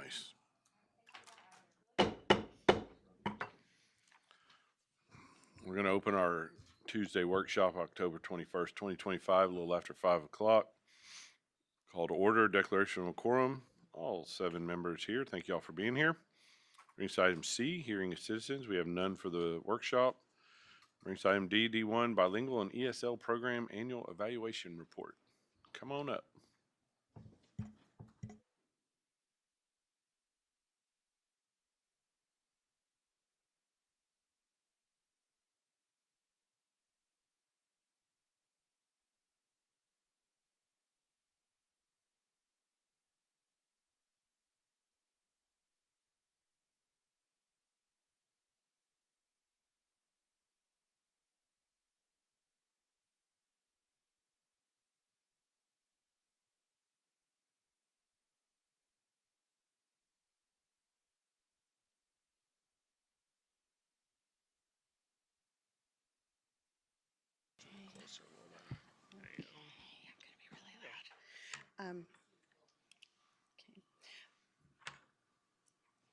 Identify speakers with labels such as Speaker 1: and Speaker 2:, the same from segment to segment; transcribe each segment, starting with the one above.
Speaker 1: Nice. We're going to open our Tuesday workshop, October 21st, 2025, a little after 5 o'clock. Call to order, declaration of quorum. All 7 members here. Thank you all for being here. Brings us item C, hearing of citizens. We have none for the workshop. Brings item D, D1, bilingual and ESL program annual evaluation report. Come on up.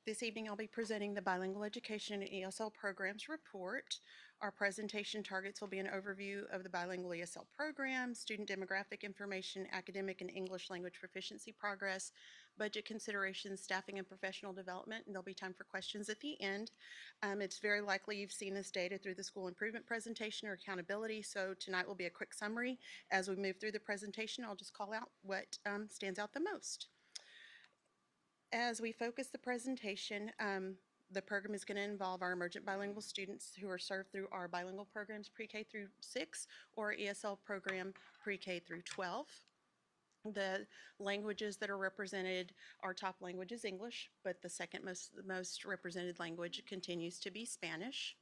Speaker 2: This evening I'll be presenting the Bilingual Education and ESL Programs Report. Our presentation targets will be an overview of the bilingual ESL program, student demographic information, academic and English language proficiency progress, budget considerations, staffing and professional development, and there'll be time for questions at the end. It's very likely you've seen this data through the school improvement presentation or accountability, so tonight will be a quick summary. As we move through the presentation, I'll just call out what stands out the most. As we focus the presentation, the program is going to involve our emergent bilingual students who are served through our bilingual programs pre-K through 6 or ESL program pre-K through 12. The languages that are represented, our top language is English, but the second most represented language continues to be Spanish.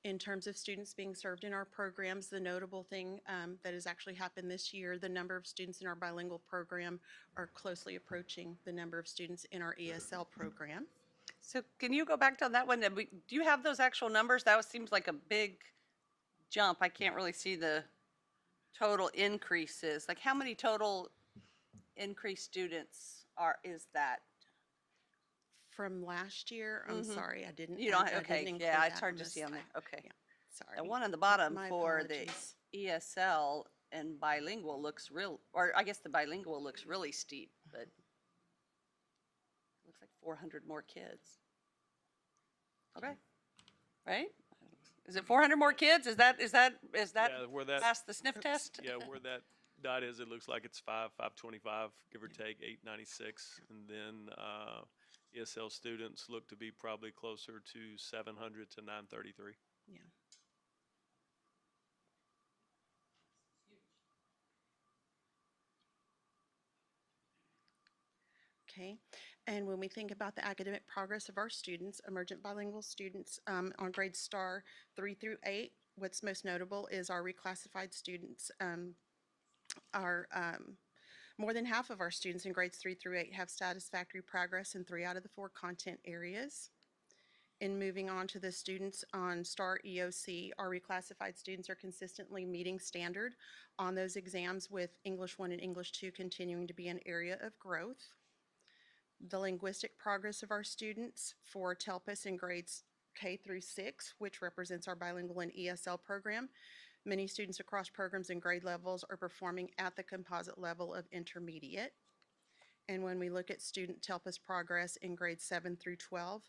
Speaker 2: In terms of students being served in our programs, the notable thing that has actually happened this year, the number of students in our bilingual program are closely approaching the number of students in our ESL program.
Speaker 3: So can you go back to that one? Do you have those actual numbers? That seems like a big jump. I can't really see the total increases. Like how many total increased students is that?
Speaker 2: From last year, I'm sorry, I didn't.
Speaker 3: You don't,
Speaker 2: I
Speaker 3: okay,
Speaker 2: didn't
Speaker 3: yeah,
Speaker 2: include
Speaker 3: it's
Speaker 2: that
Speaker 3: hard
Speaker 2: on
Speaker 3: to
Speaker 2: this
Speaker 3: see on
Speaker 2: slide.
Speaker 3: there, okay.
Speaker 2: Yeah, sorry.
Speaker 3: The one on the bottom
Speaker 2: My
Speaker 3: for
Speaker 2: apologies.
Speaker 3: the ESL and bilingual looks real, or I guess the bilingual looks really steep, but it looks like 400 more kids. Okay, right? Is it 400 more kids? Is that
Speaker 4: Yeah, where that,
Speaker 3: past the sniff test?
Speaker 4: yeah, where that dot is, it looks like it's 525, give or take 896. And then ESL students look to be probably closer to 700 to 933.
Speaker 2: Yeah. Okay, and when we think about the academic progress of our students, emergent bilingual students on grade star 3 through 8, what's most notable is our reclassified students. More than half of our students in grades 3 through 8 have satisfactory progress in 3 out of the 4 content areas. In moving on to the students on STAR EOC, our reclassified students are consistently meeting standard on those exams, with English 1 and English 2 continuing to be an area of growth. The linguistic progress of our students for TELPUS in grades K through 6, which represents our bilingual and ESL program. Many students across programs and grade levels are performing at the composite level of intermediate. And when we look at student TELPUS progress in grades 7 through 12,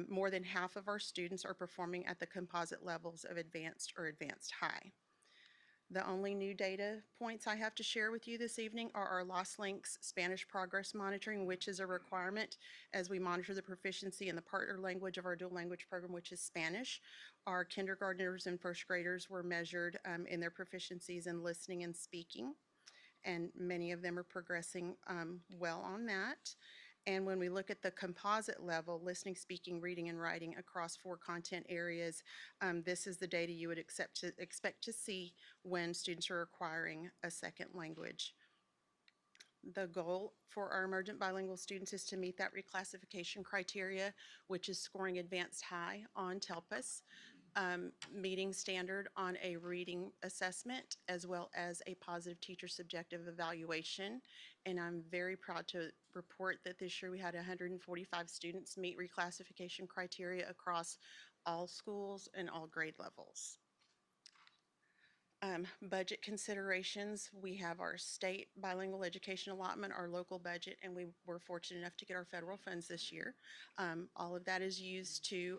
Speaker 2: more than half of our students are performing at the composite levels of advanced or advanced high. The only new data points I have to share with you this evening are our Lost Links Spanish progress monitoring, which is a requirement as we monitor the proficiency in the partner language of our dual language program, which is Spanish. Our kindergartners and first graders were measured in their proficiencies in listening and speaking, and many of them are progressing well on that. And when we look at the composite level, listening, speaking, reading, and writing across 4 content areas, this is the data you would expect to see when students are acquiring a second language. The goal for our emergent bilingual students is to meet that reclassification criteria, which is scoring advanced high on TELPUS, meeting standard on a reading assessment, as well as a positive teacher subjective evaluation, And I'm very proud to report that this year we had 145 students meet reclassification criteria across all schools and all grade levels. Budget considerations, we have our state bilingual education allotment, our local budget, and we were fortunate enough to get our federal funds this year. All of that is used to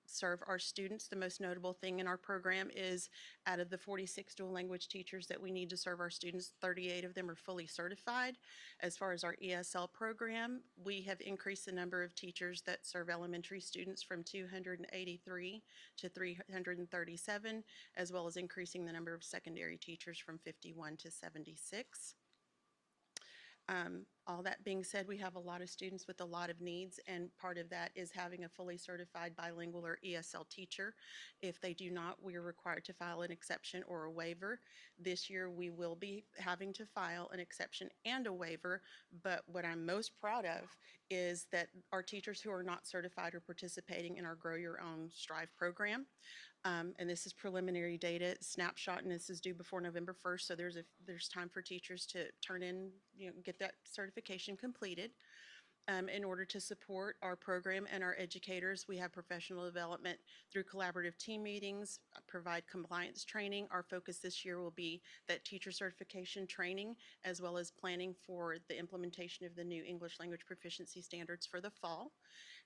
Speaker 2: serve our students. The most notable thing in our program is out of the 46 dual language teachers that we need to serve our students, 38 of them are fully certified. As far as our ESL program, we have increased the number of teachers that serve elementary students from 283 to 337, as well as increasing the number of secondary teachers from 51 to 76. All that being said, we have a lot of students with a lot of needs, and part of that is having a fully certified bilingual or ESL teacher. If they do not, we are required to file an exception or a waiver. This year, we will be having to file an exception and a waiver, but what I'm most proud of is that our teachers who are not certified are participating in our Grow Your Own Strive program. And this is preliminary data snapshot, and this is due before November 1st. So there's time for teachers to turn in, get that certification completed. In order to support our program and our educators, we have professional development through collaborative team meetings, provide compliance training. Our focus this year will be that teacher certification training, as well as planning for the implementation of the new English language proficiency standards for the fall.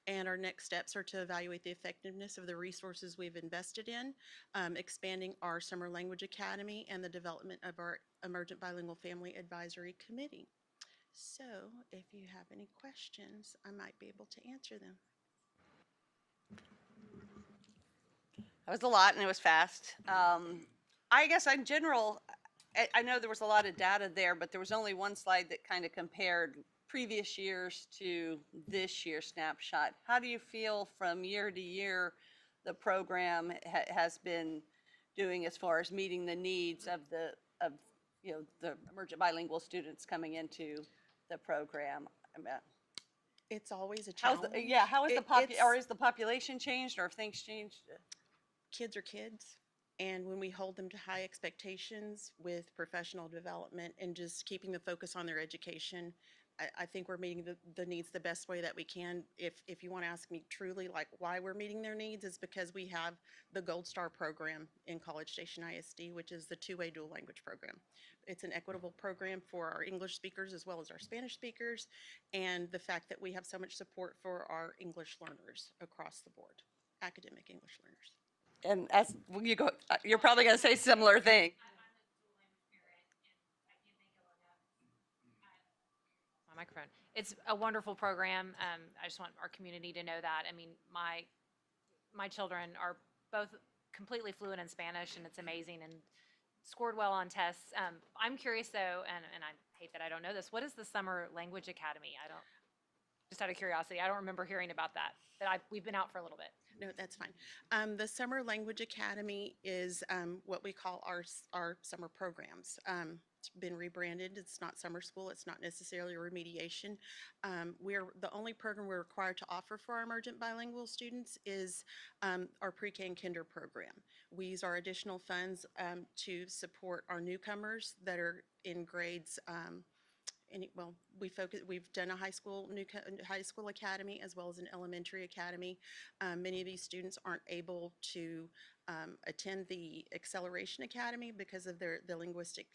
Speaker 2: And our next steps are to evaluate the effectiveness of the resources we've invested in, expanding our Summer Language Academy, and the development of our Emergent Bilingual Family Advisory Committee. So if you have any questions, I might be able to answer them.
Speaker 3: That was a lot and it was fast. I guess in general, I know there was a lot of data there, but there was only one slide that kind of compared previous years to this year's snapshot. How do you feel from year to year the program has been doing as far as meeting the needs of the emergent bilingual students coming into the program?
Speaker 2: It's always a
Speaker 3: How's
Speaker 2: challenge.
Speaker 3: how is or is the population changed, or have things changed?
Speaker 2: Kids are kids. And when we hold them to high expectations with professional development and just keeping the focus on their education, I think we're meeting the needs the best way that we can. If you want to ask me truly like why we're meeting their needs, is because we have the Gold Star program in College Station ISD, which is the two-way dual language program. It's an equitable program for our English speakers as well as our Spanish speakers, and the fact that we have so much support for our English learners across the board, academic English learners.
Speaker 3: And as you go, you're probably going to say similar thing.
Speaker 5: My microphone. It's a wonderful program. I just want our community to know that. I mean, my children are both completely fluent in Spanish, and it's amazing, and scored well on tests. I'm curious though, and I hate that I don't know this. What is the Summer Language Academy? I don't. Just out of curiosity, I don't remember hearing about that. But we've been out for a little bit.
Speaker 2: No, that's fine. The Summer Language Academy is what we call our summer programs. It's been rebranded. It's not summer school. It's not necessarily a remediation. We're the only program we're required to offer for our emergent bilingual students is our pre-K and kinder program. We use our additional funds to support our newcomers that are in grades we've done a high school academy as well as an elementary academy. Many of these students aren't able to attend the acceleration academy because of the linguistic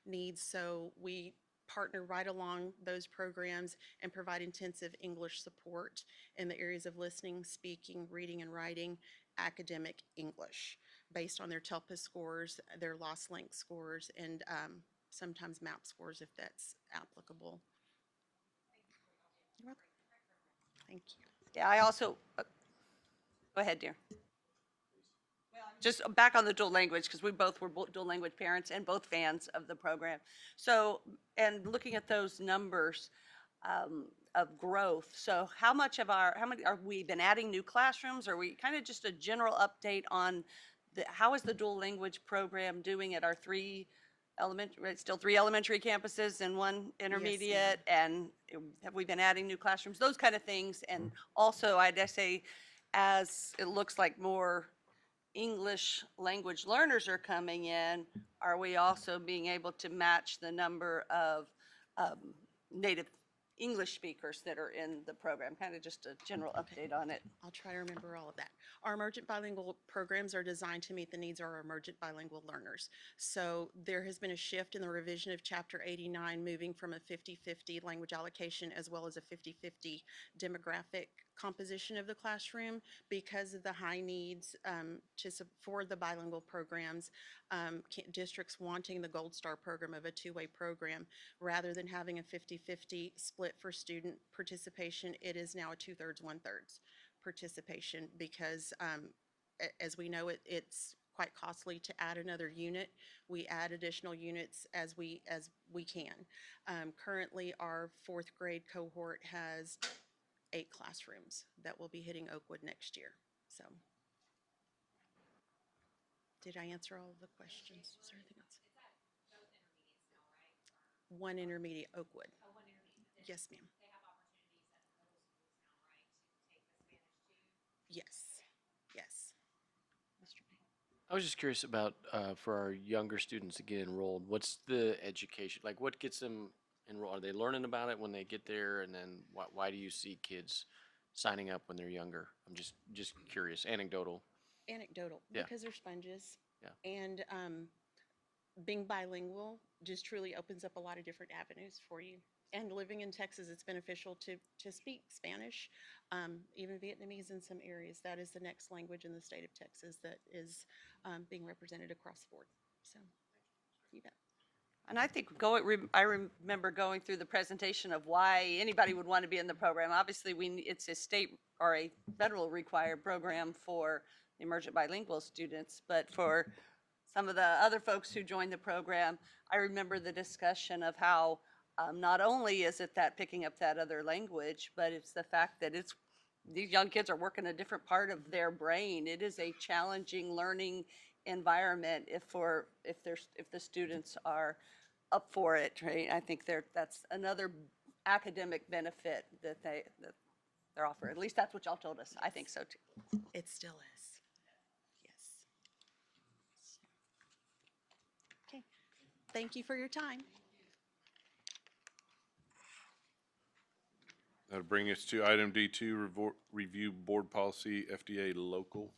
Speaker 2: needs. So we partner right along those programs and provide intensive English support in the areas of listening, speaking, reading, and writing, academic English, based on their TELPA scores, their Lost Link scores, and sometimes MAP scores if that's applicable. You're welcome. Thank you.
Speaker 3: Yeah, I also, go ahead, dear. Just back on the dual language, because we both were dual language parents and both fans of the program. So, and looking at those numbers of growth, so how many are we been adding new classrooms? Are we kind of just a general update on how is the dual language program doing at our still three elementary campuses and one intermediate, and have we been adding new classrooms, those kind of things? And also I'd say, as it looks like more English language learners are coming in, are we also being able to match the number of native English speakers that are in the program? Kind of just a general update on it.
Speaker 2: I'll try to remember all of that. Our emergent bilingual programs are designed to meet the needs of our emergent bilingual learners. So there has been a shift in the revision of Chapter 89, moving from a 50-50 language allocation as well as a 50-50 demographic composition of the classroom because of the high needs for the bilingual programs, districts wanting the Gold Star program of a two-way program. Rather than having a 50-50 split for student participation, it is now a 2/3, 1/3 participation because as we know, it's quite costly to add another unit. We add additional units as we can. Currently, our fourth grade cohort has 8 classrooms that will be hitting Oakwood next year. So, did I answer all of the questions? Is there anything else? One intermediate, Oakwood. Yes, ma'am. Yes, yes.
Speaker 3: Mr. Payne.
Speaker 6: I was just curious about for our younger students to get enrolled. What's the education like? What gets them enrolled? Are they learning about it when they get there, and then why do you see kids signing up when they're younger? I'm just curious, anecdotal.
Speaker 2: Anecdotal,
Speaker 6: Yeah.
Speaker 2: because they're sponges.
Speaker 6: Yeah.
Speaker 2: And being bilingual just truly opens up a lot of different avenues for you. And living in Texas, it's beneficial to speak Spanish, even Vietnamese in some areas. That is the next language in the state of Texas that is being represented across the board. So, you bet.
Speaker 3: And I think I remember going through the presentation of why anybody would want to be in the program. Obviously, it's a state or a federal required program for emergent bilingual students, but for some of the other folks who joined the program, I remember the discussion of how not only is it that picking up that other language, but it's the fact that these young kids are working a different part of their brain. It is a challenging learning environment if the students are up for it, right? I think that's another academic benefit that they're offered. At least that's what y'all told us. I think so too.
Speaker 2: It still is. Yes. Okay. Thank you for your time.
Speaker 1: That'll bring us to item D2, review board policy FDA local.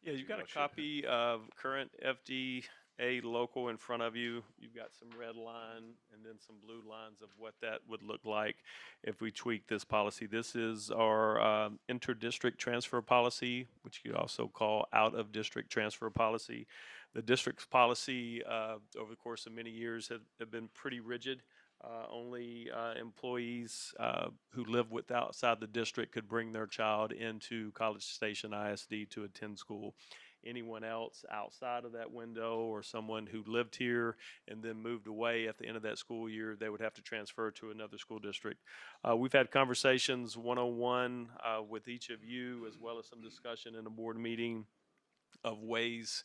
Speaker 4: Yeah, you've got a
Speaker 1: I should-
Speaker 4: copy of current FDA local in front of you. You've got some red line and then some blue lines of what that would look like if we tweak this policy. This is our inter-district transfer policy, which you also call out-of-district transfer policy. The district's policy over the course of many years have been pretty rigid. Only employees who live outside the district could bring their child into College Station ISD to attend school. Anyone else outside of that window or someone who lived here and then moved away at the end of that school year, they would have to transfer to another school district. We've had conversations one-on-one with each of you, as well as some discussion in a board meeting of ways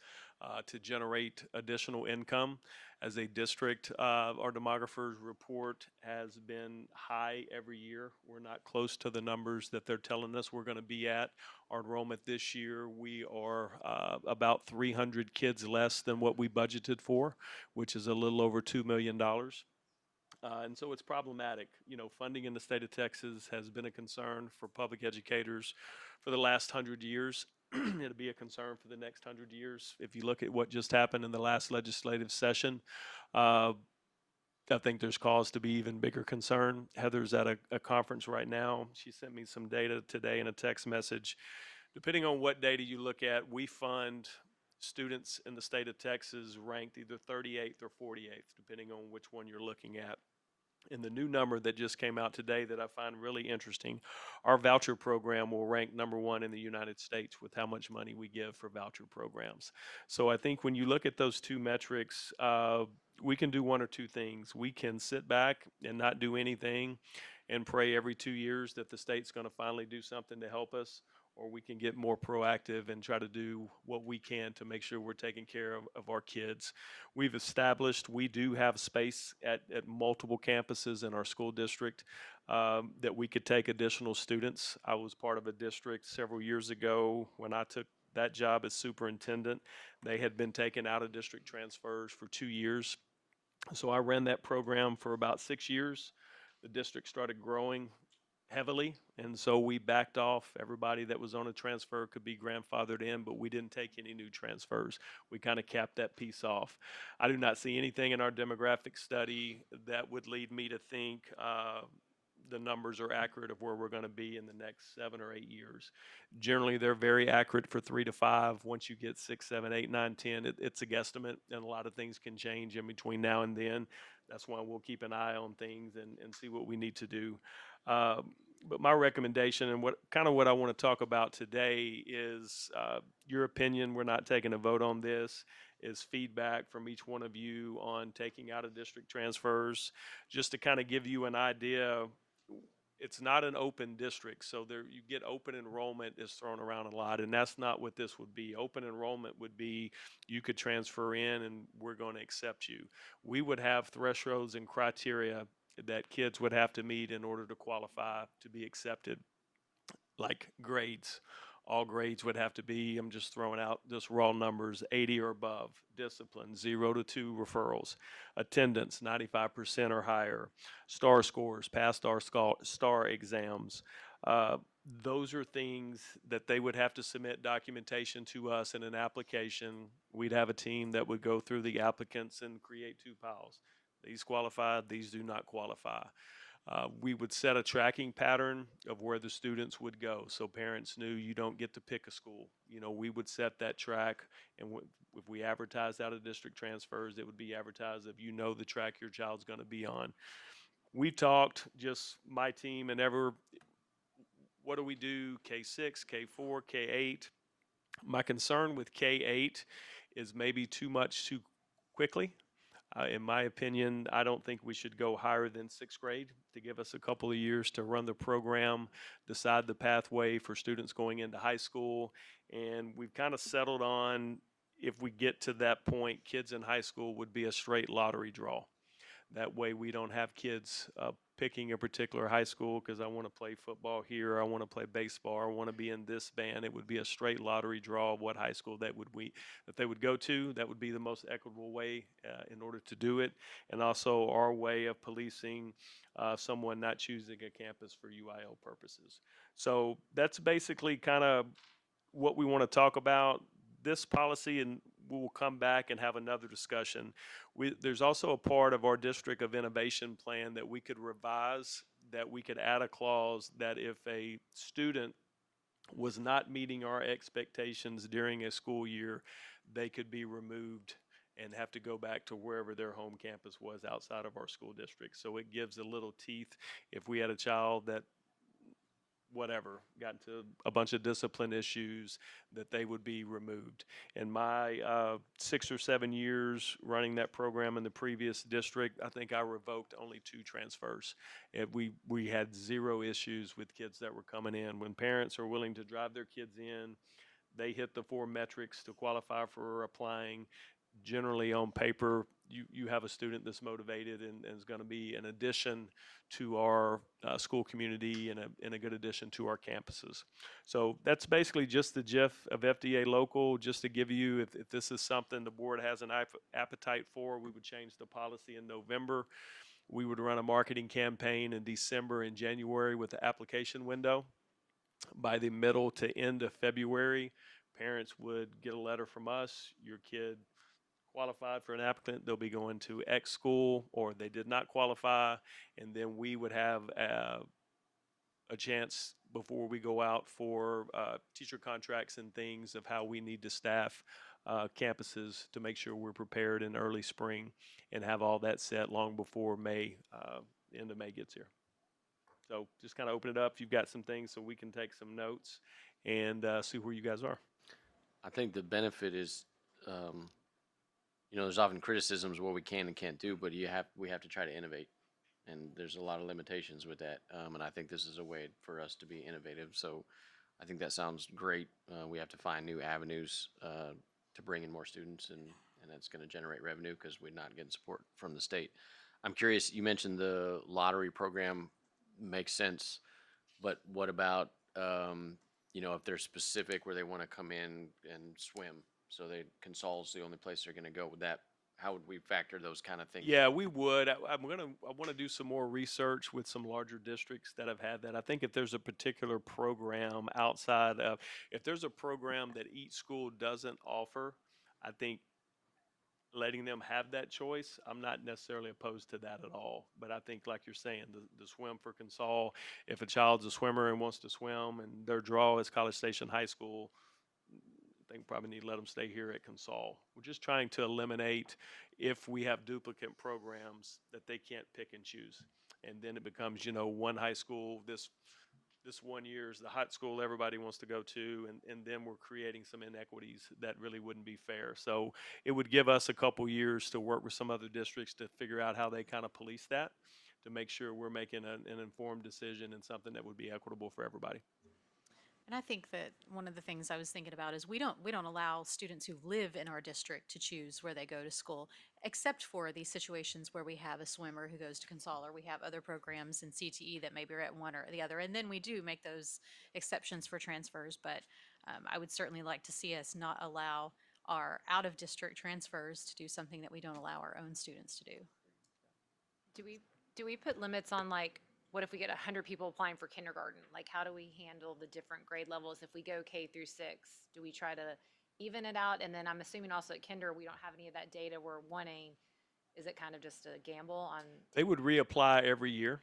Speaker 4: to generate additional income. As a district, our demographer's report has been high every year. We're not close to the numbers that they're telling us we're going to be at. Our enrollment this year, we are about 300 kids less than what we budgeted for, which is a little over $2 million. And so it's problematic. You know, funding in the state of Texas has been a concern for public educators for the last 100 years. It'll be a concern for the next 100 years. If you look at what just happened in the last legislative session, I think there's cause to be even bigger concern. Heather's at a conference right now. She sent me some data today in a text message. Depending on what data you look at, we fund students in the state of Texas ranked either 38th or 48th, depending on which one you're looking at. And the new number that just came out today that I find really interesting, our voucher program will rank #1 in the United States with how much money we give for voucher programs. So I think when you look at those two metrics, we can do one or two things. We can sit back and not do anything and pray every 2 years that the state's going to finally do something to help us, or we can get more proactive and try to do what we can to make sure we're taking care of our kids. We've established we do have space at multiple campuses in our school district that we could take additional students. I was part of a district several years ago when I took that job as superintendent. They had been taking out of district transfers for 2 years. So I ran that program for about 6 years. The district started growing heavily, and so we backed off. Everybody that was on a transfer could be grandfathered in, but we didn't take any new transfers. We kind of capped that piece off. I do not see anything in our demographic study that would lead me to think the numbers are accurate of where we're going to be in the next 7 or 8 years. Generally, they're very accurate for 3 to 5. Once you get 6, 7, 8, 9, 10, it's a guesstimate, and a lot of things can change in between now and then. That's why we'll keep an eye on things and see what we need to do. But my recommendation and what I want to talk about today is your opinion. We're not taking a vote on this. Is feedback from each one of you on taking out of district transfers, just to kind of give you an idea. It's not an open district, so there you get open enrollment is thrown around a lot, and that's not what this would be. Open enrollment would be you could transfer in, and we're going to accept you. We would have thresholds and criteria that kids would have to meet in order to qualify to be accepted, like grades. All grades would have to be, I'm just throwing out just raw numbers, 80 or above. Discipline, 0 to 2 referrals. Attendance, 95% or higher. Star scores, passed our star exams. Uh, those are things that they would have to submit documentation to us in an application. We'd have a team that would go through the applicants and create 2 piles. These qualify, these do not qualify. We would set a tracking pattern of where the students would go, so parents knew you don't get to pick a school. We would set that track, and if we advertised out of district transfers, it would be advertised if the track your child's going to be on. We talked, just my team, and what do we do? K6, K4, K8. My concern with K8 is maybe too much too quickly. In my opinion, I don't think we should go higher than 6th grade to give us a couple of years to run the program, decide the pathway for students going into high school. And we've kind of settled on, if we get to that point, kids in high school would be a straight lottery draw. That way we don't have kids picking a particular high school because I want to play football here, I want to play baseball, I want to be in this band. It would be a straight lottery draw of what high school that they would go to. That would be the most equitable way in order to do it, and also our way of policing someone not choosing a campus for UIL purposes. So that's basically kind of what we want to talk about. This policy, and we will come back and have another discussion. There's also a part of our district of innovation plan that we could revise, that we could add a clause that if a student was not meeting our expectations during a school year, they could be removed and have to go back to wherever their home campus was outside of our school district. So it gives a little teeth if we had a child that got into a bunch of discipline issues, that they would be removed. In my 6 or 7 years running that program in the previous district, I think I revoked only 2 transfers. We had 0 issues with kids that were coming in. When parents are willing to drive their kids in, they hit the 4 metrics to qualify for applying. Generally, on paper, you have a student that's motivated and is going to be an addition to our school community and a good addition to our campuses. So that's basically just the gist of FDA local. Just to give you, if this is something the board has an appetite for, we would change the policy in November. We would run a marketing campaign in December and January with the application window. By the middle to end of February, parents would get a letter from us. Your kid qualified for an applicant, they'll be going to X school, or they did not qualify, and then we would have a chance before we go out for teacher contracts and things of how we need to staff campuses to make sure we're prepared in early spring and have all that set long before May, end of May gets here. So just kind of open it up. You've got some things so we can take some notes and see where you guys are.
Speaker 6: I think the benefit is, there's often criticisms of what we can and can't do, but we have to try to innovate, and there's a lot of limitations with that. And I think this is a way for us to be innovative. So I think that sounds great. We have to find new avenues to bring in more students, and that's going to generate revenue because we're not getting support from the state. I'm curious, you mentioned the lottery program makes sense, but what about, if they're specific where they want to come in and swim, so Consol's the only place they're going to go, would that how would we factor those kind of things?
Speaker 4: Yeah, we would. I want to do some more research with some larger districts that have had that. I think if there's a particular program outside of, if there's a program that each school doesn't offer, I think letting them have that choice, I'm not necessarily opposed to that at all. But I think, like you're saying, the swim for Consol, if a child's a swimmer and wants to swim and their draw is College Station High School, I think probably need to let them stay here at Consol. We're just trying to eliminate if we have duplicate programs that they can't pick and choose. And then it becomes, one high school, this one year is the hot school everybody wants to go to, and then we're creating some inequities that really wouldn't be fair. So it would give us a couple years to work with some other districts to figure out how they kind of police that, to make sure we're making an informed decision and something that would be equitable for everybody.
Speaker 7: And I think that one of the things I was thinking about is we don't allow students who live in our district to choose where they go to school, except for these situations where we have a swimmer who goes to Consol, or we have other programs in CTE that maybe are at one or the other, and then we do make those exceptions for transfers. But I would certainly like to see us not allow our out-of-district transfers to do something that we don't allow our own students to do.
Speaker 5: Do we put limits on, like, what if we get 100 people applying for kindergarten? Like, how do we handle the different grade levels if we go K through 6? Do we try to even it out? And then I'm assuming also at kinder, we don't have any of that data we're wanting. Is it kind of just a gamble on?
Speaker 4: They would reapply every year.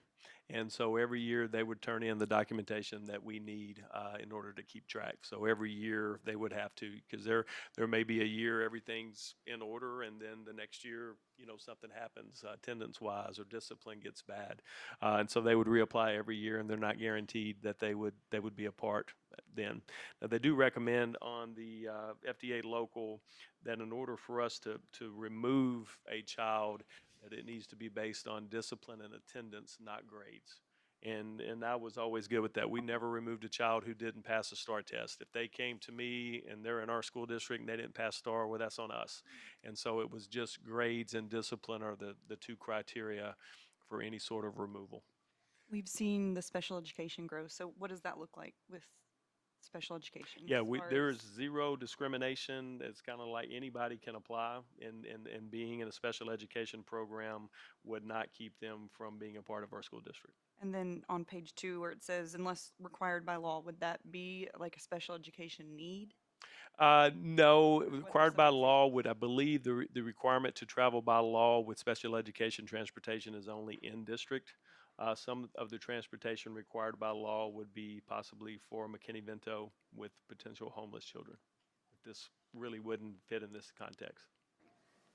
Speaker 4: And so every year they would turn in the documentation that we need in order to keep track. So every year they would have to, because there may be a year everything's in order, and then the next year, something happens attendance-wise or discipline gets bad, and so they would reapply every year, and they're not guaranteed that they would be a part then. Now they do recommend on the FDA local that in order for us to remove a child, that it needs to be based on discipline and attendance, not grades. And I was always good with that. We never removed a child who didn't pass a STAR test. If they came to me and they're in our school district and they didn't pass STAR, well, that's on us. And so it was just grades and discipline are the two criteria for any sort of removal.
Speaker 8: We've seen the special education grow. So what does that look like with special education?
Speaker 4: Yeah,
Speaker 8: as far
Speaker 4: there
Speaker 8: as-
Speaker 4: is zero discrimination. It's kind of like anybody can apply, and being in a special education program would not keep them from being a part of our school district.
Speaker 8: And then on page 2 where it says unless required by law, would that be like a special education need?
Speaker 4: No,
Speaker 8: does
Speaker 4: required
Speaker 8: that
Speaker 4: by
Speaker 8: say?
Speaker 4: law would, I believe, the requirement to travel by law with special education transportation is only in district. Some of the transportation required by law would be possibly for McKinney-Vento with potential homeless children. But this really wouldn't fit in this context.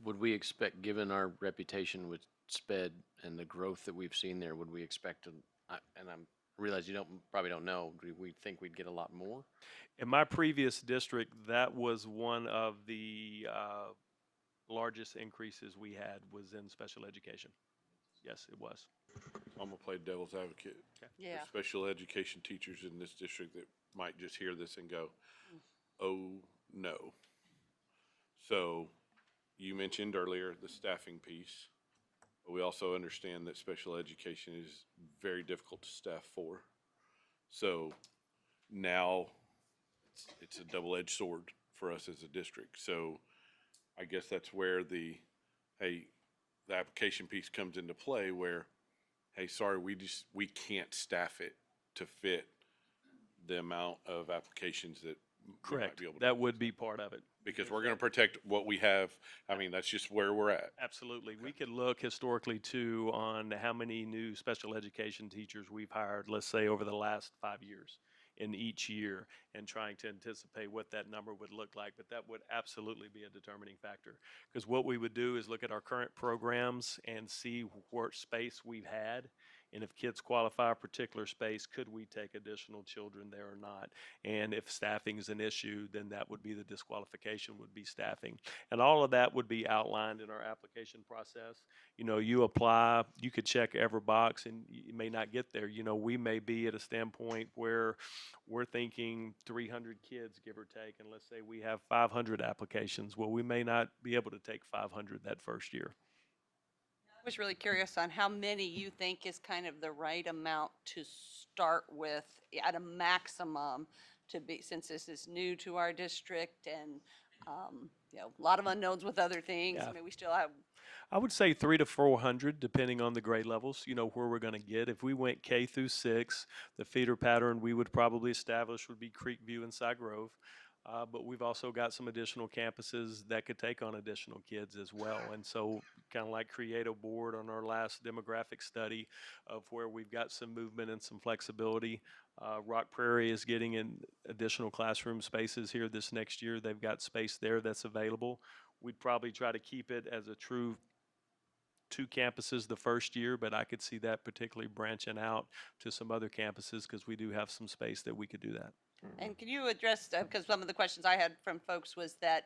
Speaker 6: Would we expect, given our reputation with SPED and the growth that we've seen there, would we expect to, and I realize you probably don't know, do we think we'd get a lot more?
Speaker 4: In my previous district, that was one of the largest increases we had was in special education. Yes, it was.
Speaker 1: I'm gonna play devil's advocate.
Speaker 3: Yeah.
Speaker 1: There's special education teachers in this district that might just hear this and go, oh, no. So you mentioned earlier the staffing piece, but we also understand that special education is very difficult to staff for. So now it's a double-edged sword for us as a district. So I guess that's where the application piece comes into play where, hey, sorry, we can't staff it to fit the amount of applications that we might
Speaker 4: Correct.
Speaker 1: be able to.
Speaker 4: That would be part of it.
Speaker 1: Because we're gonna protect what we have. I mean, that's just where we're at.
Speaker 4: Absolutely. We could look historically too on how many new special education teachers we've hired, let's say over the last 5 years in each year, and trying to anticipate what that number would look like. But that would absolutely be a determining factor. Because what we would do is look at our current programs and see what space we've had. And if kids qualify a particular space, could we take additional children there or not? And if staffing is an issue, then that would be the disqualification, would be staffing. And all of that would be outlined in our application process. You apply, you could check every box and you may not get there. We may be at a standpoint where we're thinking 300 kids, give or take, and let's say we have 500 applications. Well, we may not be able to take 500 that first year.
Speaker 3: I was really curious on how many you think is kind of the right amount to start with at a maximum to be, since this is new to our district and A lot of unknowns with other things.
Speaker 4: Yeah.
Speaker 3: I mean, we still have,
Speaker 4: I would say 300 to 400, depending on the grade levels, where we're going to get. If we went K through 6, the feeder pattern we would probably establish would be Creekview and Cy Grove. But we've also got some additional campuses that could take on additional kids as well. And so, kind of like create a board on our last demographic study of where we've got some movement and some flexibility. Rock Prairie is getting in additional classroom spaces here this next year. They've got space there that's available. We'd probably try to keep it as a true 2 campuses the first year, but I could see that particularly branching out to some other campuses because we do have some space that we could do that.
Speaker 3: and can you address, because some of the questions I had from folks was that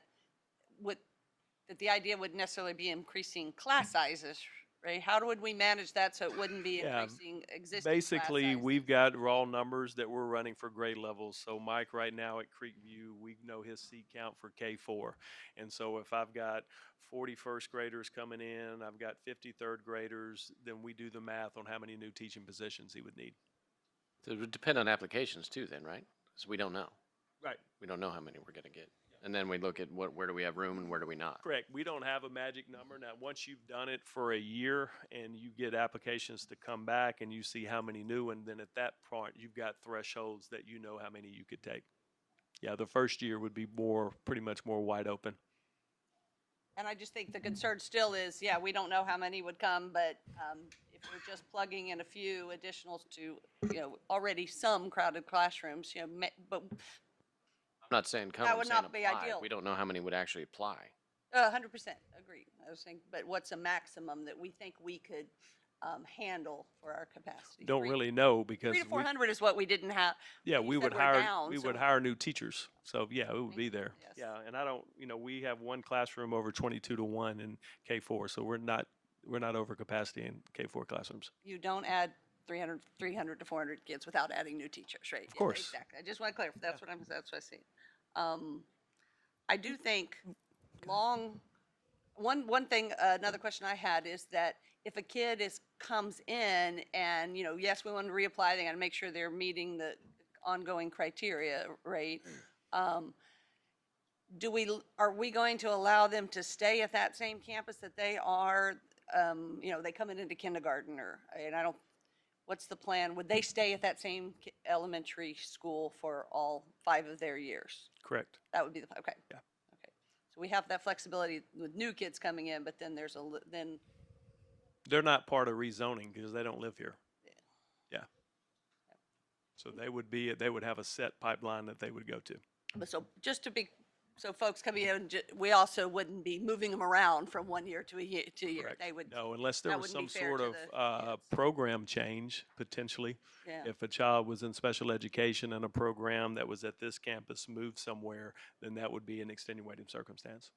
Speaker 3: that the idea would necessarily be increasing class sizes, right? How would we manage that so it wouldn't be
Speaker 4: Yeah,
Speaker 3: increasing existing class
Speaker 4: Basically,
Speaker 3: sizes?
Speaker 4: we've got raw numbers that we're running for grade levels. So Mike right now at Creekview, we know his seat count for K4. And so if I've got 40 first graders coming in, I've got 50 third graders, then we do the math on how many new teaching positions he would need.
Speaker 6: So it would depend on applications too then, right? Because we don't know.
Speaker 4: Right.
Speaker 6: We don't know how many we're going to get. And then we look at where do we have room and where do we not.
Speaker 4: Correct. We don't have a magic number. Now, once you've done it for a year and you get applications to come back and you see how many new, and then at that point, you've got thresholds that you know how many you could take. Yeah, the first year would be pretty much more wide open.
Speaker 3: And I just think the concern still is, yeah, we don't know how many would come, but if we're just plugging in a few additionals to, already some crowded classrooms, but
Speaker 6: I'm not saying come,
Speaker 3: That
Speaker 6: I'm
Speaker 3: would
Speaker 6: saying
Speaker 3: not be
Speaker 6: apply.
Speaker 3: ideal.
Speaker 6: We don't know how many would actually apply.
Speaker 3: 100% agree. I was saying, but what's a maximum that we think we could handle for our capacity?
Speaker 4: Don't really know because
Speaker 3: 300 to 400 is what we didn't have.
Speaker 4: yeah,
Speaker 3: You
Speaker 4: we
Speaker 3: said
Speaker 4: would
Speaker 3: we're
Speaker 4: hire
Speaker 3: down,
Speaker 4: we
Speaker 3: so-
Speaker 4: would hire new teachers. So yeah, it would be there.
Speaker 3: Yes.
Speaker 4: Yeah, and I don't, we have one classroom over 22 to 1 in K4, so we're not over capacity in K4 classrooms.
Speaker 3: You don't add 300 to 400 kids without adding new teachers, right? Of
Speaker 4: course.
Speaker 3: Exactly. I just want to clarify. That's what I see. I do think one thing, another question I had is that if a kid comes in and, yes, we want to reapply, they got to make sure they're meeting the ongoing criteria, right? Are we going to allow them to stay at that same campus that they are, they come into kindergarten what's the plan? Would they stay at that same elementary school for all 5 of their years?
Speaker 4: Correct.
Speaker 3: That would be okay.
Speaker 4: Yeah.
Speaker 3: Okay. So we have that flexibility with new kids coming in, but then then
Speaker 4: They're not part of rezoning because they don't live here. Yeah. So they would have a set pipeline that they would go to.
Speaker 3: but so folks coming in, we also wouldn't be moving them around from 1 year to a year.
Speaker 4: Correct.
Speaker 3: They would.
Speaker 4: No, unless there
Speaker 3: that
Speaker 4: was
Speaker 3: wouldn't
Speaker 4: some
Speaker 3: be fair
Speaker 4: sort
Speaker 3: to
Speaker 4: of
Speaker 3: the kids.
Speaker 4: program change potentially.
Speaker 3: Yeah.
Speaker 4: If a child was in special education and a program that was at this campus moved somewhere, then that would be an extenuating circumstance.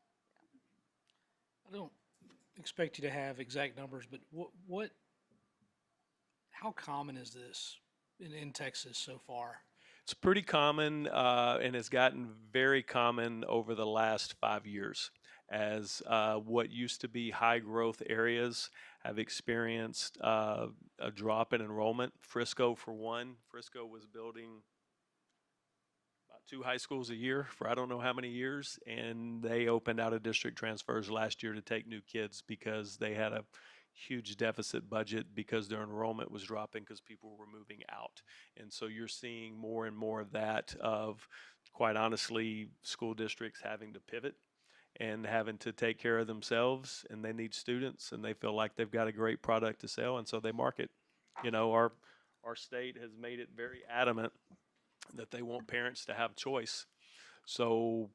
Speaker 9: I don't expect you to have exact numbers, but how common is this in Texas so far?
Speaker 4: It's pretty common, and it's gotten very common over the last 5 years as what used to be high growth areas have experienced a drop in enrollment. Frisco, for one, Frisco was building about 2 high schools a year for I don't know how many years, and they opened out of district transfers last year to take new kids because they had a huge deficit budget because their enrollment was dropping because people were moving out. And so you're seeing more and more of that of, quite honestly, school districts having to pivot and having to take care of themselves, and they need students, and they feel like they've got a great product to sell, and so they market. Our state has made it very adamant that they want parents to have choice. So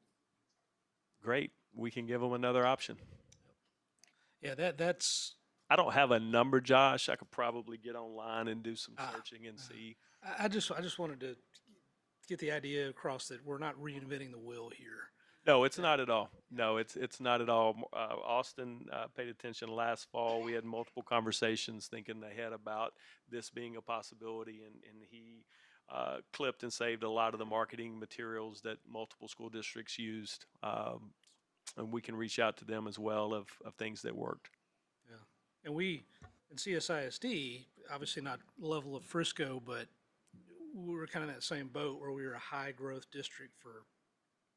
Speaker 4: great, we can give them another option.
Speaker 9: Yeah, that's.
Speaker 4: I don't have a number, Josh. I could probably get online and do some searching and see.
Speaker 9: I just wanted to get the idea across that we're not reinventing the wheel here.
Speaker 4: No, it's not at all. No, it's not at all. Austin paid attention last fall. We had multiple conversations thinking ahead about this being a possibility, and he clipped and saved a lot of the marketing materials that multiple school districts used, and we can reach out to them as well of things that worked.
Speaker 9: Yeah, and we in CSISD, obviously not level of Frisco, but we were kind of in that same boat where we were a high growth district for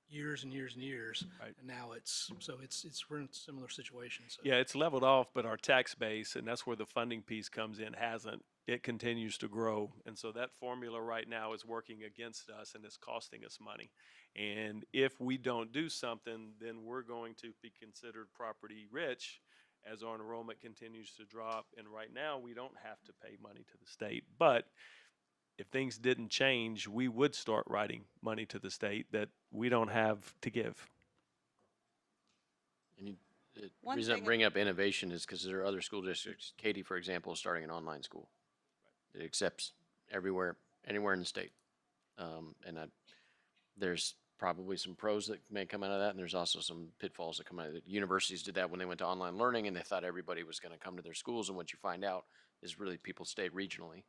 Speaker 9: years and years and years.
Speaker 4: Right.
Speaker 9: And now we're in a similar situation, so.
Speaker 4: Yeah, it's leveled off, but our tax base, and that's where the funding piece comes in, hasn't. It continues to grow. And so that formula right now is working against us and it's costing us money. And if we don't do something, then we're going to be considered property rich as our enrollment continues to drop. And right now, we don't have to pay money to the state. But if things didn't change, we would start writing money to the state that we don't have to give.
Speaker 6: And the
Speaker 3: One
Speaker 6: reason I
Speaker 3: thing-
Speaker 6: bring up innovation is because there are other school districts. Katy, for example, is starting an online school. It accepts everywhere, anywhere in the state. There's probably some pros that may come out of that, and there's also some pitfalls that come out of it. Universities did that when they went to online learning, and they thought everybody was going to come to their schools. And what you find out is really people stayed regionally,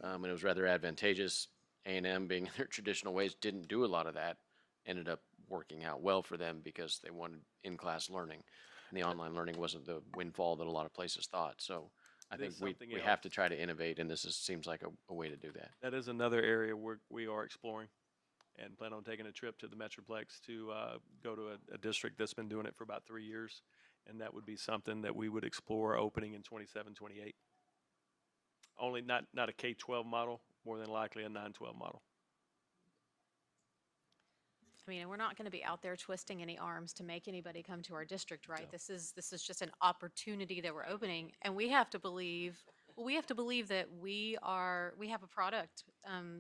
Speaker 6: and it was rather advantageous. A&M, being in their traditional ways, didn't do a lot of that. Ended up working out well for them because they wanted in-class learning, and the online learning wasn't the windfall that a lot of places thought. So I think
Speaker 4: There's
Speaker 6: we
Speaker 4: something
Speaker 6: have to
Speaker 4: else.
Speaker 6: try to innovate, and seems like a way to do that.
Speaker 4: That is another area where we are exploring and plan on taking a trip to the Metroplex to go to a district that's been doing it for about 3 years. And that would be something that we would explore opening in 27, 28. Only not a K-12 model, more than likely a 9-12 model.
Speaker 7: I mean, and we're not going to be out there twisting any arms to make anybody come to our district, right? This is just an opportunity that we're opening, and we have to believe. Well, we have to believe that we have a product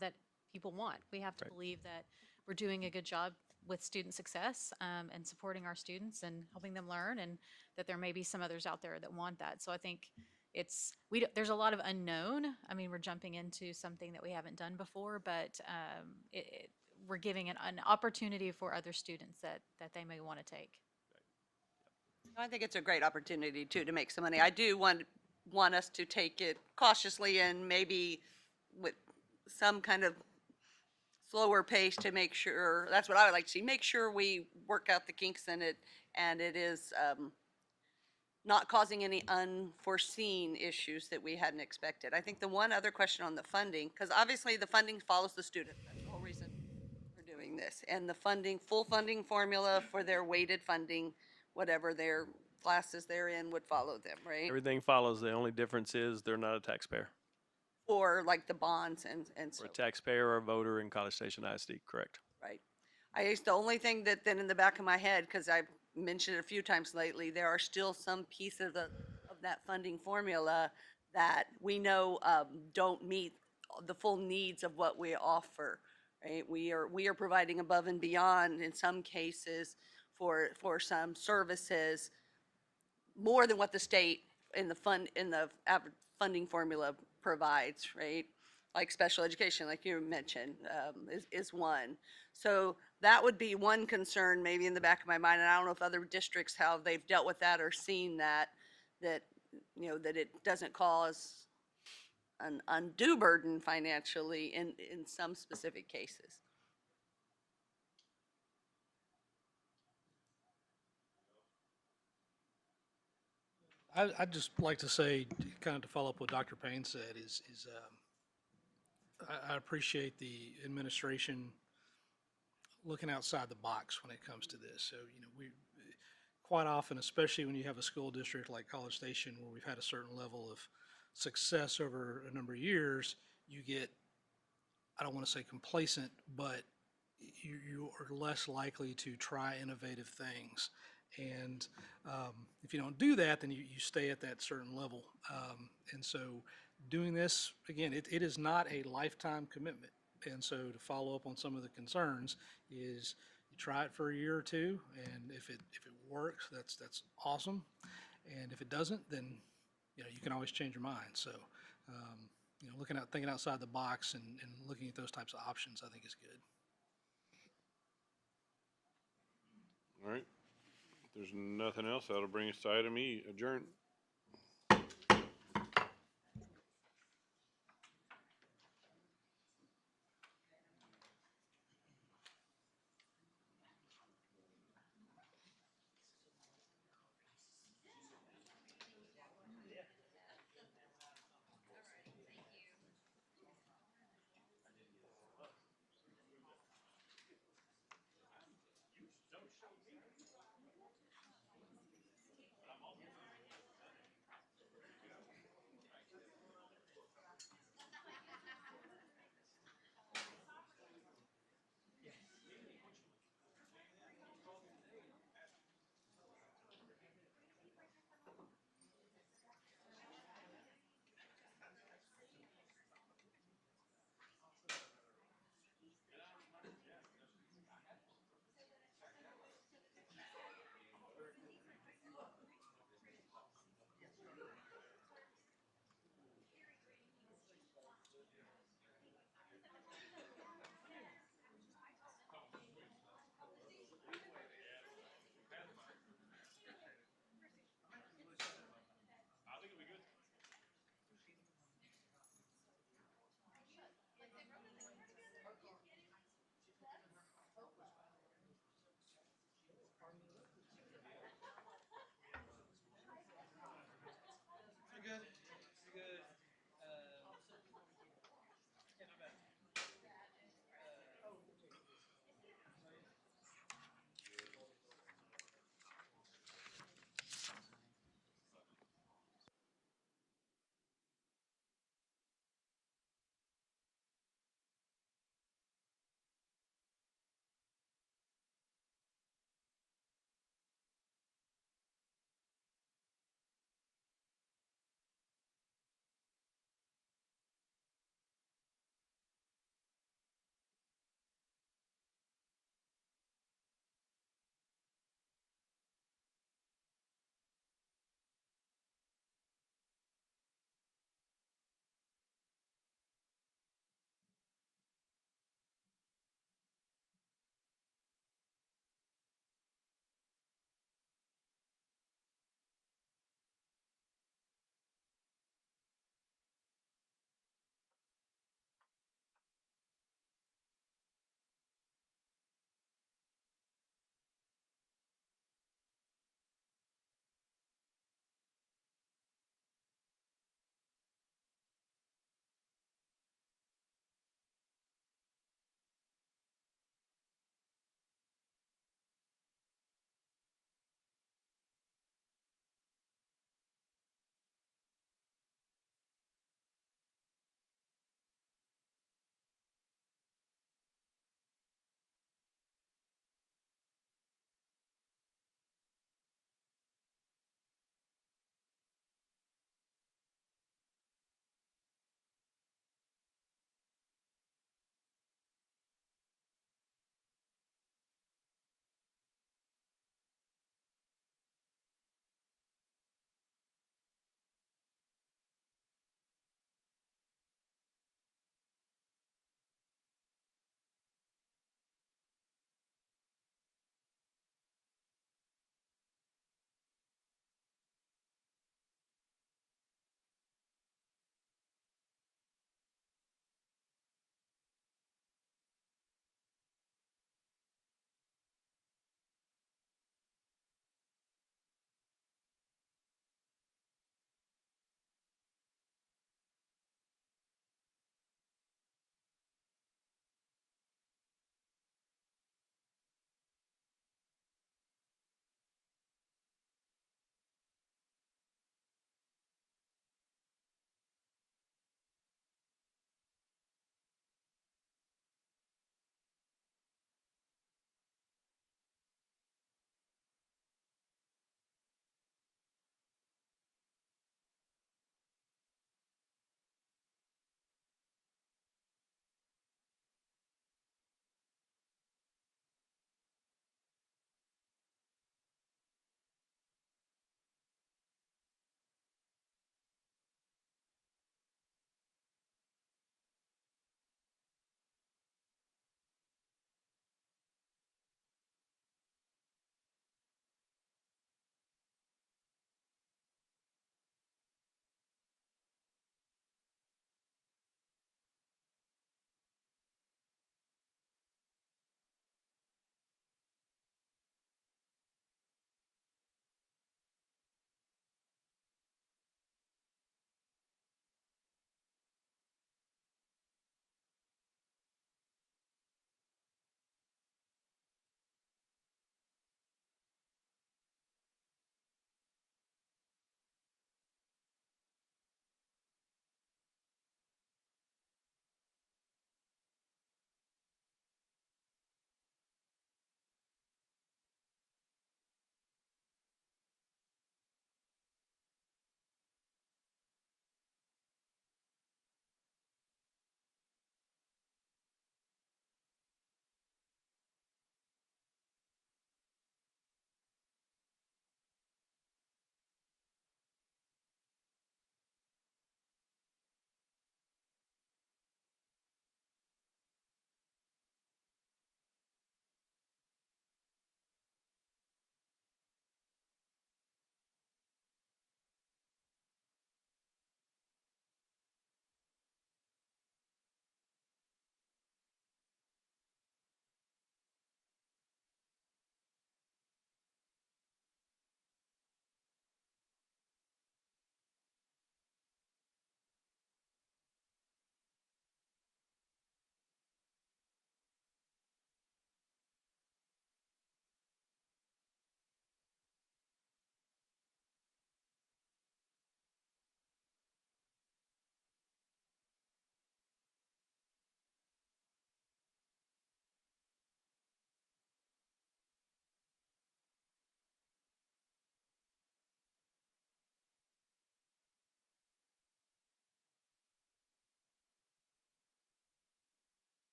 Speaker 7: that people want. We have to
Speaker 4: Right.
Speaker 7: believe that we're doing a good job with student success and supporting our students and helping them learn, and that there may be some others out there that want that. So I think there's a lot of unknown. I mean, we're jumping into something that we haven't done before, but we're giving an opportunity for other students that they may want to take.
Speaker 3: I think it's a great opportunity too to make some money. I do want us to take it cautiously and maybe with some kind of slower pace to make sure, that's what I would like to see, make sure we work out the kinks in it and it is not causing any unforeseen issues that we hadn't expected. I think the one other question on the funding, because obviously the funding follows the student. That's the whole reason we're doing this. And the full funding formula for their weighted funding, whatever their classes they're in would follow them, right?
Speaker 4: Everything follows. The only difference is they're not a taxpayer.
Speaker 3: Or like the bonds and
Speaker 4: Or
Speaker 3: so,
Speaker 4: a taxpayer or a voter in College Station ISD, correct.
Speaker 3: right? I guess the only thing that then in the back of my head, because I've mentioned it a few times lately, there are still some pieces of that funding formula that we know don't meet the full needs of what we offer, right? We are providing above and beyond in some cases for some services more than what the state in the funding formula provides, right? Like special education, like you mentioned, is one. So that would be one concern maybe in the back of my mind. And I don't know if other districts, how they've dealt with that or seen that it doesn't cause an undue burden financially in some specific cases.
Speaker 9: I'd just like to say, kind of to follow up what Dr. Payne said, I appreciate the administration looking outside the box when it comes to this. So, we quite often, especially when you have a school district like College Station, where we've had a certain level of success over a number of years, you get, I don't want to say complacent, but you are less likely to try innovative things. And if you don't do that, then you stay at that certain level. And so doing this, again, it is not a lifetime commitment. And so to follow up on some of the concerns is you try it for a year or two, and if it works, that's awesome. And if it doesn't, then you can always change your mind. So thinking outside the box and looking at those types of options, I think is good.
Speaker 1: All right. If there's nothing else, that'll bring us to item E, adjourn.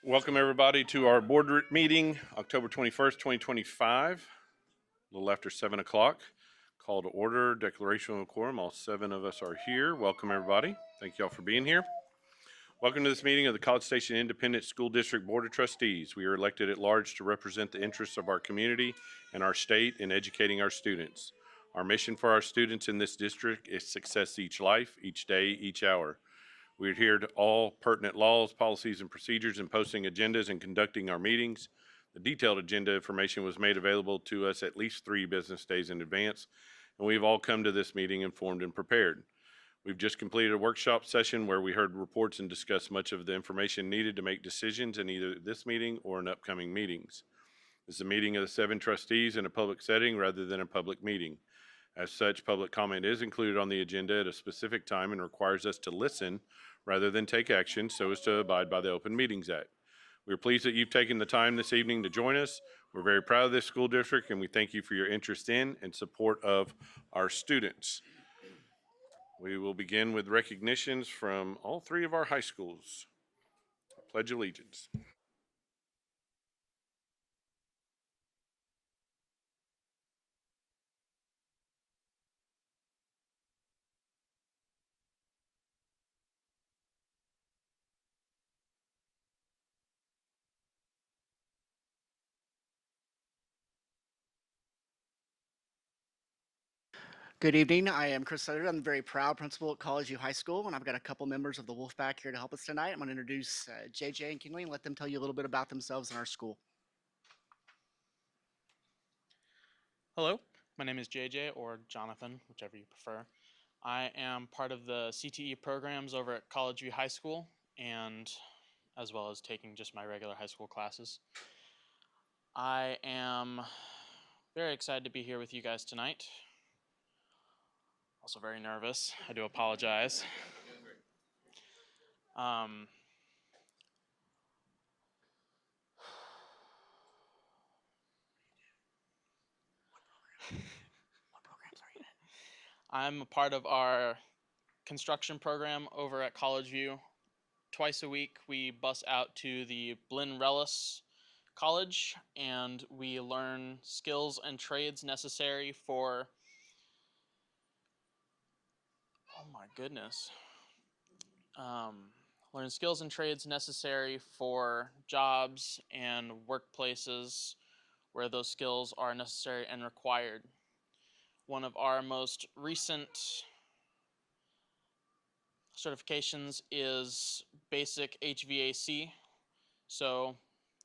Speaker 1: Welcome everybody to our meeting, October 21st, 2025, a little after 7 o'clock. Call to order, declaration of quorum. All 7 of us are here. Welcome everybody. Thank you all for being here. Welcome to this meeting of the College Station Independent School District Board of Trustees. We are elected at large to represent the interests of our community and our state in educating our students. Our mission for our students in this district is success each life, each day, each hour. We adhere to all pertinent laws, policies, and procedures in posting agendas and conducting our meetings. The detailed agenda information was made available to us at least 3 business days in advance, and we've all come to this meeting informed and prepared. We've just completed a workshop session where we heard reports and discussed much of the information needed to make decisions in either this meeting or in upcoming meetings. This is a meeting of the 7 trustees in a public setting rather than a public meeting. As such, public comment is included on the agenda at a specific time and requires us to listen rather than take action so as to abide by the Open Meetings Act. We're pleased that you've taken the time this evening to join us. We're very proud of this school district and we thank you for your interest in and support of our students. We will begin with recognitions from all 3 of our high schools. Pledge allegiance.
Speaker 10: Good evening. I am Chris Sutter. I'm the very proud principal at College View High School, and I've got a couple members of the Wolfpack here to help us tonight. I'm going to introduce JJ and Kinley and let them tell you a little bit about themselves and our school.
Speaker 11: Hello, my name is JJ or Jonathan, whichever you prefer. I am part of the CTE programs over at College View High School, and as well as taking just my regular high school classes. I am very excited to be here with you guys tonight. Also very nervous. I do apologize.
Speaker 10: What programs are you in?
Speaker 11: I'm a part of our construction program over at College View. Twice a week, we bus out to the Blinn Rellis College and we learn skills and trades necessary for, oh my goodness, learn skills and trades necessary for jobs and workplaces where those skills are necessary and required. One of our most recent certifications is basic HVAC, so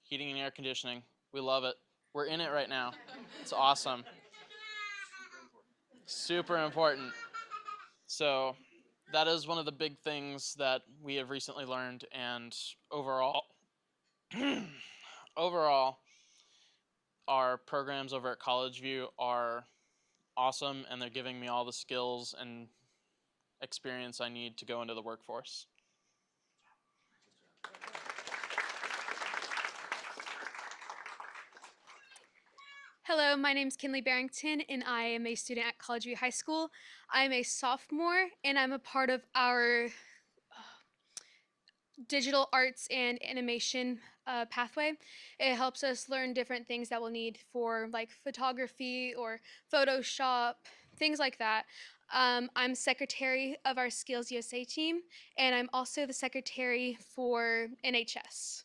Speaker 11: heating and air conditioning. We love it. We're in it right now. It's awesome. Super important. So that is one of the big things that we have recently learned, and overall, our programs over at College View are awesome, and they're giving me all the skills and experience I need to go into the workforce.
Speaker 12: Hello, my name is Kinley Barrington, and I am a student at College View High School. I'm a sophomore, and I'm a part of our digital arts and animation pathway. It helps us learn different things that we'll need for like photography or Photoshop, things like that. I'm secretary of our Skills USA team, and I'm also the secretary for NHS.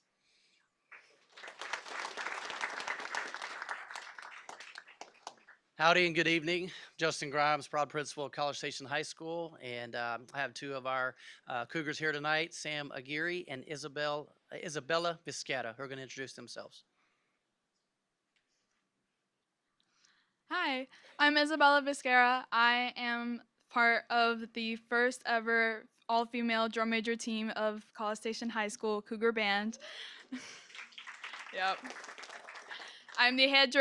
Speaker 13: Howdy and good evening. Justin Grimes, proud principal of College Station High School, and I have 2 of our Cougars here tonight, Sam Aguirre and Isabella Vizquera, who are going to introduce themselves.
Speaker 14: Hi, I'm Isabella Vizquera. I am part of the first ever all-female drum major team of College Station High School Cougar Band. Yep. I am the head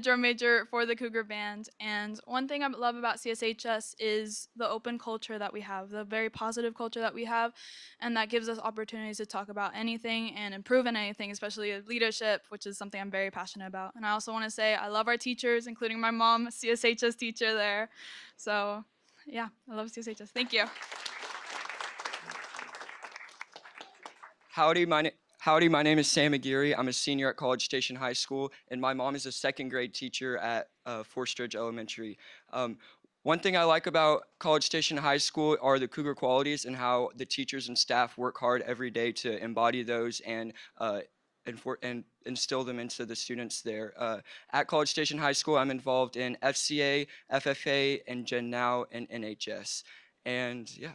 Speaker 14: drum major for the Cougar Band, and one thing I love about CSHS is the open culture that we have, the very positive culture that we have, and that gives us opportunities to talk about anything and improve in anything, especially leadership, which is something I'm very passionate about. And I also want to say I love our teachers, including my mom, CSHS teacher there. So yeah, I love CSHS. Thank you.
Speaker 15: Howdy, my name is Sam Aguirre. I'm a senior at College Station High School, and my mom is a second grade teacher at Forest Ridge Elementary. One thing I like about College Station High School are the Cougar qualities and how the teachers and staff work hard every day to embody those and instill them into the students there. At College Station High School, I'm involved in FCA, FFA, and Gen Now and NHS. And yeah.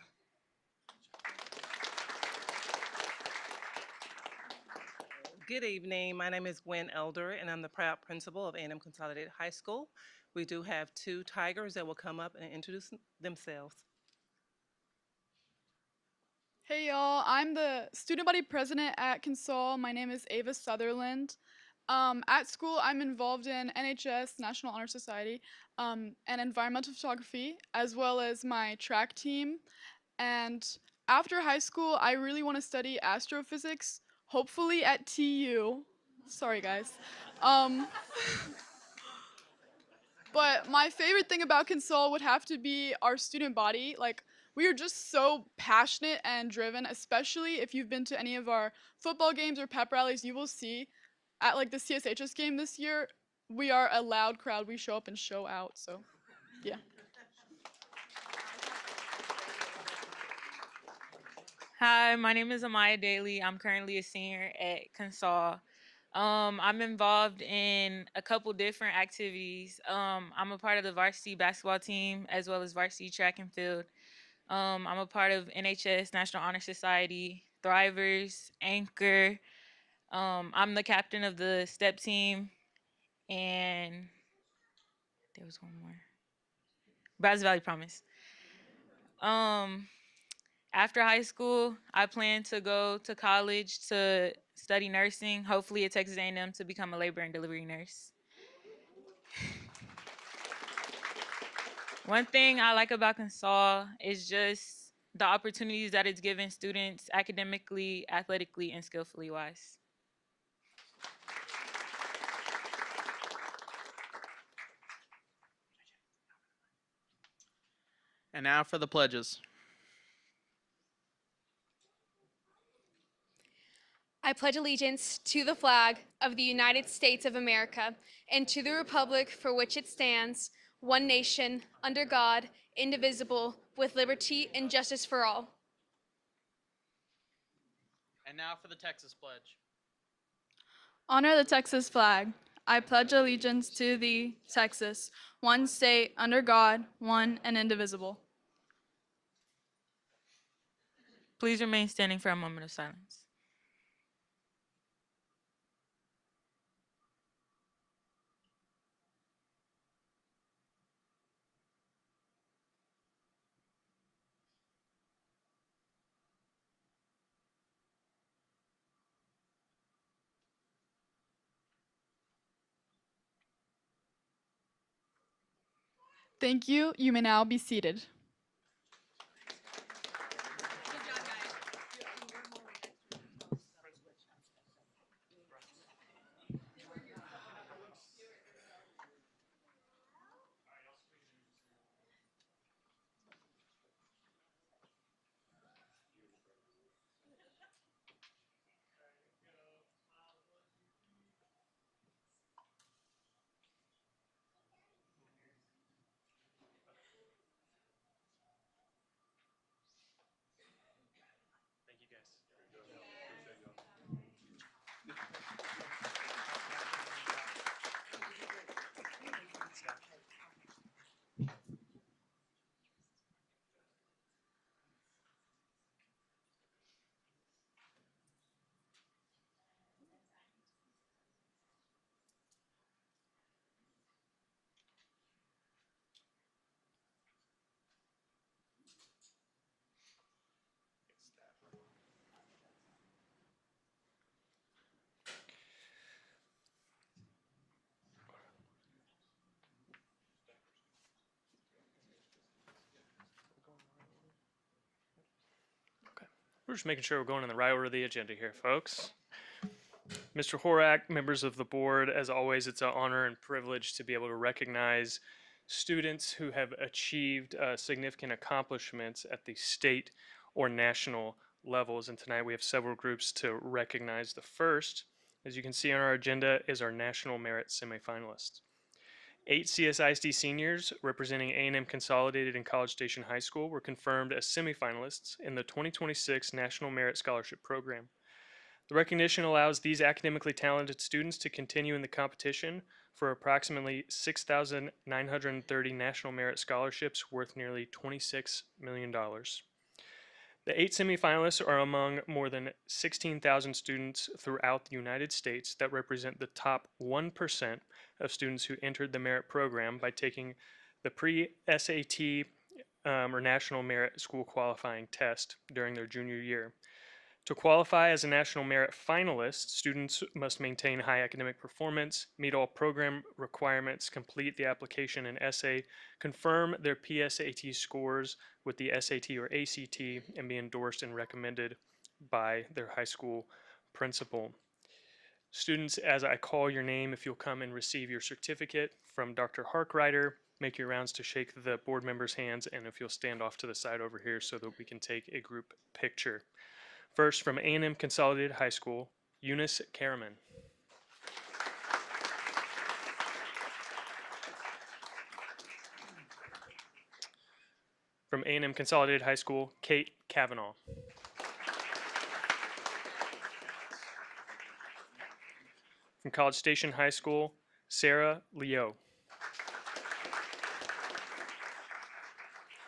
Speaker 16: Good evening. My name is Gwen Elder, and I'm the proud principal of A&M Consolidated High School. We do have two Tigers that will come up and introduce themselves.
Speaker 14: Hey y'all, I'm the student body president at Consol. My name is Ava Sutherland. At school, I'm involved in NHS, National Honor Society, and environmental photography, as well as my track team. And after high school, I really want to study astrophysics, hopefully at TU. Sorry, guys. Um, But my favorite thing about Consol would have to be our student body. Like, we are just so passionate and driven, especially if you've been to any of our football games or pep rallies, you will see at like the CSHS game this year, we are a loud crowd. We show up and show out. So, yeah.
Speaker 17: Hi, my name is Amaya Daly. I'm currently a senior at Consol. I'm involved in a couple different activities. I'm a part of the varsity basketball team as well as varsity track and field. I'm a part of NHS, National Honor Society, Thrivers, Anchor. I'm the captain of the step team, and there was one more. Brazos Valley Promise. Um, After high school, I plan to go to college to study nursing, hopefully at Texas A&M to become a labor and delivery nurse. One thing I like about Consol is just the opportunities that it's given students academically, athletically, and skillfully wise.
Speaker 11: And now for the pledges.
Speaker 12: I pledge allegiance to the flag of the United States of America and to the republic for which it stands, one nation, under God, indivisible, with liberty and justice for all.
Speaker 11: And now for the Texas pledge.
Speaker 14: Honor the Texas flag. I pledge allegiance to thee, Texas, one state, under God, one and indivisible.
Speaker 17: Please remain standing for a moment of silence.
Speaker 14: Thank you. You may now be seated.
Speaker 4: Thank you, guys. We're just making sure we're going in the right order of the agenda here, folks. Mr. Horak, members of the board, as always, it's an honor and privilege to be able to recognize students who have achieved significant accomplishments at the state or national
Speaker 18: levels. And tonight we have several groups to recognize. The first, as you can see on our agenda, is our National Merit semifinalists. 8 CSISD seniors representing A&M Consolidated and College Station High School were confirmed as semifinalists in the 2026 National Merit Scholarship Program. The recognition allows these academically talented students to continue in the competition for approximately 6,930 National Merit Scholarships worth nearly $26 million. The 8 semifinalists are among more than 16,000 students throughout the United States that represent the top 1% of students who entered the merit program by taking the pre-SAT or National Merit School Qualifying Test during their junior year. To qualify as a National Merit finalist, students must maintain high academic performance, meet all program requirements, complete the application and essay, confirm their PSAT scores with the SAT or ACT, and be endorsed and recommended by their high school principal. Students, as I call your name, if you'll come and receive your certificate from Dr. Harkrider, make your rounds to shake the board members' hands, and if you'll stand off to the side over here so that we can take a group picture. First, from A&M Consolidated High School, Eunice Karaman. From A&M Consolidated High School, Kate Kavanaugh. From College Station High School, Sarah Leo.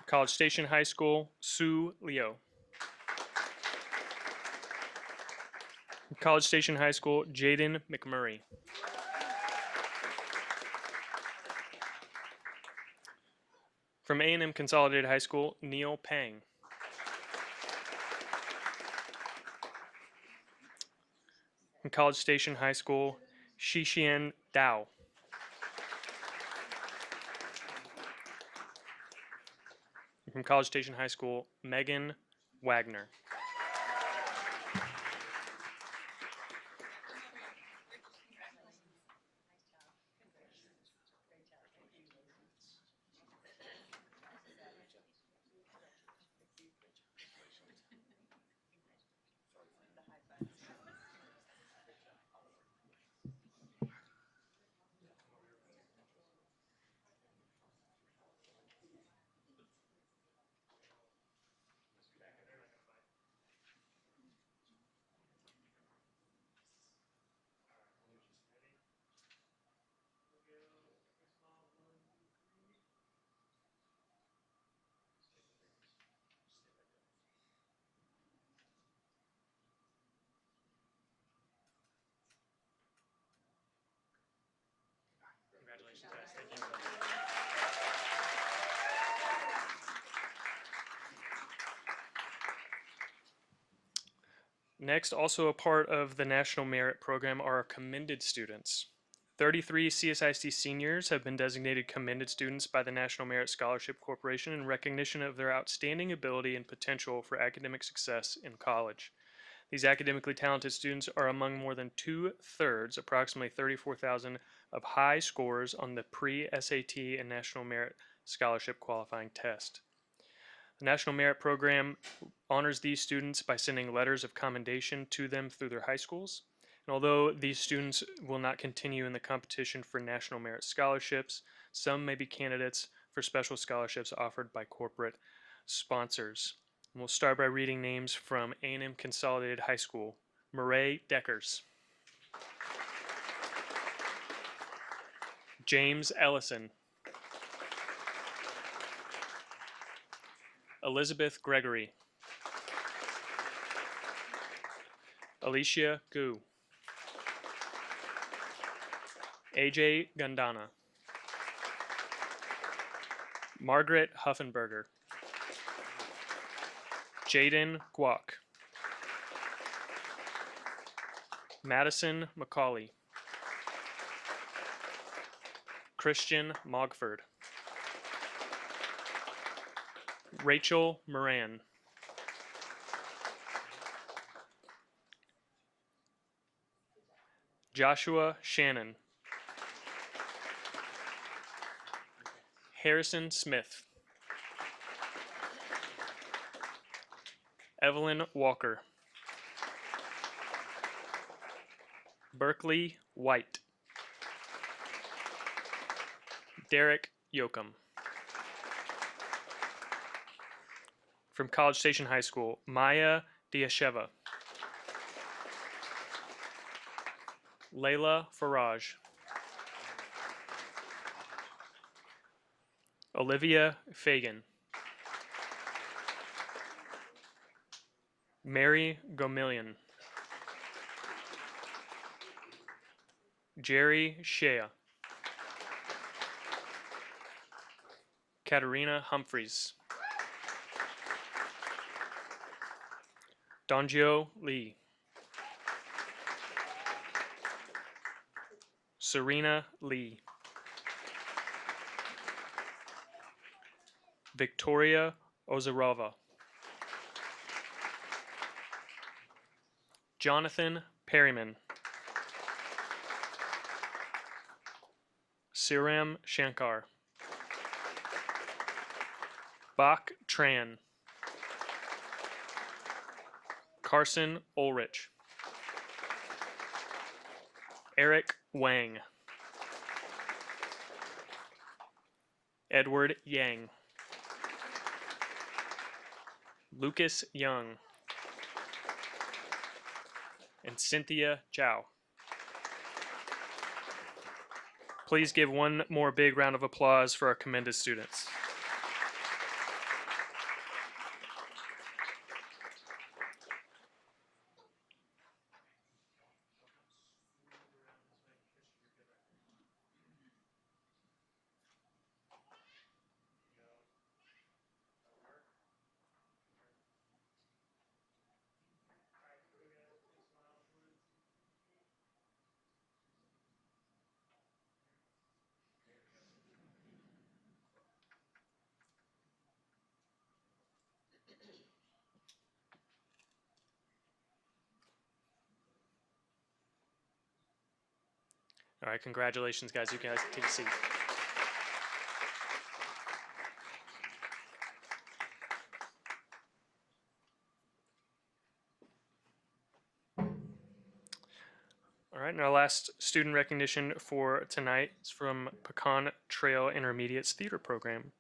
Speaker 18: College Station High School, Sue Leo. College Station High School, Jaden McMurray. From A&M Consolidated High School, Neil Pang. From College Station High School, Shishian Dao. From College Station High School, Megan Wagner. Congratulations, guys. Thank you. Next, also a part of the National Merit Program are our commended students. 33 CSISD seniors have been designated commended students by the National Merit Scholarship Corporation in recognition of their outstanding ability and potential for academic success in college. These academically talented students are among more than 2/3, approximately 34,000, of high scores on the pre-SAT and National Merit Scholarship Qualifying Test. The National Merit Program honors these students by sending letters of commendation to them through their high schools. And although these students will not continue in the competition for National Merit Scholarships, some may be candidates for special scholarships offered by corporate sponsors. And we'll start by reading names from A&M Consolidated High School. Murray Deckers. James Ellison. Elizabeth Gregory. Alicia Gu. AJ Gandana. Margaret Huffenberger. Jaden Guak. Madison McCauley. Christian Mogford. Rachel Moran. Joshua Shannon. Harrison Smith. Evelyn Walker. Berkeley White. Derek Yoakum. From College Station High School, Maya Diasheva. Layla Faraj. Olivia Fagan. Mary Gomillion. Jerry Shea. Katerina Humphreys. Donjio Lee. Serena Lee. Victoria Ozarova. Jonathan Perryman. Siram Shankar. Bach Tran. Carson Ulrich. Eric Wang. Edward Yang. Lucas Young. And Cynthia Chow. Please give one more big round of applause for our commended students. All right, congratulations, guys. You guys take a seat. All right, and our last student recognition for tonight is from Pecan Trail Intermediate's theater program.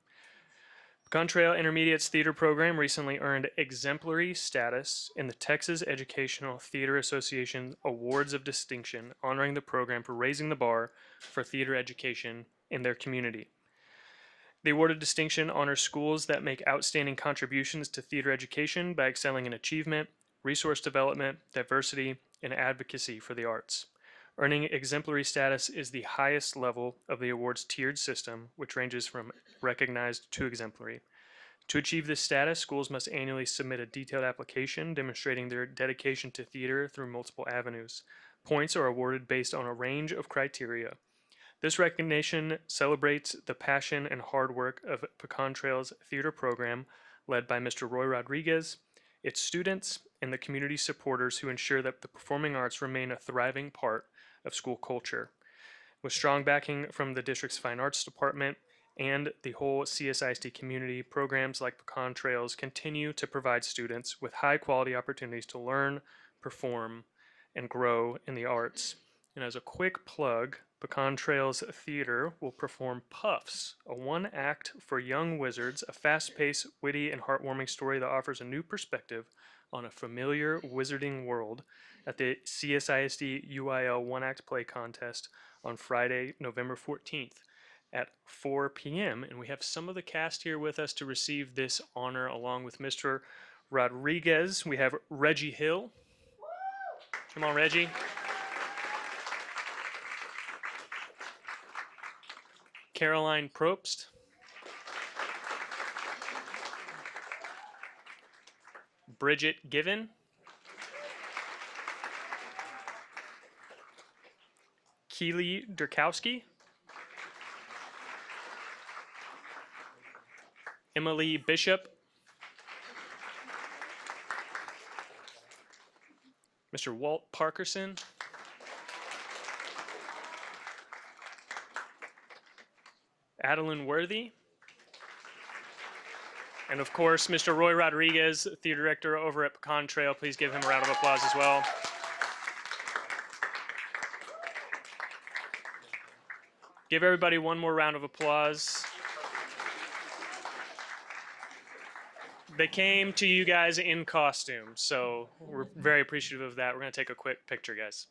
Speaker 18: Pecan Trail Intermediate's theater program recently earned exemplary status in the Texas Educational Theater Association Awards of Distinction, honoring the program for raising the bar for theater education in their community. The award of distinction honors schools that make outstanding contributions to theater education by excelling in achievement, resource development, diversity, and advocacy for the arts. Earning exemplary status is the highest level of the award's tiered system, which ranges from recognized to exemplary. To achieve this status, schools must annually submit a detailed application demonstrating their dedication to theater through multiple avenues. Points are awarded based on a range of criteria. This recognition celebrates the passion and hard work of Pecan Trail's theater program, led by Mr. Roy Rodriguez, its students, and the community supporters who ensure that the performing arts remain a thriving part of school culture. With strong backing from the district's fine arts department and the whole CSISD community, programs like Pecan Trails continue to provide students with high quality opportunities to learn, perform, and grow in the arts. And as a quick plug, Pecan Trails Theater will perform Puffs, a one-act for young wizards, a fast-paced, witty, and heartwarming story that offers a new perspective on a familiar wizarding world at the CSISD UIL one-act play contest on Friday, November 14th at 4 p.m. And we have some of the cast here with us to receive this honor along with Mr. Rodriguez. We have Reggie Hill. Come on, Reggie. Caroline Probst. Bridget Given. Keely Durkowski. Emily Bishop. Mr. Walt Parkerson. Adeline Worthy. And of course, Mr. Roy Rodriguez, Theater Director over at Pecan Trail. Please give him a round of applause as well. Give everybody one more round of applause. They came to you guys in costume, so we're very appreciative of that. We're going to take a quick picture, guys.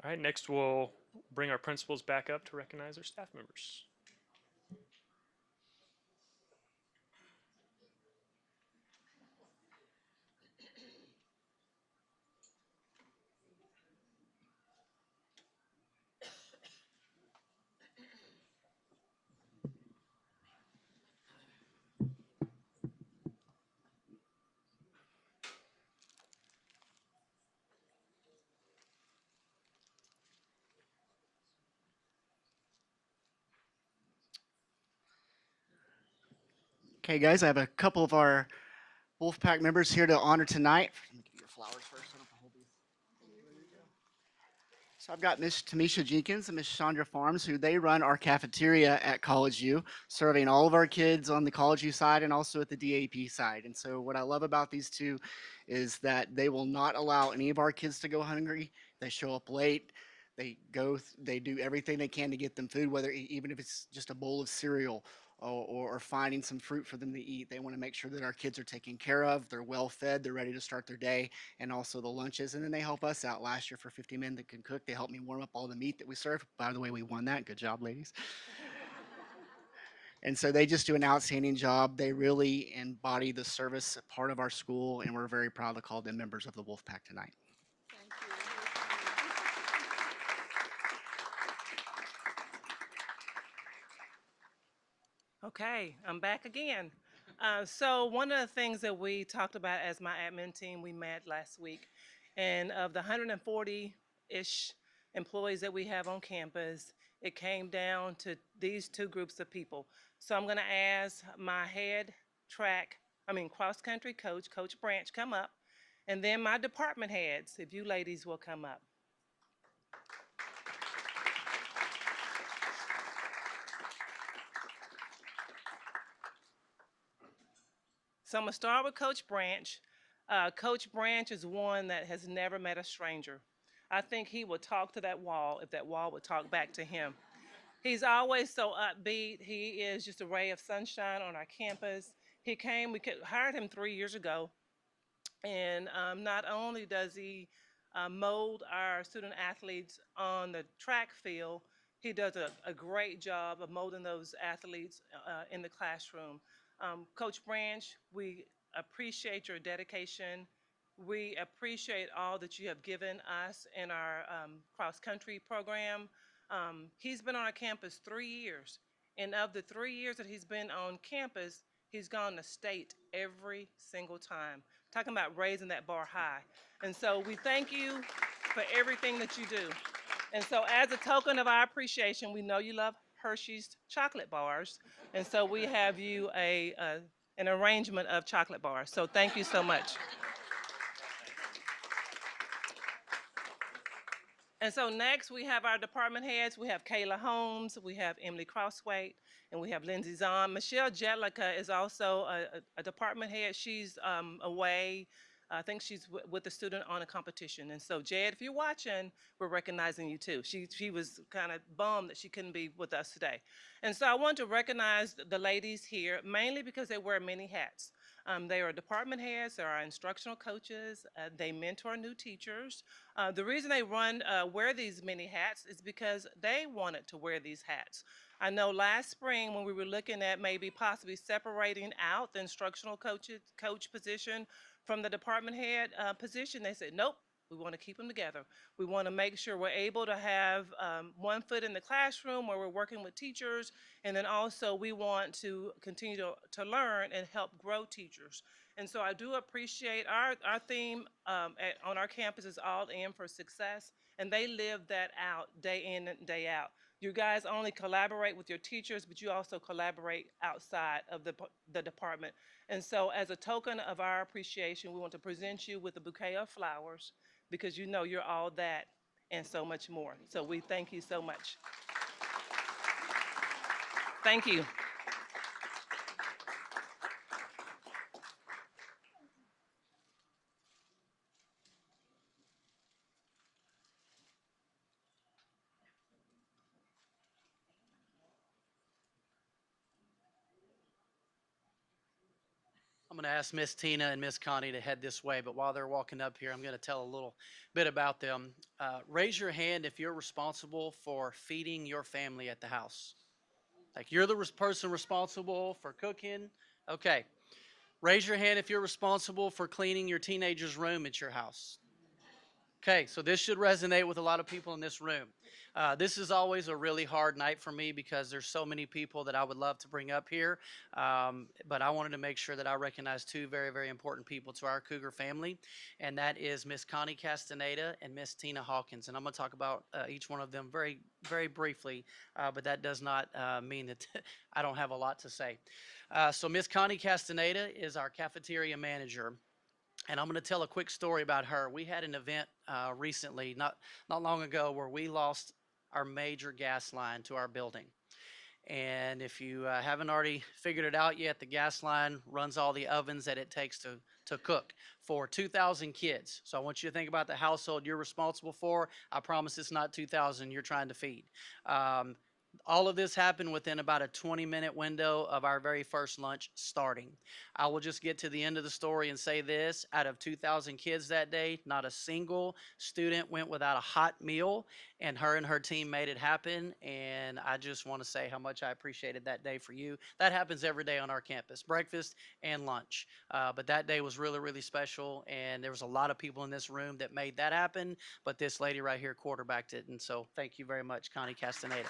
Speaker 18: All right, next we'll bring our principals back up to recognize our staff members.
Speaker 10: Okay, guys, I have a couple of our Wolfpack members here to honor tonight. Let me give you your flowers first. I don't have to hold these. So I've got Miss Tamisha Jenkins and Miss Chandra Farms, who they run our cafeteria at College U, serving all of our kids on the College U side and also at the DAP side. And so what I love about these two is that they will not allow any of our kids to go hungry. They show up late. They do everything they can to get them food, whether even if it's just a bowl of cereal or finding some fruit for them to eat. They want to make sure that our kids are taken care of, they're well fed, they're ready to start their day, and also the lunches. And then they help us out. Last year for 50 men that can cook, they helped me warm up all the meat that we serve. By the way, we won that. Good job, ladies. And so they just do an outstanding job. They really embody the service part of our school, and we're very proud to call them members of the Wolfpack tonight.
Speaker 16: Okay, I'm back again. So one of the things that we talked about as my admin team, we met last week, and of the 140-ish employees that we have on campus, it came down to these two groups of people. So I'm going to ask my head cross-country coach, Coach Branch, come up, and then my department heads, if you ladies will come up. So I'm gonna start with Coach Branch. Coach Branch is one that has never met a stranger. I think he would talk to that wall if that wall would talk back to him. He's always so upbeat. He is just a ray of sunshine on our campus. We hired him 3 years ago. And not only does he mold our student athletes on the track field, he does a great job of molding those athletes in the classroom. Coach Branch, we appreciate your dedication. We appreciate all that you have given us in our cross-country program. He's been on our campus 3 years. And of the 3 years that he's been on campus, he's gone to state every single time. Talking about raising that bar high. And so we thank you for everything that you do. And so as a token of our appreciation, we know you love Hershey's chocolate bars. And so we have you an arrangement of chocolate bars. So thank you so much. And so next we have our department heads. We have Kayla Holmes, we have Emily Crosswaite, and we have Lindsay Zahn. Michelle Jetlica is also a department head. She's away. I think she's with a student on a competition. And so Jed, if you're watching, we're recognizing you too. She was kind of bummed that she couldn't be with us today. And so I want to recognize the ladies here, mainly because they wear many hats. They are department heads, they are instructional coaches, they mentor new teachers. The reason they wear these many hats is because they wanted to wear these hats. I know last spring when we were looking at maybe possibly separating out the instructional coach position from the department head position, they said, nope, We want to keep them together. We want to make sure we're able to have one foot in the classroom where we're working with teachers, and then also we want to continue to learn and help grow teachers. And so I do appreciate our theme on our campus is all in for success, and they live that out day in and day out. You guys only collaborate with your teachers, but you also collaborate outside of the department. And so as a token of our appreciation, we want to present you with a bouquet of flowers because you know you're all that and so much more. So we thank you so much. Thank you.
Speaker 13: I'm going to ask Miss Tina and Miss Connie to head this way, but while they're walking up here, I'm going to tell a little bit about them. Raise your hand if you're responsible for feeding your family at the house. Like you're the person responsible for cooking. Okay. Raise your hand if you're responsible for cleaning your teenager's room at your house. Okay, so this should resonate with a lot of people in this room. This is always a really hard night for me because there's so many people that I would love to bring up here, but I wanted to make sure that I recognize two very, very important people to our Cougar family, and that is Miss Connie Castaneda and Miss Tina Hawkins. And I'm going to talk about each one of them very, very briefly, but that does not mean that I don't have a lot to say. So Miss Connie Castaneda is our cafeteria manager. And I'm going to tell a quick story about her. We had an event recently, not long ago, where we lost our major gas line to our building. And if you haven't already figured it out yet, the gas line runs all the ovens that it takes to cook for 2,000 kids. So I want you to think about the household you're responsible for. I promise it's not 2,000 you're trying to feed. All of this happened within about a 20-minute window of our very first lunch starting. I will just get to the end of the story and say this. Out of 2,000 kids that day, not a single student went without a hot meal, and her team made it happen. And I just want to say how much I appreciated that day for you. That happens every day on our campus, breakfast and lunch. But that day was really, really special, and there was a lot of people in this room that made that happen, but this lady right here quarterbacked it. And so thank you very much, Connie Castaneda.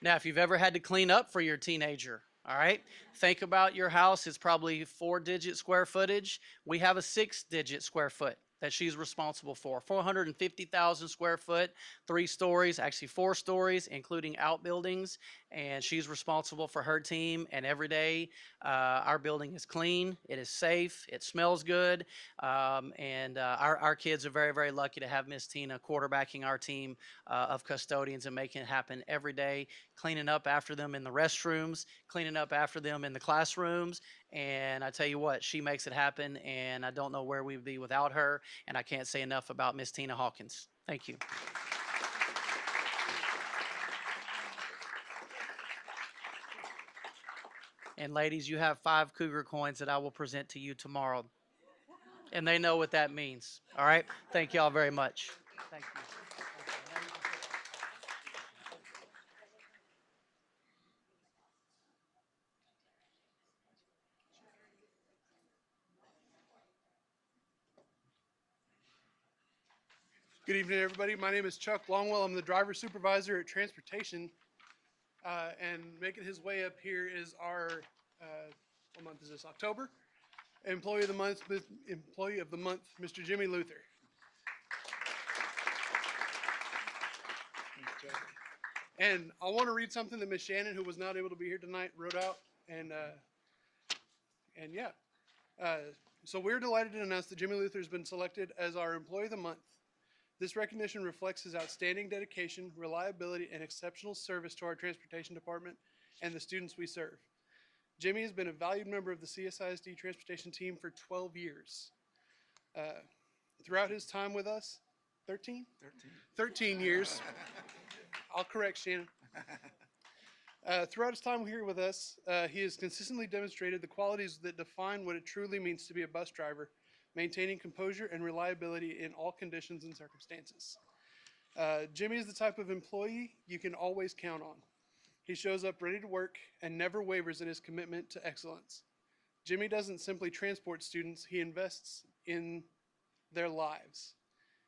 Speaker 13: Now, if you've ever had to clean up for your teenager, all right, think about your house. It's probably 4-digit square footage. We have a 6-digit square foot that she's responsible for. 450,000 square foot, 3 stories, actually 4 stories, including outbuildings. And she's responsible for her team. And every day, our building is clean, it is safe, it smells good. Our kids are very, very lucky to have Miss Tina quarterbacking our team of custodians and making it happen every day, cleaning up after them in the restrooms, cleaning up after them in the classrooms. And I tell you what, she makes it happen, and I don't know where we would be without her. And I can't say enough about Miss Tina Hawkins. Thank you. And ladies, you have 5 Cougar coins that I will present to you tomorrow. And they know what that means. All right? Thank y'all very much. Thank you.
Speaker 19: Good evening, everybody. My name is Chuck Longwell. I'm the driver supervisor at Transportation. And making his way up here is our, what month is this, October? Employee of the month, Mr. Jimmy Luther. And I want to read something that Miss Shannon, who was not able to be here tonight, wrote out. And yeah. So we're delighted to announce that Jimmy Luther has been selected as our Employee of the Month. This recognition reflects his outstanding dedication, reliability, and exceptional service to our transportation department and the students we serve. Jimmy has been a valued member of the CSISD transportation team for 12 years. Throughout his time with us, 13? 13 years. I'll correct Shannon. Throughout his time here with us, he has consistently demonstrated the qualities that define what it truly means to be a bus driver, maintaining composure and reliability in all conditions and circumstances. Jimmy is the type of employee you can always count on. He shows up ready to work and never wavers in his commitment to excellence. Jimmy doesn't simply transport students, he invests in their lives.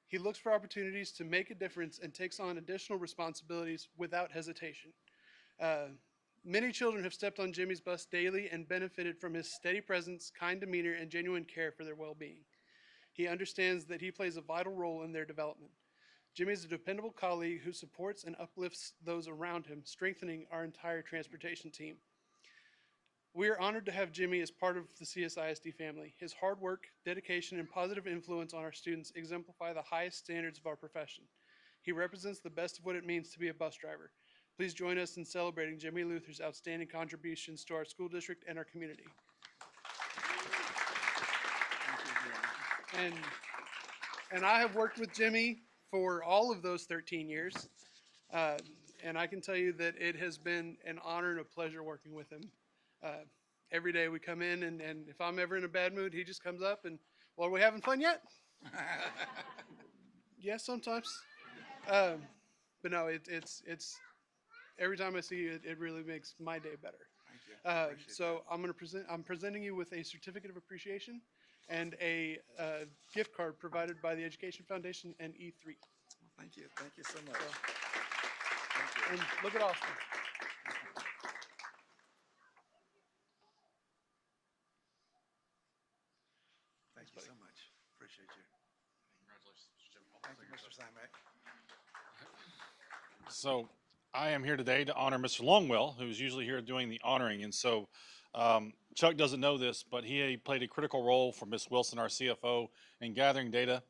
Speaker 19: He looks for opportunities to make a difference and takes on additional responsibilities without hesitation. Uh, Many children have stepped on Jimmy's bus daily and benefited from his steady presence, kind demeanor, and genuine care for their well-being. He understands that he plays a vital role in their development. Jimmy is a dependable colleague who supports and uplifts those around him, strengthening our entire transportation team. We are honored to have Jimmy as part of the CSISD family. His hard work, dedication, and positive influence on our students exemplify the highest standards of our profession. He represents the best of what it means to be a bus driver. Please join us in celebrating Jimmy Luther's outstanding contributions to our school district and our community. And I have worked with Jimmy for all of those 13 years. And I can tell you that it has been an honor and a pleasure working with him. Every day we come in, and if I'm ever in a bad mood, he just comes up and, well, are we having fun yet? Yes, sometimes. But no, it's every time I see you, it really makes my day better. So I'm presenting you with a certificate of appreciation and a gift card provided by the Education Foundation and E3.
Speaker 20: Well, thank you so much.
Speaker 19: And look at Austin.
Speaker 20: Thank you so much. Appreciate you. Congratulations, Jim. Thank you, Mr. Simek.
Speaker 21: So I am here today to honor Mr. Longwell, who's usually here doing the honoring. And so Chuck doesn't know this, but he played a critical role for Ms. Wilson, our CFO, in gathering data,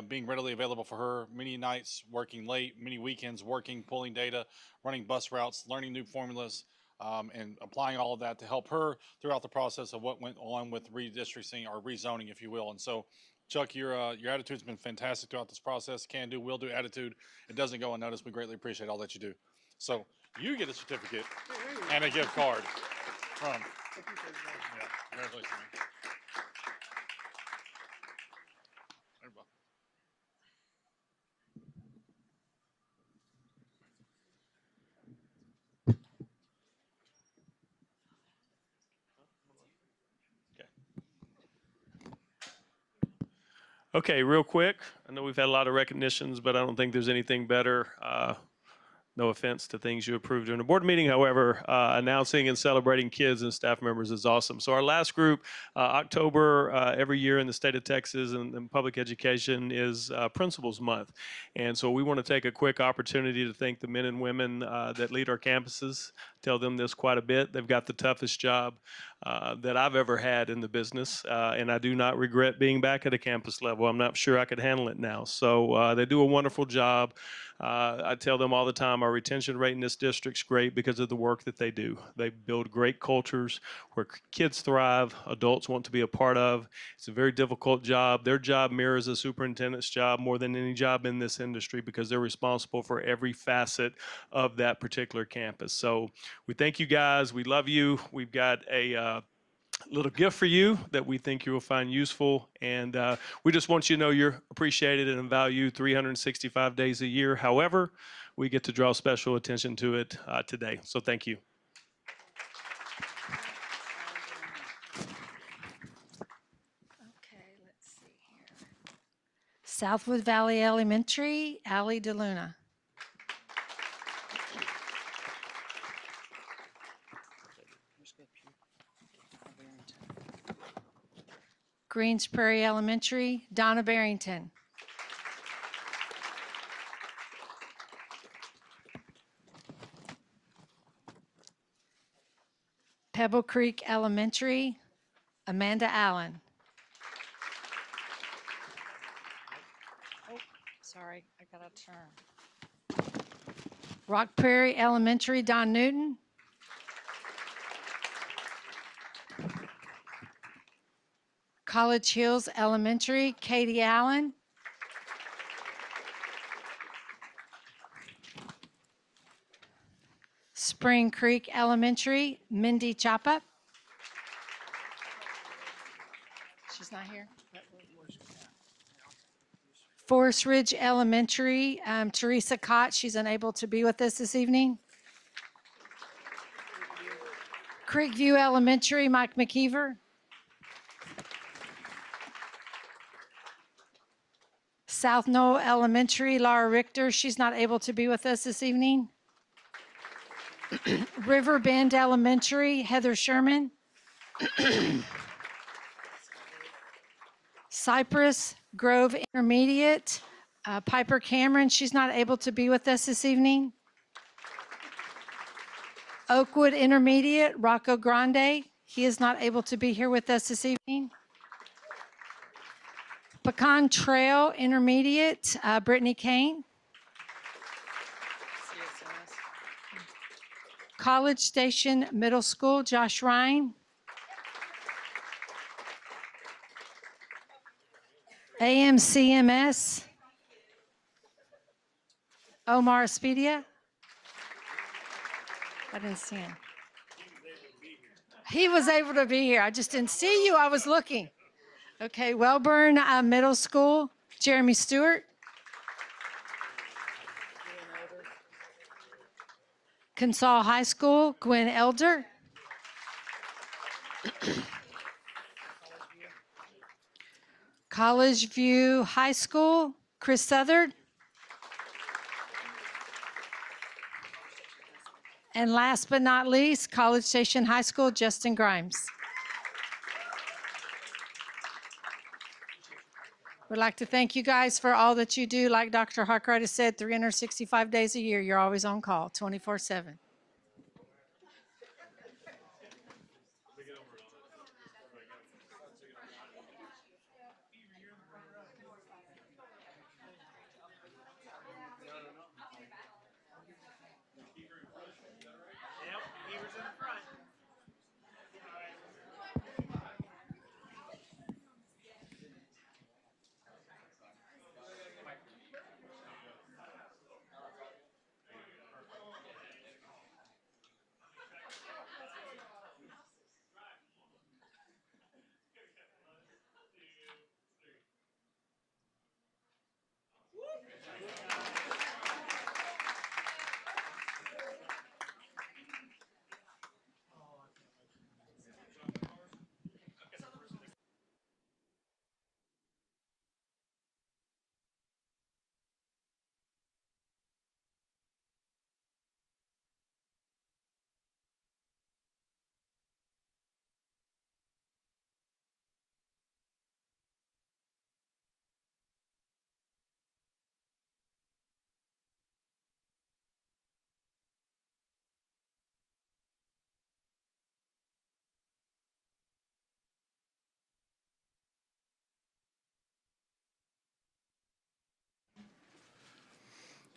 Speaker 21: being readily available for her many nights, working late, many weekends, working, pulling data, running bus routes, learning new formulas, and applying all of that to help her throughout the process of what went on with redistricting or rezoning, if you will. And so Chuck, your attitude's been fantastic throughout this process. Can do, will do attitude. It doesn't go unnoticed. We greatly appreciate all that you do. So you get a certificate and a gift card from. Yeah, congratulations, man.
Speaker 4: Okay, real quick. I know we've had a lot of recognitions, but I don't think there's anything better. No offense to things you approved during the board meeting. However, announcing and celebrating kids and staff members is awesome. So our last group, October, every year in the state of Texas and public education is Principals Month. And so we want to take a quick opportunity to thank the men and women that lead our campuses. Tell them this quite a bit. They've got the toughest job that I've ever had in the business, and I do not regret being back at a campus level. I'm not sure I could handle it now. So they do a wonderful job. I tell them all the time, our retention rate in this district's great because of the work that they do. They build great cultures where kids thrive, adults want to be a part of. It's a very difficult job. Their job mirrors a superintendent's job more than any job in this industry because they're responsible for every facet of that particular campus. So we thank you guys. We love you. We've got a little gift for you that we think you will find useful. And we just want you to know you're appreciated and valued 365 days a year. However, we get to draw special attention to it today. So thank you.
Speaker 22: Okay, let's see here. Southwood Valley Elementary, Allie DeLuna. Greens Prairie Elementary, Donna Barrington. Pebble Creek Elementary, Amanda Allen. Oh, sorry, I gotta turn. Rock Prairie Elementary, Don Newton. College Hills Elementary, Katie Allen. Spring Creek Elementary, Mindy Chapa. She's not here. Forest Ridge Elementary, Teresa Cott. She's unable to be with us this evening. Creekview Elementary, Mike McKeever. South Knoll Elementary, Laura Richter, she's not able to be with us this evening. River Bend Elementary, Heather Sherman. Cypress Grove Intermediate, Piper Cameron, she's not able to be with us this evening. Oakwood Intermediate, Rocco Grande, he is not able to be here with us this evening. Pecan Trail Intermediate, Brittany Kane. College Station Middle School, Josh Ryan. AMCMS, Omar Espedia. I didn't see him. He was able to be here. I just didn't see you. I was looking. Okay, Wellburn Middle School, Jeremy Stewart. Consol High School, Gwen Elder. College View High School, Chris Southard. And last but not least, College Station High School, Justin Grimes. We'd like to thank you guys for all that you do. Like Dr. Harkrider said, 365 days a year, you're always on call, 24/7.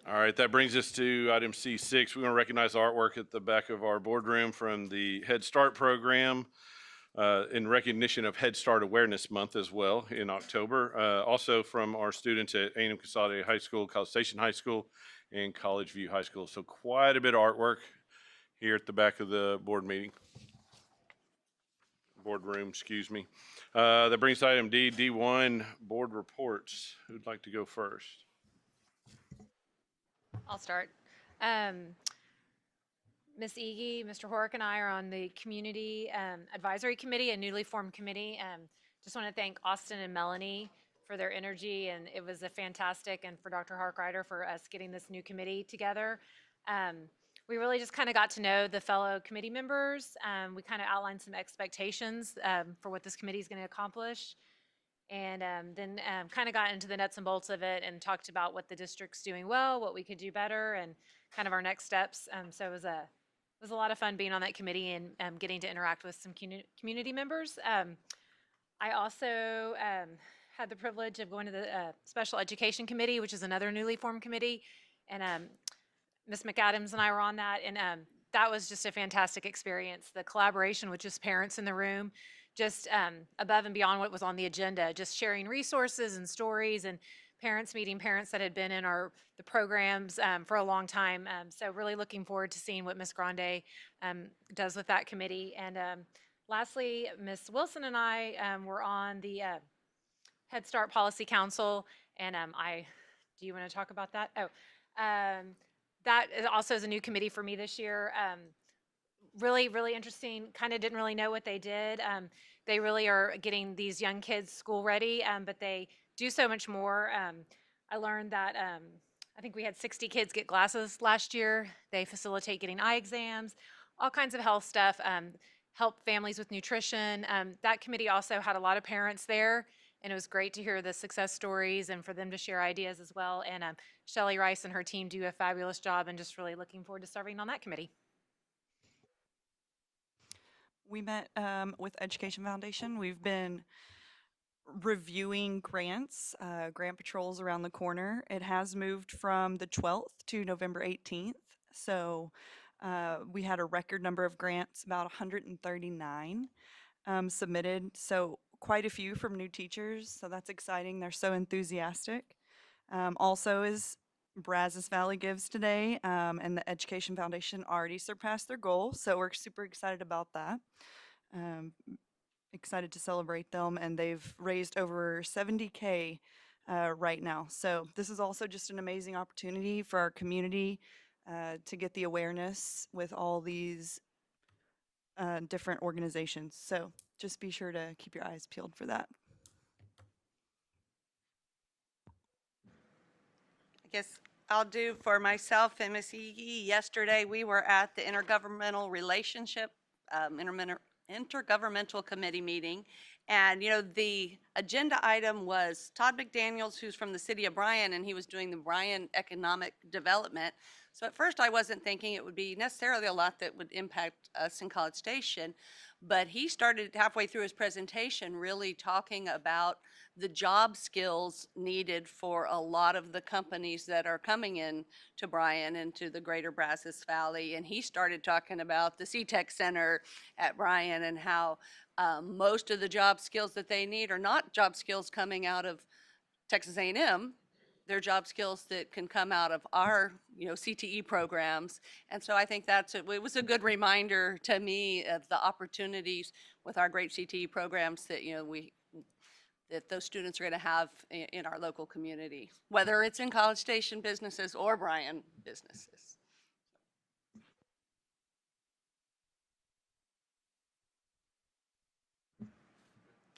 Speaker 1: All right, that brings us to item C6. We want to recognize the artwork at the back of our boardroom from the Head Start program in recognition of Head Start Awareness Month as well in October. Also from our students at A&M Consolidated High School, College Station High School, and College View High School. So quite a bit of artwork here at the back of the boardroom, excuse me. That brings to item D1, board reports. Who'd like to go first?
Speaker 2: I'll start. Ms. Ege, Mr. Horrick, and I are on the Community Advisory Committee, a newly formed committee. Just want to thank Austin and Melanie for their energy, and it was a fantastic, and for Dr. Harkrider for us getting this new committee together. We really just kind of got to know the fellow committee members. We kind of outlined some expectations for what this committee is going to accomplish. And then kind of got into the nuts and bolts of it and talked about what the district's doing well, what we could do better, and kind of our next steps. So it was a lot of fun being on that committee and getting to interact with some community members. I also had the privilege of going to the Special Education Committee, which is another newly formed committee, and Ms. McAdams and I were on that, and that was just a fantastic experience. The collaboration with just parents in the room, just above and beyond what was on the agenda, just sharing resources and stories, and parents meeting parents that had been in the programs for a long time. So really looking forward to seeing what Ms. Grande does with that committee. And lastly, Ms. Wilson and I were on the Head Start Policy Council, and do you want to talk about that? That also is a new committee for me this year. Really, really interesting. Kind of didn't really know what they did. They really are getting these young kids school ready, but they do so much more. I learned that I think we had 60 kids get glasses last year. They facilitate getting eye exams, all kinds of health stuff, help families with nutrition. That committee also had a lot of parents there, and it was great to hear the success stories and for them to share ideas as well. And Shelly Rice and her team do a fabulous job, and just really looking forward to serving on that committee.
Speaker 5: We met with Education Foundation. We've been reviewing grants. Grant Patrol's around the corner. It has moved from the 12th to November 18th. So we had a record number of grants, about 139 submitted. So quite a few from new teachers. So that's exciting. They're so enthusiastic. Also is Brazos Valley Gives today, and the Education Foundation already surpassed their goal. So we're super excited about that. Excited to celebrate them, and they've raised over 70K right now. So this is also just an amazing opportunity for our community to get the awareness with all these different organizations. So just be sure to keep your eyes peeled for that.
Speaker 3: I guess I'll do for myself and Ms. Iggy. Yesterday, we were at the Intergovernmental Relationship, Intergovernmental Committee meeting. And, you know, the agenda item was Todd McDaniels, who's from the city of Bryan, and he was doing the Bryan Economic Development. So at first I wasn't thinking it would be necessarily a lot that would impact us in College Station, but he started halfway through his presentation really talking about the job skills needed for a lot of the companies that are coming in to Bryan and to the greater Brazos Valley. And he started talking about the CTEC Center at Bryan and how most of the job skills that they need are not job skills coming out of Texas A&M. They're job skills that can come out of our, you know, CTE programs. And so I think it was a good reminder to me of the opportunities with our great CTE programs that, you know, that those students are going to have in our local community, whether it's in College Station businesses or Bryan businesses.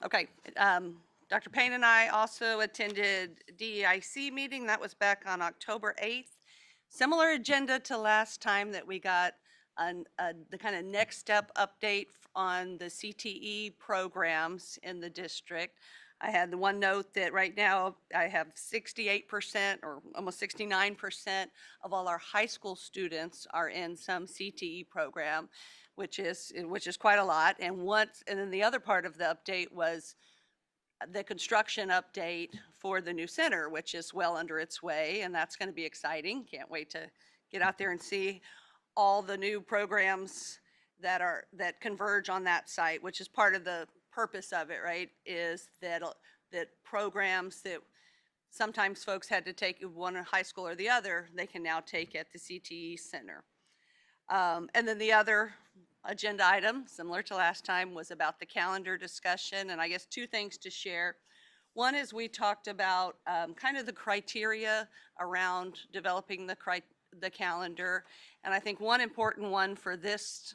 Speaker 3: Okay, Dr. Payne and I also attended DEIC meeting. That was back on October 8th. Similar agenda to last time that we got the kind of next step update on the CTE programs in the district. I had the one note that right now I have 68% or almost 69% of all our high school students are in some CTE program, which is quite a lot. And then the other part of the update was the construction update for the new center, which is well under its way, and that's going to be exciting. Can't wait to get out there and see all the new programs that converge on that site, which is part of the purpose of it, right? Is that programs that sometimes folks had to take one in high school or the other, they can now take at the CTE Center. And then the other agenda item, similar to last time, was about the calendar discussion, and I guess two things to share. One is we talked about kind of the criteria around developing the calendar, and I think one important one for this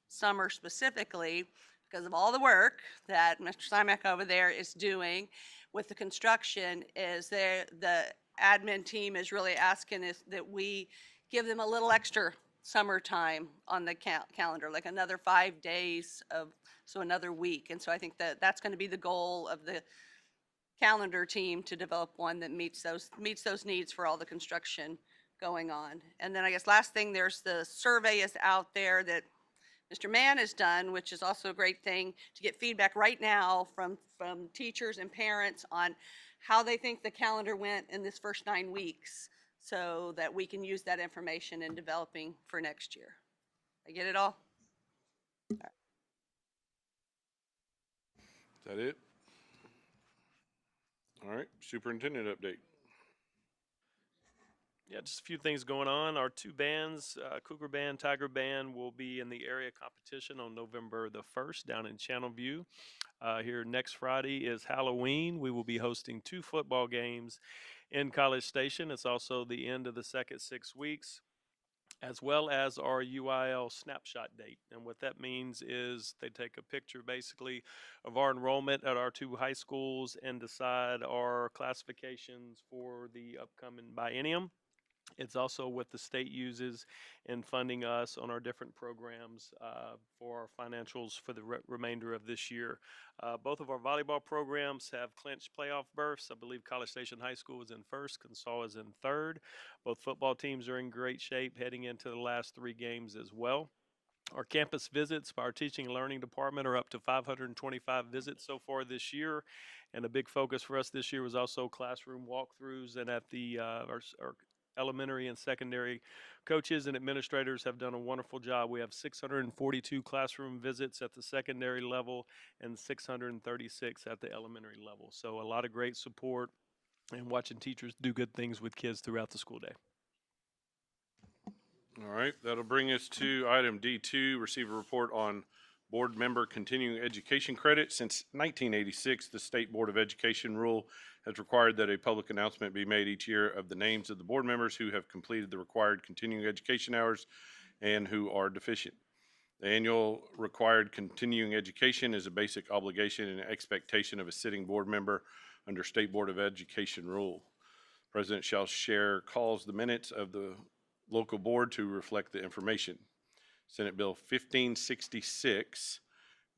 Speaker 3: summer specifically, because of all the work that Mr. Simek over there is doing with the construction, is the admin team is really asking us that we give them a little extra summertime on the calendar, like another 5 days so another week. And so I think that's going to be the goal of the calendar team, to develop one that meets those needs for all the construction going on. And then I guess last thing, there's the survey is out there that Mr. Mann has done, which is also a great thing to get feedback right now from teachers and parents on how they think the calendar went in this first 9 weeks, so that we can use that information in developing for next year. I get it all?
Speaker 1: Is that it? All right, superintendent update.
Speaker 4: Yeah, just a few things going on. Our two bands, Cougar Band, Tiger Band, will be in the area competition on November the 1st down in Channelview. Here next Friday is Halloween. We will be hosting 2 football games in College Station. It's also the end of the second 6 weeks as well as our UIL snapshot date. And what that means is they take a picture basically of our enrollment at our two high schools and decide our classifications for the upcoming biennium. It's also what the state uses in funding us on our different programs for our financials for the remainder of this year. Both of our volleyball programs have clinched playoff berths. I believe College Station High School is in first, Consol is in third. Both football teams are in great shape heading into the last three games as well. Our campus visits by our teaching and learning department are up to 525 visits so far this year. And a big focus for us this year was also classroom walkthroughs. And at the our elementary and secondary coaches and administrators have done a wonderful job. We have 642 classroom visits at the secondary level and 636 at the elementary level. So a lot of great support and watching teachers do good things with kids throughout the school day.
Speaker 1: All right, that'll bring us to item D2, receive a report on board member continuing education credit. Since 1986, the State Board of Education rule has required that a public announcement be made each year of the names of the board members who have completed the required continuing education hours and who are deficient. The annual required continuing education is a basic obligation and expectation of a sitting board member under State Board of Education rule. President shall share calls the minutes of the local board to reflect the information. Senate Bill 1566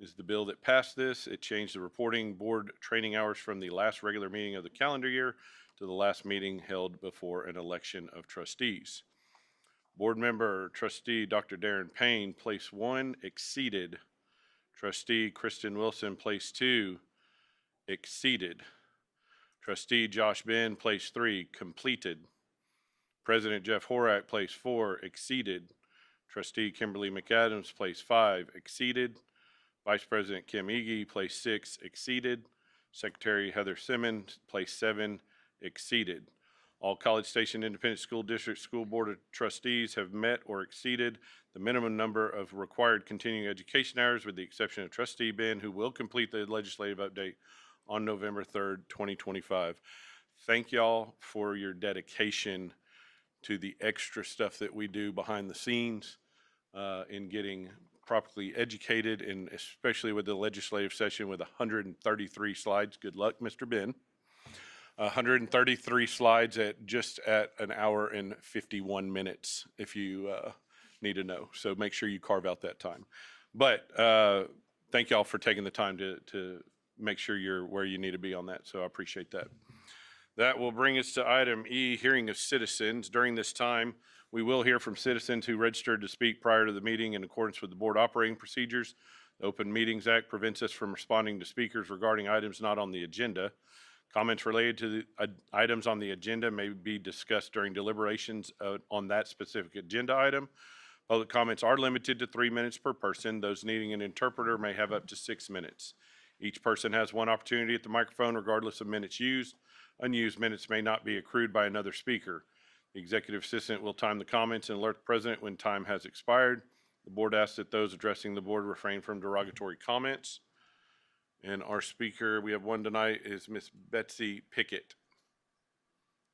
Speaker 1: is the bill that passed this. It changed the reporting board training hours from the last regular meeting of the calendar year to the last meeting held before an election of trustees. Board member trustee Dr. Darren Payne, place 1, exceeded. Trustee Kristen Wilson, place 2, exceeded. Trustee Josh Ben, place 3, completed. President Jeff Horak, place 4, exceeded. Trustee Kimberly McAdams, place 5, exceeded. Vice President Kim Ege, place 6, exceeded. Secretary Heather Simmons, place 7, exceeded. All College Station Independent School District School Board of Trustees have met or exceeded the minimum number of required continuing education hours, with the exception of Trustee Ben, who will complete the legislative update on November 3rd, 2025. Thank y'all for your dedication to the extra stuff that we do behind the scenes in getting properly educated, and especially with the legislative session with 133 slides. Good luck, Mr. Ben. 133 slides at an hour and 51 minutes if you need to know. So make sure you carve out that time. But thank y'all for taking the time to make sure you're where you need to be on that. So I appreciate that. That will bring us to item E, hearing of citizens. During this time, we will hear from citizens who registered to speak prior to the meeting in accordance with the board operating procedures. The Open Meetings Act prevents us from responding to speakers regarding items not on the agenda. Comments related to the items on the agenda may be discussed during deliberations on that specific agenda item. Public comments are limited to 3 minutes per person. Those needing an interpreter may have up to 6 minutes. Each person has one opportunity at the microphone regardless of minutes used. Unused minutes may not be accrued by another speaker. The executive assistant will time the comments and alert the president when time has expired. The board asks that those addressing the board refrain from derogatory comments. And our speaker, we have one tonight, is Miss Betsy Pickett.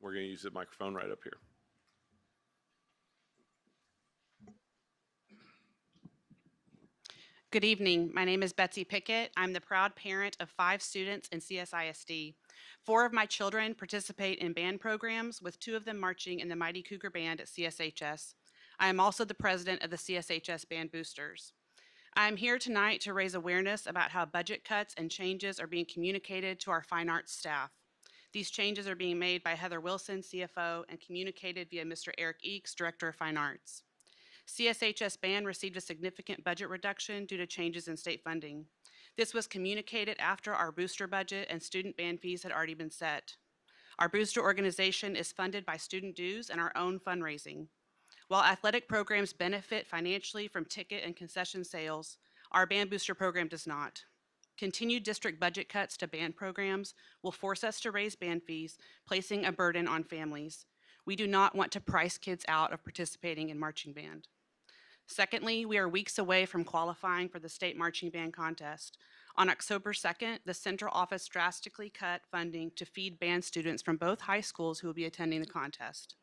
Speaker 1: We're going to use the microphone right up here.
Speaker 6: Good evening. My name is Betsy Pickett. I'm the proud parent of 5 students in CSISD. 4 of my children participate in band programs, with 2 of them marching in the Mighty Cougar Band at CSHS. I am also the president of the CSHS Band Boosters. I am here tonight to raise awareness about how budget cuts and changes are being communicated to our fine arts staff. These changes are being made by Heather Wilson, CFO, and communicated via Mr. Eric Eakes, Director of Fine Arts. CSHS Band received a significant budget reduction due to changes in state funding. This was communicated after our booster budget and student band fees had already been set. Our booster organization is funded by student dues and our own fundraising. While athletic programs benefit financially from ticket and concession sales, our band booster program does not. Continued district budget cuts to band programs will force us to raise band fees, placing a burden on families. We do not want to price kids out of participating in marching band. Secondly, we are weeks away from qualifying for the state marching band contest. On October 2nd, the central office drastically cut funding to feed band students from both high schools who will be attending the contest.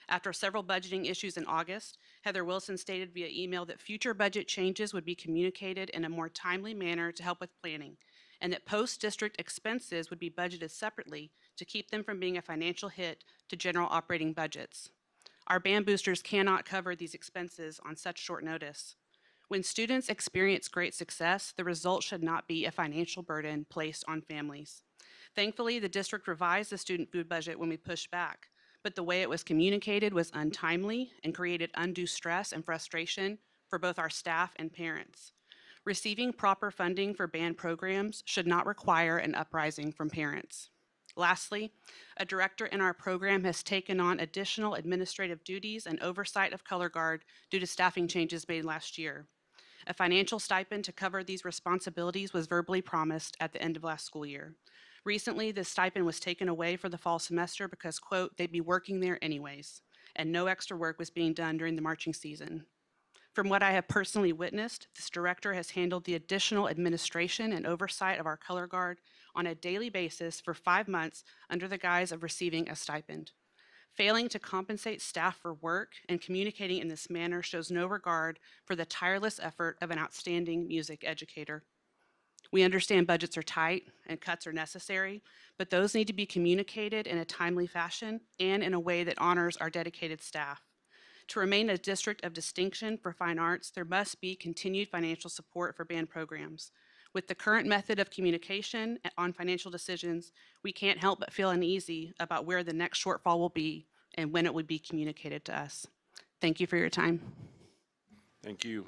Speaker 6: After several budgeting issues in August, Heather Wilson stated via email that future budget changes would be communicated in a more timely manner to help with planning, and that post-district expenses would be budgeted separately to keep them from being a financial hit to general operating budgets. Our band boosters cannot cover these expenses on such short notice. When students experience great success, the result should not be a financial burden placed on families. Thankfully, the district revised the student food budget when we pushed back, but the way it was communicated was untimely and created undue stress and frustration for both our staff and parents. Receiving proper funding for band programs should not require an uprising from parents. Lastly, a director in our program has taken on additional administrative duties and oversight of color guard due to staffing changes made last year. A financial stipend to cover these responsibilities was verbally promised at the end of last school year. Recently, this stipend was taken away for the fall semester because, quote, they'd be working there anyways, and no extra work was being done during the marching season. From what I have personally witnessed, this director has handled the additional administration and oversight of our color guard on a daily basis for 5 months under the guise of receiving a stipend. Failing to compensate staff for work and communicating in this manner shows no regard for the tireless effort of an outstanding music educator. We understand budgets are tight and cuts are necessary, but those need to be communicated in a timely fashion and in a way that honors our dedicated staff. To remain a district of distinction for fine arts, there must be continued financial support for band programs. With the current method of communication on financial decisions, we can't help but feel uneasy about where the next shortfall will be and when it would be communicated to us. Thank you for your time.
Speaker 1: Thank you.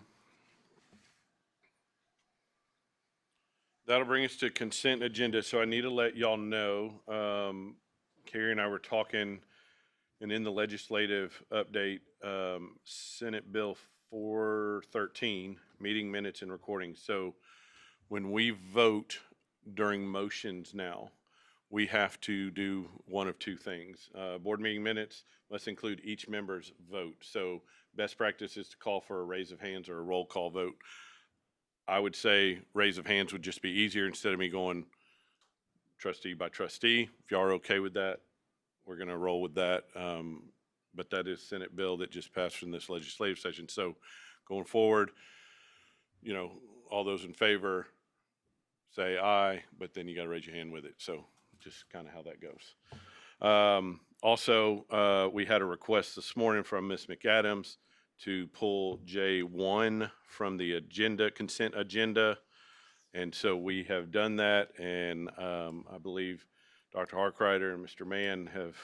Speaker 1: That'll bring us to consent agenda. So I need to let y'all know, Carrie and I were talking, and in the legislative update, Senate Bill 413, meeting minutes and recordings. So when we vote during motions now, we have to do one of two things. Board meeting minutes must include each member's vote. So best practice is to call for a raise of hands or a roll call vote. I would say raise of hands would just be easier instead of me going trustee by trustee. If y'all are okay with that, we're going to roll with that. But that is Senate bill that just passed from this legislative session. So going forward, you know, all those in favor say aye, but then you got to raise your hand with it. So just kind of how that goes. Also, we had a request this morning from Ms. McAdams to pull J1 from the agenda, consent agenda. And so we have done that. And I believe Dr. Harkrider and Mr. Mann have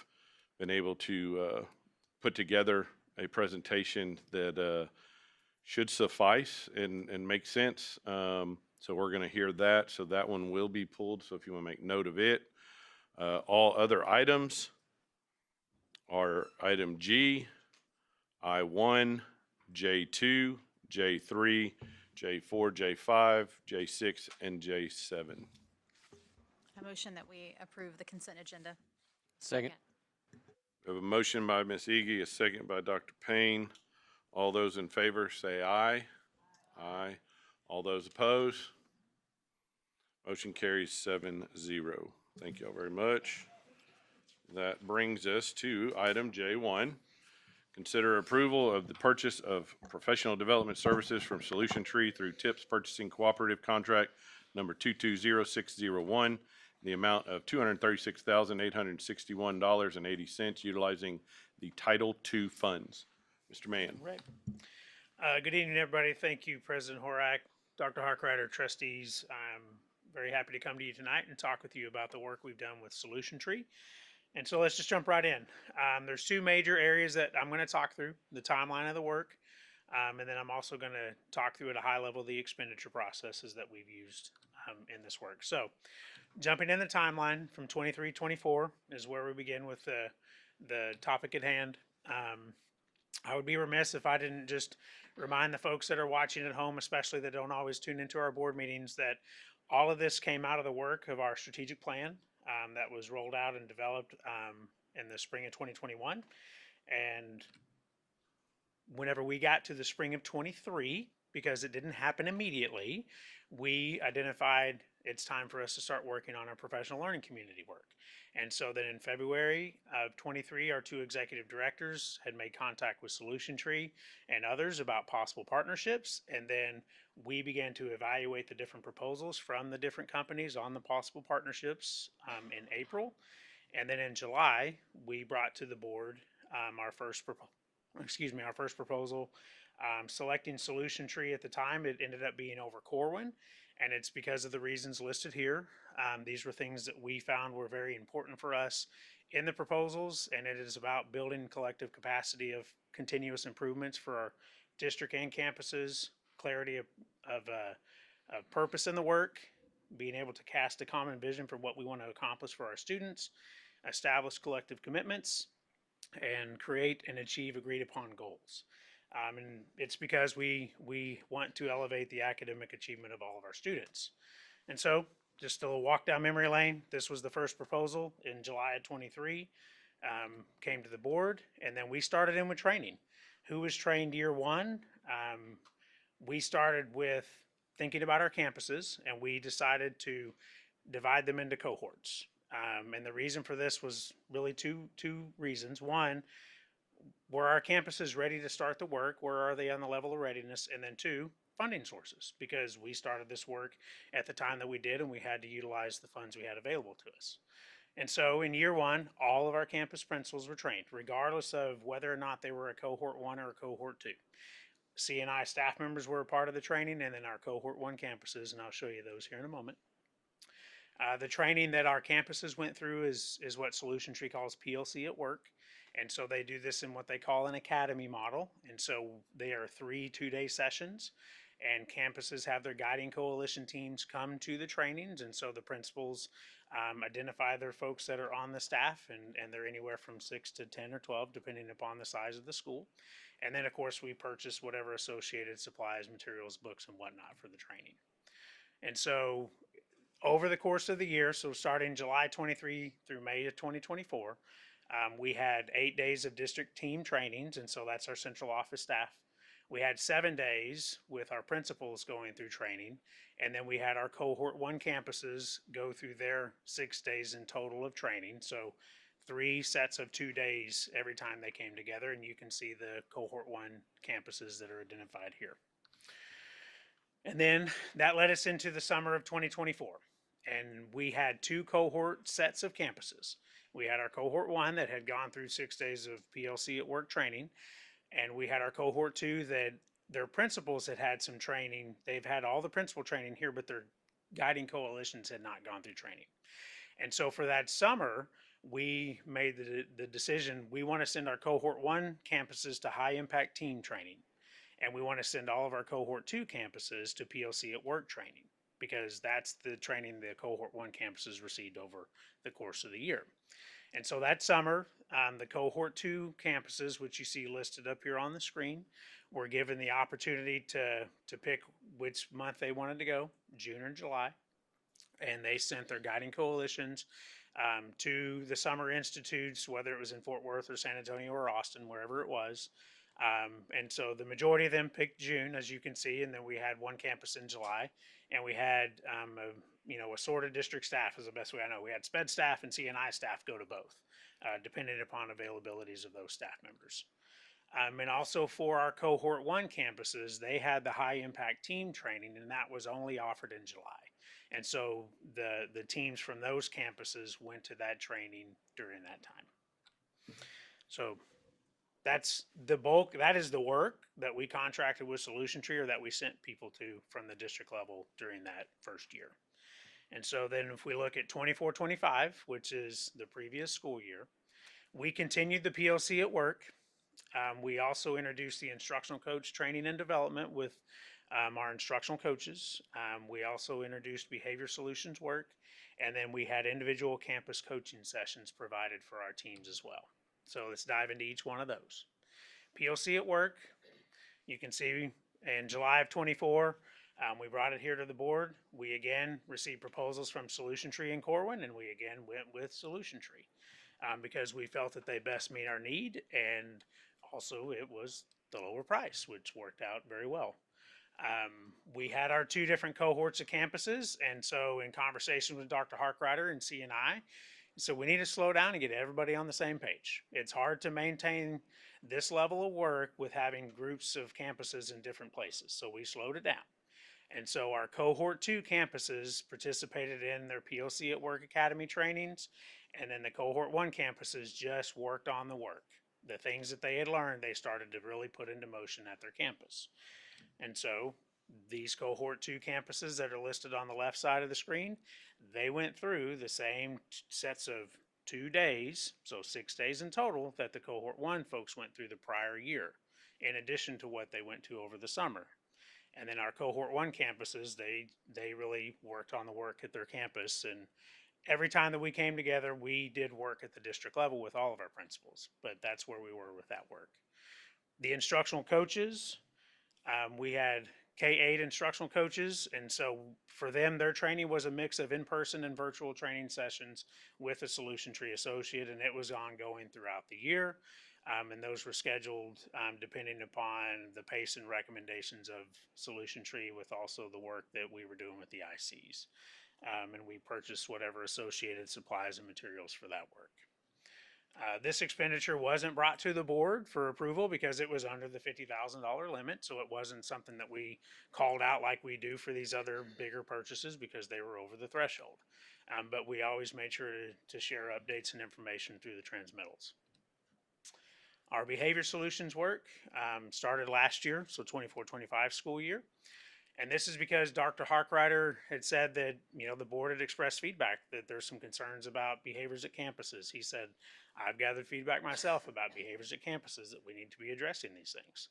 Speaker 1: been able to put together a presentation that should suffice and make sense. So we're going to hear that. So that one will be pulled. So if you want to make note of it. All other items are item G, I1, J2, J3, J4, J5, J6, and J7.
Speaker 7: A motion that we approve the consent agenda.
Speaker 13: Second.
Speaker 1: We have a motion by Ms. Ege, a second by Dr. Payne. All those in favor say aye. Aye. All those opposed? Motion carries 7-0. Thank you all very much. That brings us to item J1. Consider approval of the purchase of professional development services from Solution Tree through TIPS Purchasing Cooperative Contract number 220601, the amount of $236,861.80 utilizing the Title II funds. Mr. Mann.
Speaker 9: Right. Good evening, everybody. Thank you, President Horak, Dr. Harkrider, trustees. I'm very happy to come to you tonight and talk with you about the work we've done with Solution Tree. And so let's just jump right in. There's two major areas that I'm going to talk through, the timeline of the work, and then I'm also going to talk through at a high level the expenditure processes that we've used in this work. So jumping in the timeline from 23-24 is where we begin with the topic at hand. I would be remiss if I didn't just remind the folks that are watching at home, especially that don't always tune into our board meetings, that all of this came out of the work of our strategic plan that was rolled out and developed in the spring of 2021. And whenever we got to the spring of 23,
Speaker 8: because it didn't happen immediately, we identified it's time for us to start working on our professional learning community work. And so then in February of 23, our two executive directors had made contact with Solution Tree and others about possible partnerships. And then we began to evaluate the different proposals from the different companies on the possible partnerships in April. And then in July, we brought to the board our first proposal. Selecting Solution Tree at the time, it ended up being over Corwin, and it's because of the reasons listed here. These were things that we found were very important for us in the proposals, and it is about building collective capacity of continuous improvements for our district and campuses, clarity of purpose in the work, being able to cast a common vision for what we want to accomplish for our students, establish collective commitments, and create and achieve agreed upon goals. And it's because we want to elevate the academic achievement of all of our students. And so, just a little walk down memory lane. This was the first proposal in July of 23. Came to the board, and then we started in with training. Who was trained year one? We started with thinking about our campuses, and we decided to divide them into cohorts. And the reason for this was really two reasons. One, were our campuses ready to start the work? Where are they on the level of readiness? And then two, funding sources, because we started this work at the time that we did, and we had to utilize the funds we had available to us. And so in year one, all of our campus principals were trained, regardless of whether or not they were a cohort one or a cohort two. CNI staff members were a part of the training, and then our cohort one campuses, and I'll show you those here in a moment. The training that our campuses went through is what Solution Tree calls PLC at work. And so they do this in what they call an academy model. And so they are 3 2-day sessions, and campuses have their guiding coalition teams come to the trainings. And so the principals identify their folks that are on the staff, and they're anywhere from 6 to 10 or 12, depending upon the size of the school. And then, of course, we purchase whatever associated supplies, materials, books, and whatnot for the training. And so over the course of the year, so starting July 23 through May of 2024, we had 8 days of district team trainings, and so that's our central office staff. We had 7 days with our principals going through training, and then we had our cohort one campuses go through their 6 days in total of training. So 3 sets of 2 days every time they came together, and you can see the cohort one campuses that are identified here. And then that led us into the summer of 2024. And we had 2 cohort sets of campuses. We had our cohort one that had gone through 6 days of PLC at work training. And we had our cohort two that their principals had had some training. They've had all the principal training here, but their guiding coalitions had not gone through training. And so for that summer, we made the decision, we want to send our cohort one campuses to high impact team training. And we want to send all of our cohort two campuses to PLC at work training, because that's the training the cohort one campuses received over the course of the year. And so that summer, the cohort two campuses, which you see listed up here on the screen, were given the opportunity to pick which month they wanted to go, June or July. And they sent their guiding coalitions to the summer institutes, whether it was in Fort Worth or San Antonio or Austin, wherever it was. And so the majority of them picked June, as you can see, and then we had one campus in July, and we had assorted district staff is the best way I know. We had SPED staff and CNI staff go to both, depending upon availabilities of those staff members. And also for our cohort one campuses, they had the high impact team training, and that was only offered in July. And so the teams from those campuses went to that training during that time. So that's the bulk. That is the work that we contracted with Solution Tree, or that we sent people to from the district level during that first year. And so then if we look at 24-25, which is the previous school year, we continued the PLC at work. We also introduced the instructional coach training and development with our instructional coaches. We also introduced behavior solutions work, and then we had individual campus coaching sessions provided for our teams as well. So let's dive into each one of those. PLC at work, you can see in July of 24, we brought it here to the board. We again received proposals from Solution Tree and Corwin, and we again went with Solution Tree because we felt that they best meet our need, and also it was the lower price, which worked out very well. We had our two different cohorts of campuses, and so in conversation with Dr. Harkrider and CNI, so we need to slow down and get everybody on the same page. It's hard to maintain this level of work with having groups of campuses in different places, so we slowed it down. And so our cohort 2 campuses participated in their PLC at Work Academy trainings, and then the cohort 1 campuses just worked on the work. The things that they had learned, they started to really put into motion at their campus. And so these cohort 2 campuses that are listed on the left side of the screen, they went through the same sets of 2 days, so 6 days in total, that the cohort 1 folks went through the prior year, in addition to what they went to over the summer. And then our cohort 1 campuses, they really worked on the work at their campus. And every time that we came together, we did work at the district level with all of our principals, but that's where we were with that work. The instructional coaches, we had K-8 instructional coaches, and so for them, their training was a mix of in-person and virtual training sessions with a Solution Tree associate, and it was ongoing throughout the year. And those were scheduled depending upon the pace and recommendations of Solution Tree, with also the work that we were doing with the ICs. And we purchased whatever associated supplies and materials for that work. This expenditure wasn't brought to the board for approval because it was under the $50,000 limit, so it wasn't something that we called out like we do for these other bigger purchases because they were over the threshold. But we always made sure to share updates and information through the transmittals. Our behavior solutions work started last year, so 24-25 school year. And this is because Dr. Harkrider had said that, the board had expressed feedback that there's some concerns about behaviors at campuses. He said, I've gathered feedback myself about behaviors at campuses that we need to be addressing these things.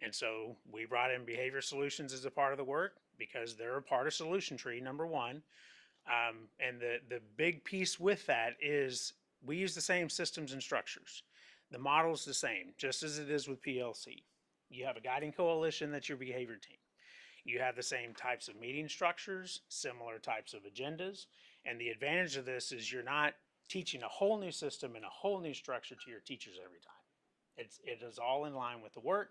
Speaker 8: And so we brought in behavior solutions as a part of the work because they're a part of Solution Tree, number one. And the big piece with that is we use the same systems and structures. The model's the same, just as it is with PLC. You have a guiding coalition that's your behavior team. You have the same types of meeting structures, similar types of agendas, and the advantage of this is you're not teaching a whole new system and a whole new structure to your teachers every time. It is all in line with the work.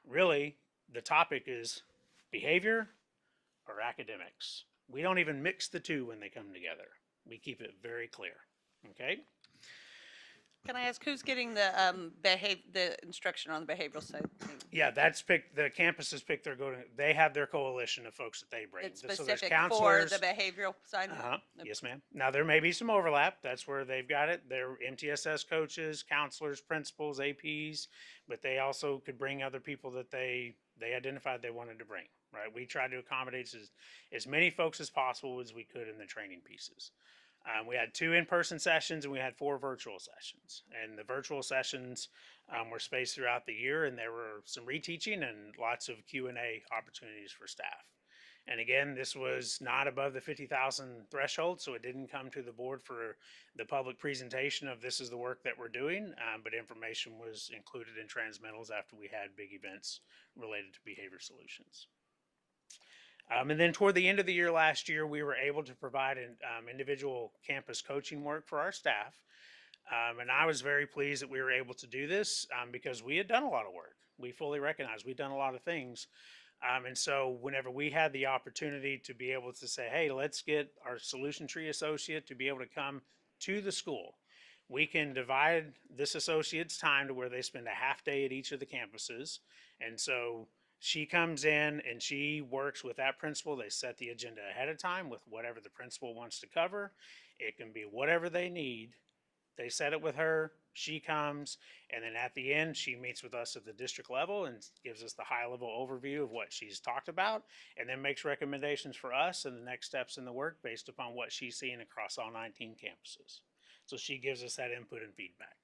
Speaker 8: Really, the topic is behavior or academics. We don't even mix the two when they come together. We keep it very clear, okay?
Speaker 3: Can I ask who's getting the the instruction on the behavioral side?
Speaker 8: Yeah, that's picked. The campuses pick their they have their coalition of folks that they bring.
Speaker 3: It's
Speaker 8: So there's
Speaker 3: specific for
Speaker 8: counselors.
Speaker 3: the behavioral side.
Speaker 8: Yes, ma'am. Now there may be some overlap. That's where they've got it. They're MTSS coaches, counselors, principals, APs, but they also could bring other people that they identified they wanted to bring. Right. We tried to accommodate as many folks as possible as we could in the training pieces. We had 2 in-person sessions and we had 4 virtual sessions. And the virtual sessions were spaced throughout the year, and there were some reteaching and lots of Q&A opportunities for staff. And again, this was not above the 50,000 threshold, so it didn't come to the board for the public presentation of this is the work that we're doing, but information was included in transmittals after we had big events related to behavior solutions. And then toward the end of the year last year, we were able to provide an individual campus coaching work for our staff. And I was very pleased that we were able to do this because we had done a lot of work. We fully recognize we'd done a lot of things. And so whenever we had the opportunity to be able to say, hey, let's get our Solution Tree associate to be able to come to the school, we can divide this associate's time to where they spend a half day at each of the campuses. And so she comes in and she works with that principal. They set the agenda ahead of time with whatever the principal wants to cover. It can be whatever they need. They set it with her. She comes, and then at the end, she meets with us at the district level and gives us the high-level overview of what she's talked about, and then makes recommendations for us and the next steps in the work based upon what she's seeing across all 19 campuses. So she gives us that input and feedback.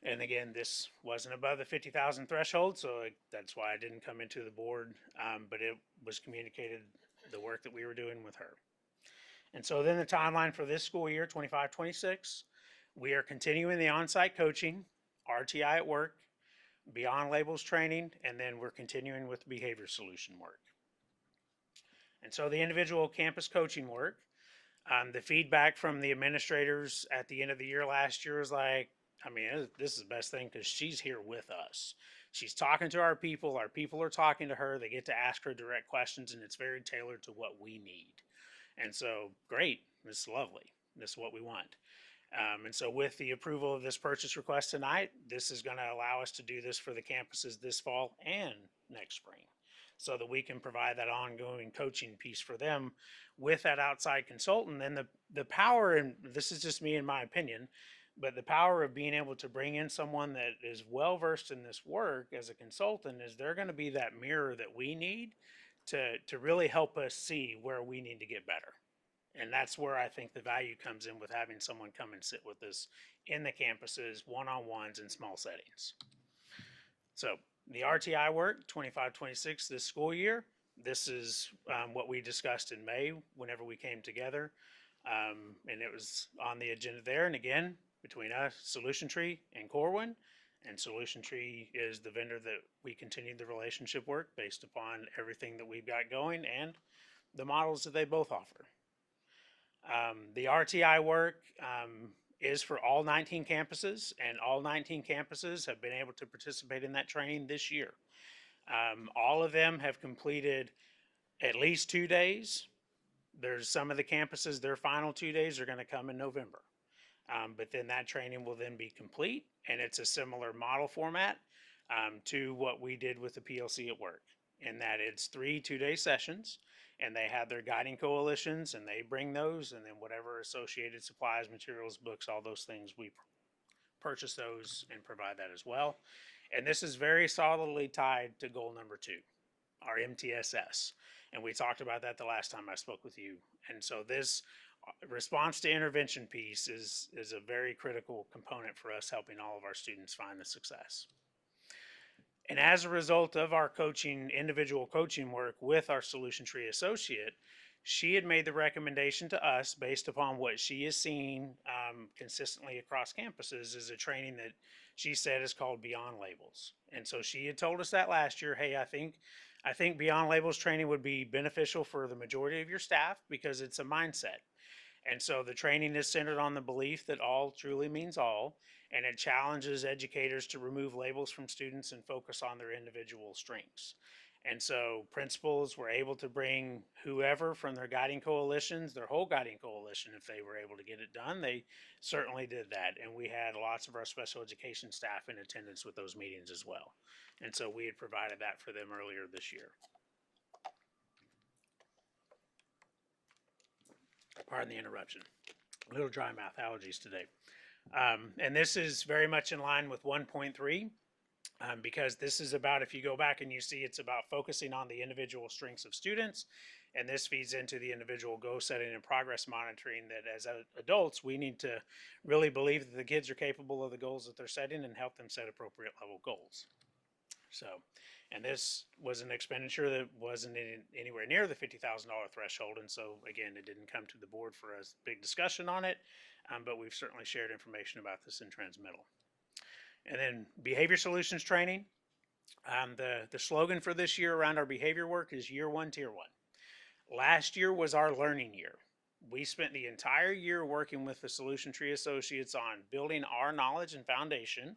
Speaker 8: And again, this wasn't above the 50,000 threshold, so that's why I didn't come into the board, but it was communicated the work that we were doing with her. And so then the timeline for this school year, 25-26, we are continuing the on-site coaching, RTI at work, beyond labels training, and then we're continuing with behavior solution work. And so the individual campus coaching work, the feedback from the administrators at the end of the year last year was like, I mean, this is the best thing because she's here with us. she's talking to our people are talking to her, they get to ask her direct questions, and it's very tailored to what we need. And so, great, this is lovely, this is what we want. And so with the approval of this purchase request tonight, this is going to allow us to do this for the campuses this fall and next spring, so that we can provide that ongoing coaching piece for them with that outside consultant. And the power, and this is just me in my opinion, but the power of being able to bring in someone that is well versed in this work as a consultant is they're going to be that mirror that we need to really help us see where we need to get better. And that's where I think the value comes in with having someone come and sit with us in the campuses, one-on-ones in small settings. So the RTI work, 25-26 this school year. This is what we discussed in May whenever we came together. And it was on the agenda there. And again, between us, Solution Tree and Corwin. And Solution Tree is the vendor that we continue the relationship work based upon everything that we've got going and the models that they both offer. The RTI work is for all 19 campuses, and all 19 campuses have been able to participate in that training this year. All of them have completed at least 2 days. There's some of the campuses, their final 2 days are going to come in November. But then that training will then be complete, and it's a similar model format to what we did with the PLC at work, in that it's 3 2-day sessions, and they have their guiding coalitions, and they bring those, and then whatever associated supplies, materials, books, all those things, we purchase those and provide that as well. And this is very solidly tied to goal number 2, our MTSS. And we talked about that the last time I spoke with you. And so this response to intervention piece is a very critical component for us helping all of our students find the success. And as a result of our coaching, individual coaching work with our Solution Tree associate, she had made the recommendation to us based upon what she is seeing consistently across campuses is a training that she said is called Beyond Labels. And so she had told us that last year, hey, I think Beyond Labels training would be beneficial for the majority of your staff because it's a mindset. And so the training is centered on the belief that all truly means all, and it challenges educators to remove labels from students and focus on their individual strengths. And so principals were able to bring whoever from their guiding coalitions, their whole guiding coalition, if they were able to get it done, they certainly did that. And we had lots of our special education staff in attendance with those meetings as well. And so we had provided that for them earlier this year. Pardon the interruption. A little dry mouth, allergies today. And this is very much in line with 1.3 because this is about, if you go back and you see, it's about focusing on the individual strengths of students. And this feeds into the individual goal setting and progress monitoring that as adults, we need to really believe that the kids are capable of the goals that they're setting and help them set appropriate level goals. So, and this was an expenditure that wasn't anywhere near the $50,000 threshold. And so, again, it didn't come to the board for a big discussion on it, but we've certainly shared information about this in transmittal. And then behavior solutions training. The slogan for this year around our behavior work is Year 1, Tier 1. Last year was our learning year. We spent the entire year working with the Solution Tree Associates on building our knowledge and foundation,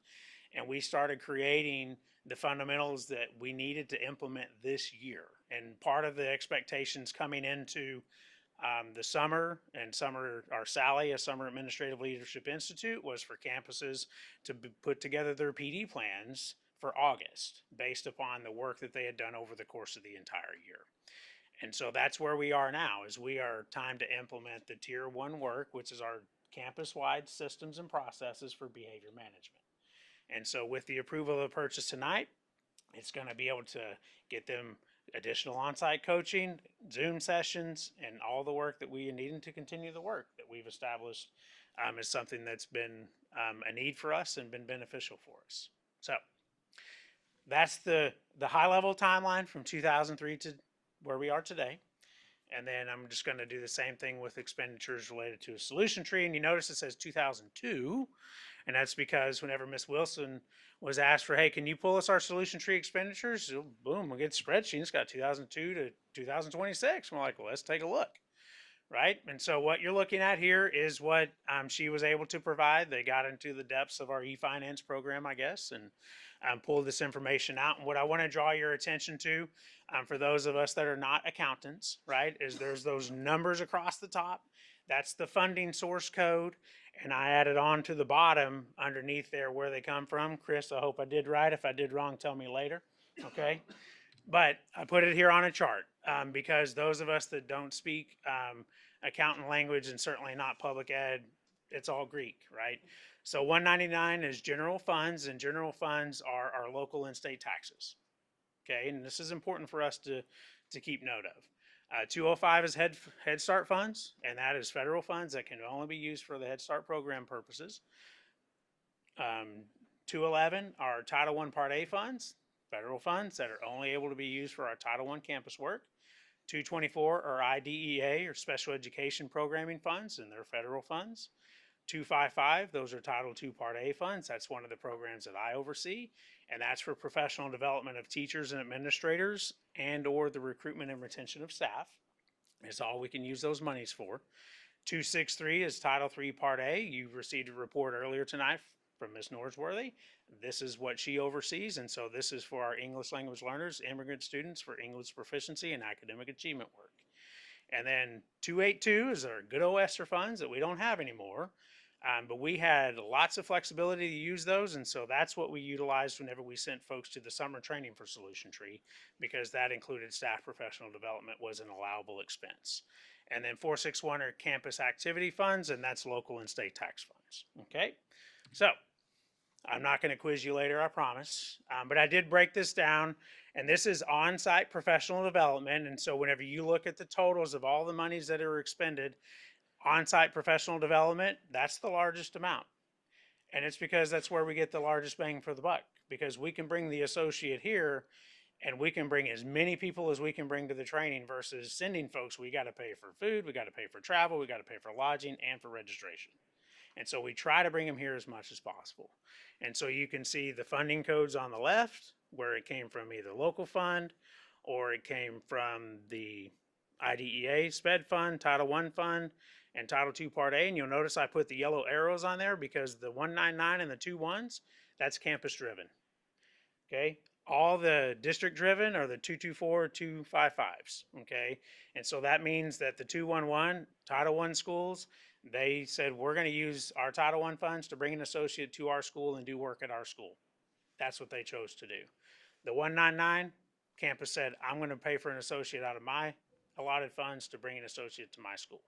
Speaker 8: and we started creating the fundamentals that we needed to implement this year. And part of the expectations coming into the summer, and our SALI, a Summer Administrative Leadership Institute, was for campuses to put together their PD plans for August based upon the work that they had done over the course of the entire year. And so that's where we are now, is we are time to implement the Tier 1 work, which is our campus-wide systems and processes for behavior management. And so with the approval of the purchase tonight, it's going to be able to get them additional on-site coaching, Zoom sessions, and all the work that we are needing to continue the work that we've established is something that's been a need for us and been beneficial for us. So that's the high-level timeline from 2003 to where we are today. And then I'm just going to do the same thing with expenditures related to a Solution Tree. And you notice it says 2002. And that's because whenever Ms. Wilson was asked for, hey, can you pull us our Solution Tree expenditures? Boom, we get the spreadsheet. It's got 2002 to 2026. We're like, well, let's take a look. right? And so what you're looking at here is what she was able to provide. They got into the depths of our e-finance program, I guess, and pulled this information out. And what I want to draw your attention to, for those of us that are not accountants, right, is there's those numbers across the top. That's the funding source code. And I added on to the bottom underneath there where they come from. Chris, I hope I did right. If I did wrong, tell me later. Okay. But I put it here on a chart because those of us that don't speak accountant language and certainly not public ed, it's all Greek, right? So 199 is general funds, and general funds are our local and state taxes. Okay, and this is important for us to keep note of. 205 is Head Start funds, and that is federal funds that can only be used for the Head Start program purposes. 211 are Title I Part A funds, federal funds that are only able to be used for our Title I campus work. 224 are IDEA or Special Education Programming funds, and they're federal funds. 255, those are Title II Part A funds. That's one of the programs that I oversee, and that's for professional development of teachers and administrators and or the recruitment and retention of staff. Is all we can use those monies for. 263 is Title III Part A. You received a report earlier tonight from Ms. Norsworthy. This is what she oversees, and so this is for our English language learners, immigrant students for English proficiency and academic achievement work. And then 282 is our good old ESSER funds that we don't have anymore, but we had lots of flexibility to use those, and so that's what we utilized whenever we sent folks to the summer training for Solution Tree, because that included staff professional development was an allowable expense. And then 461 are campus activity funds, and that's local and state tax funds. Okay, so I'm not going to quiz you later, I promise. But I did break this down, and this is on-site professional development. And so whenever you look at the totals of all the monies that are expended, on-site professional development, that's the largest amount. And it's because that's where we get the largest bang for the buck, because we can bring the associate here and we can bring as many people as we can bring to the training versus sending folks. We got to pay for food, we got to pay for travel, we got to pay for lodging and for registration. And so we try to bring them here as much as possible. And so you can see the funding codes on the left, where it came from either local fund or it came from the IDEA SPED fund, Title I fund, and Title II Part A. And you'll notice I put the yellow arrows on there because the 199 and the 21s, that's campus driven. Okay. All the district driven are the 224, 255s. Okay. And so that means that the 211 Title I schools, they said, we're going to use our Title I funds to bring an associate to our school and do work at our school. That's what they chose to do. The 199 campus said, I'm going to pay for an associate out of my allotted funds to bring an associate to my school.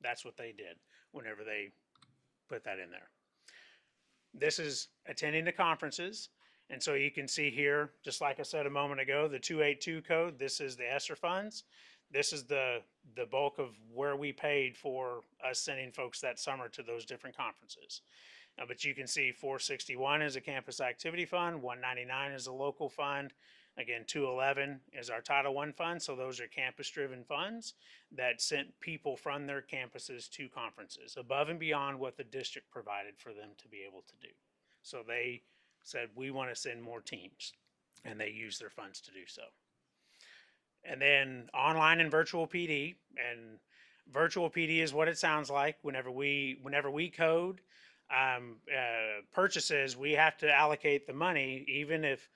Speaker 8: That's what they did whenever they put that in there. This is attending the conferences. And so you can see here, just like I said a moment ago, the 282 code, this is the ESSER funds. This is the bulk of where we paid for us sending folks that summer to those different conferences. But you can see 461 is a campus activity fund, 199 is a local fund. Again, 211 is our Title I fund. So those are campus driven funds that sent people from their campuses to conferences above and beyond what the district provided for them to be able to do. So they said, we want to send more teams, and they use their funds to do so. And then online and virtual PD, and virtual PD is what it sounds like. Whenever we code purchases, we have to allocate the money, even if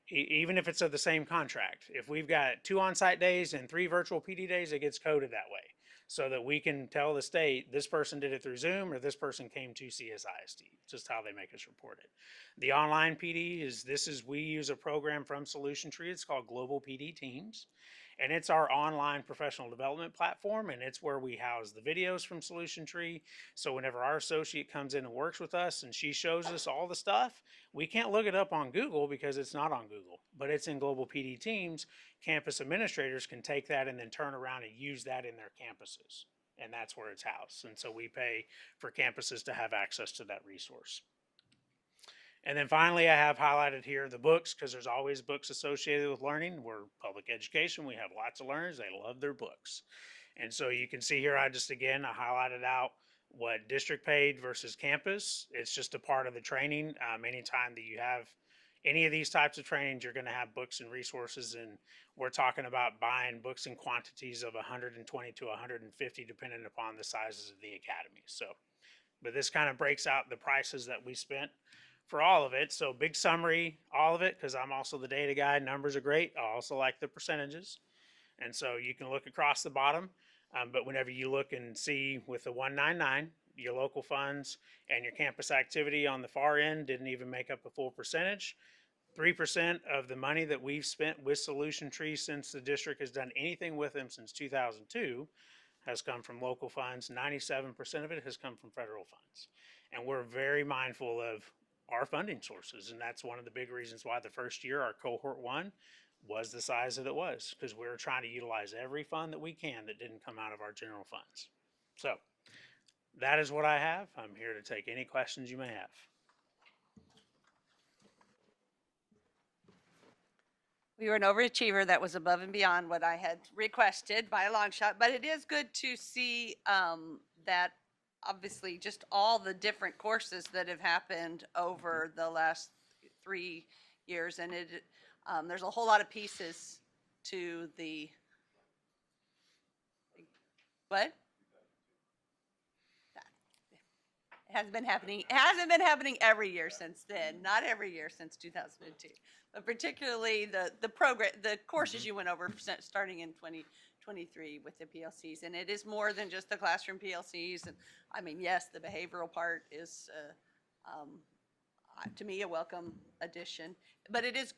Speaker 8: it's of the same contract. If we've got 2 on-site days and 3 virtual PD days, it gets coded that way, so that we can tell the state this person did it through Zoom or this person came to CSISD. Just how they make us report it. The online PD we use a program from Solution Tree. It's called Global PD Teams. And it's our online professional development platform, and it's where we house the videos from Solution Tree. So whenever our associate comes in and works with us and she shows us all the stuff, we can't look it up on Google because it's not on Google, but it's in Global PD Teams. Campus administrators can take that and then turn around and use that in their campuses. And that's where it's housed. And so we pay for campuses to have access to that resource. And then finally, I have highlighted here the books, because there's always books associated with learning. We're public education. We have lots of learners. They love their books. And so you can see here, I highlighted out what district paid versus campus. It's just a part of the training. Anytime that you have any of these types of trainings, you're going to have books and resources, and we're talking about buying books in quantities of 120 to 150, depending upon the sizes of the academy. So, but this kind of breaks out the prices that we spent for all of it. So big summary, all of it, because I'm also the data guy. Numbers are great. I also like the percentages. And so you can look across the bottom. But whenever you look and see with the 199, your local funds and your campus activity on the far end didn't even make up a full percentage. 3% of the money that we've spent with Solution Tree since the district has done anything with them since 2002 has come from local funds. 97% of it has come from federal funds. And we're very mindful of our funding sources. And that's one of the big reasons why the first year, our cohort 1 was the size that it was, because we were trying to utilize every fund that we can that didn't come out of our general funds. So that is what I have. I'm here to take any questions you may have.
Speaker 3: We were an overachiever that was above and beyond what I had requested by a long shot, but it is good to see that obviously just all the different courses that have happened over the last 3 years, and there's a whole lot of pieces to the what? It hasn't been happening. It hasn't been happening every year since then. Not every year since 2002, but particularly the program, the courses you went over starting in 2023 with the PLCs, and it is more than just the classroom PLCs. And I mean, yes, the behavioral part is to me a welcome addition, but it is.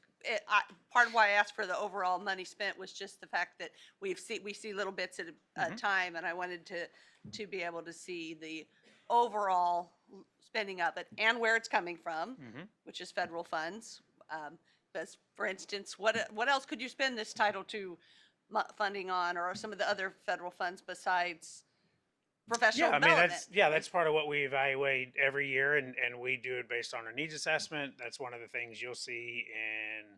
Speaker 3: Part of why I asked for the overall money spent was just the fact that we see little bits at a time, and I wanted to be able to see the overall spending of it and where it's coming from, which is federal funds. But for instance, what else could you spend this Title II funding on, or some of the other federal funds besides professional development?
Speaker 8: That's part of what we evaluate every year, and we do it based on our needs assessment. That's one of the things you'll see in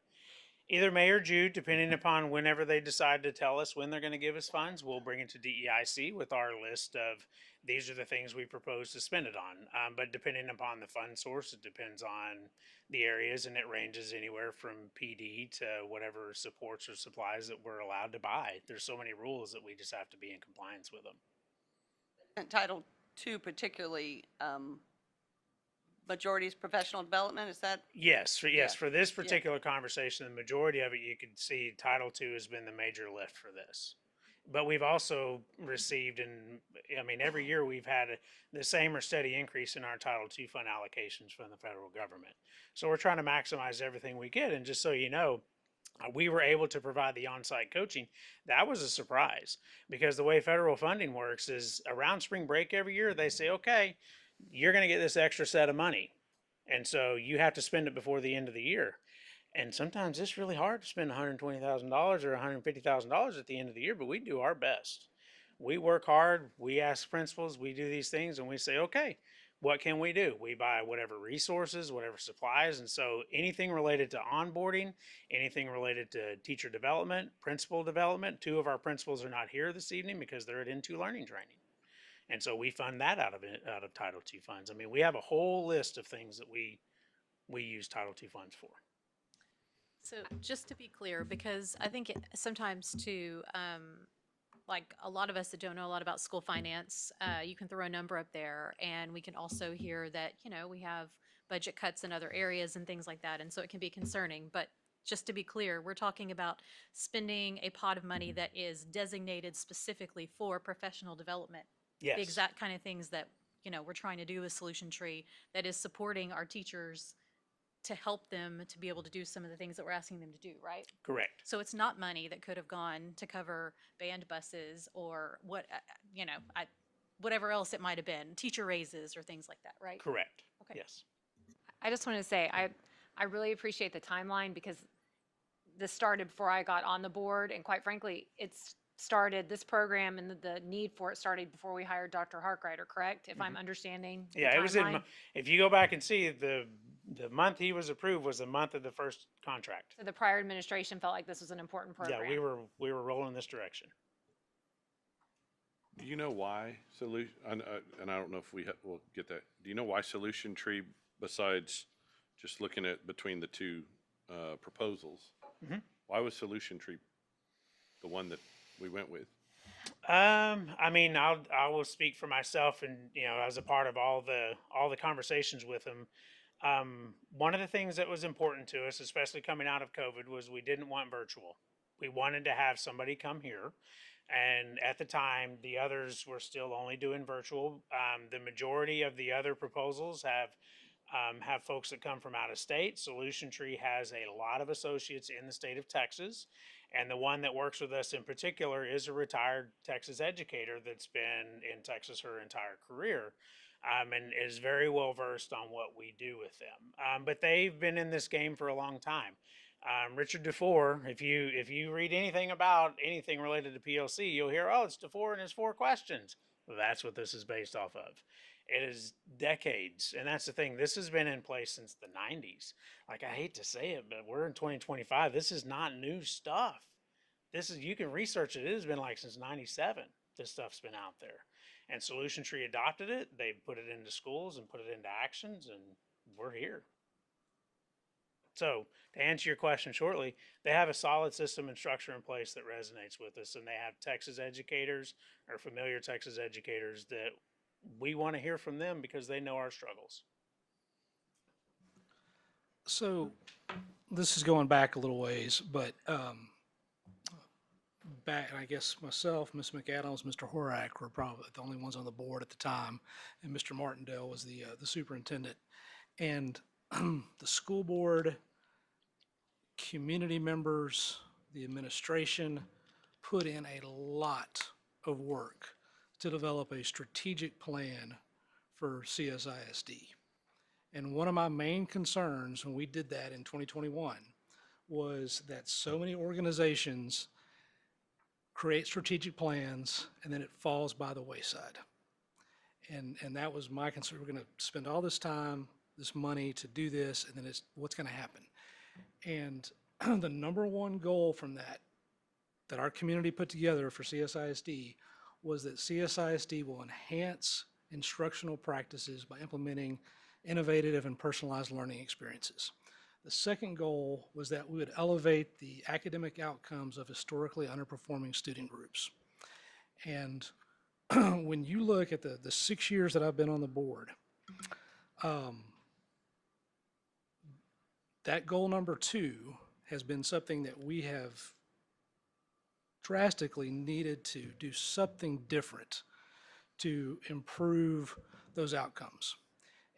Speaker 8: either May or June, depending upon whenever they decide to tell us when they're going to give us funds. We'll bring it to DEIC with our list of these are the things we propose to spend it on. But depending upon the fund source, it depends on the areas, and it ranges anywhere from PD to whatever supports or supplies that we're allowed to buy. There's so many rules that we just have to be in compliance with them.
Speaker 3: And Title II particularly, majority is professional development, is that?
Speaker 8: Yes, for this particular conversation, the majority of it, you can see Title II has been the major lift for this. But we've also received, and I mean, every year we've had the same or steady increase in our Title II fund allocations from the federal government. So we're trying to maximize everything we get. And just so you know, we were able to provide the on-site coaching. That was a surprise, because the way federal funding works is around spring break every year, they say, okay, you're going to get this extra set of money. And so you have to spend it before the end of the year. And sometimes it's really hard to spend $120,000 or $150,000 at the end of the year, but we do our best. We work hard, we ask principals, we do these things, and we say, okay, what can we do? We buy whatever resources, whatever supplies. And so anything related to onboarding, anything related to teacher development, principal development. 2 of our principals are not here this evening because they're at N2 learning training. And so we fund that out of Title II funds. I mean, we have a whole list of things that we use Title II funds for.
Speaker 2: So just to be clear, because I think sometimes too, like a lot of us that don't know a lot about school finance, you can throw a number up there, and we can also hear that, we have budget cuts in other areas and things like that. And so it can be concerning. But just to be clear, we're talking about spending a pot of money that is designated specifically for professional development.
Speaker 8: Yes.
Speaker 2: The exact kind of things that, we're trying to do with Solution Tree, that is supporting our teachers to help them to be able to do some of the things that we're asking them to do, right?
Speaker 8: Correct.
Speaker 2: So it's not money that could have gone to cover band buses or whatever else it might have been, teacher raises or things like that, right?
Speaker 8: Correct.
Speaker 2: Okay.
Speaker 8: Yes.
Speaker 2: I just want to say, I really appreciate the timeline, because this started before I got on the board, and quite frankly, this program and the need for it started before we hired Dr. Harkrider, correct? If I'm understanding the
Speaker 8: Yeah, it was in,
Speaker 2: timeline?
Speaker 8: if you go back and see, the month he was approved was the month of the first contract.
Speaker 2: So the prior administration felt like this was an important program.
Speaker 8: Yeah, we were rolling this direction.
Speaker 1: Do you know why and I don't know if we'll get that. Do you know why Solution Tree, besides just looking at between the two proposals,
Speaker 8: Mhm.
Speaker 1: why was Solution Tree the one that we went with?
Speaker 8: I mean, I will speak for myself, and as a part of all the conversations with him. One of the things that was important to us, especially coming out of COVID, was we didn't want virtual. We wanted to have somebody come here, and at the time, the others were still only doing virtual. The majority of the other proposals have folks that come from out of state. Solution Tree has a lot of associates in the state of Texas. And the one that works with us in particular is a retired Texas educator that's been in Texas her entire career, and is very well versed on what we do with them. But they've been in this game for a long time. Richard DeFore, if you read anything about anything related to PLC, you'll hear, oh, it's DeFore and his 4 questions. Well, that's what this is based off of. It is decades, and that's the thing. This has been in place since the 90s. Like, I hate to say it, but we're in 2025. This is not new stuff. You can research it. It has been like since 97. This stuff's been out there. And Solution Tree adopted it. They put it into schools and put it into actions, and we're here. So, to answer your question shortly, they have a solid system and structure in place that resonates with us, and they have Texas educators or familiar Texas educators that we want to hear from them because they know our struggles.
Speaker 9: So this is going back a little ways, but back, I guess myself, Ms. McAdams, Mr. Horak were probably the only ones on the board at the time, and Mr. Martindale was the superintendent. And the school board, community members, the administration put in a lot of work to develop a strategic plan for CSISD. And one of my main concerns when we did that in 2021 was that so many organizations create strategic plans and then it falls by the wayside. And that was my concern. We're going to spend all this time, this money to do this, and then what's going to happen. And the number one goal from that our community put together for CSISD was that CSISD will enhance instructional practices by implementing innovative and personalized learning experiences. The second goal was that we would elevate the academic outcomes of historically underperforming student groups. And when you look at the 6 years that I've been on the board, that goal number 2 has been something that we have drastically needed to do something different to improve those outcomes.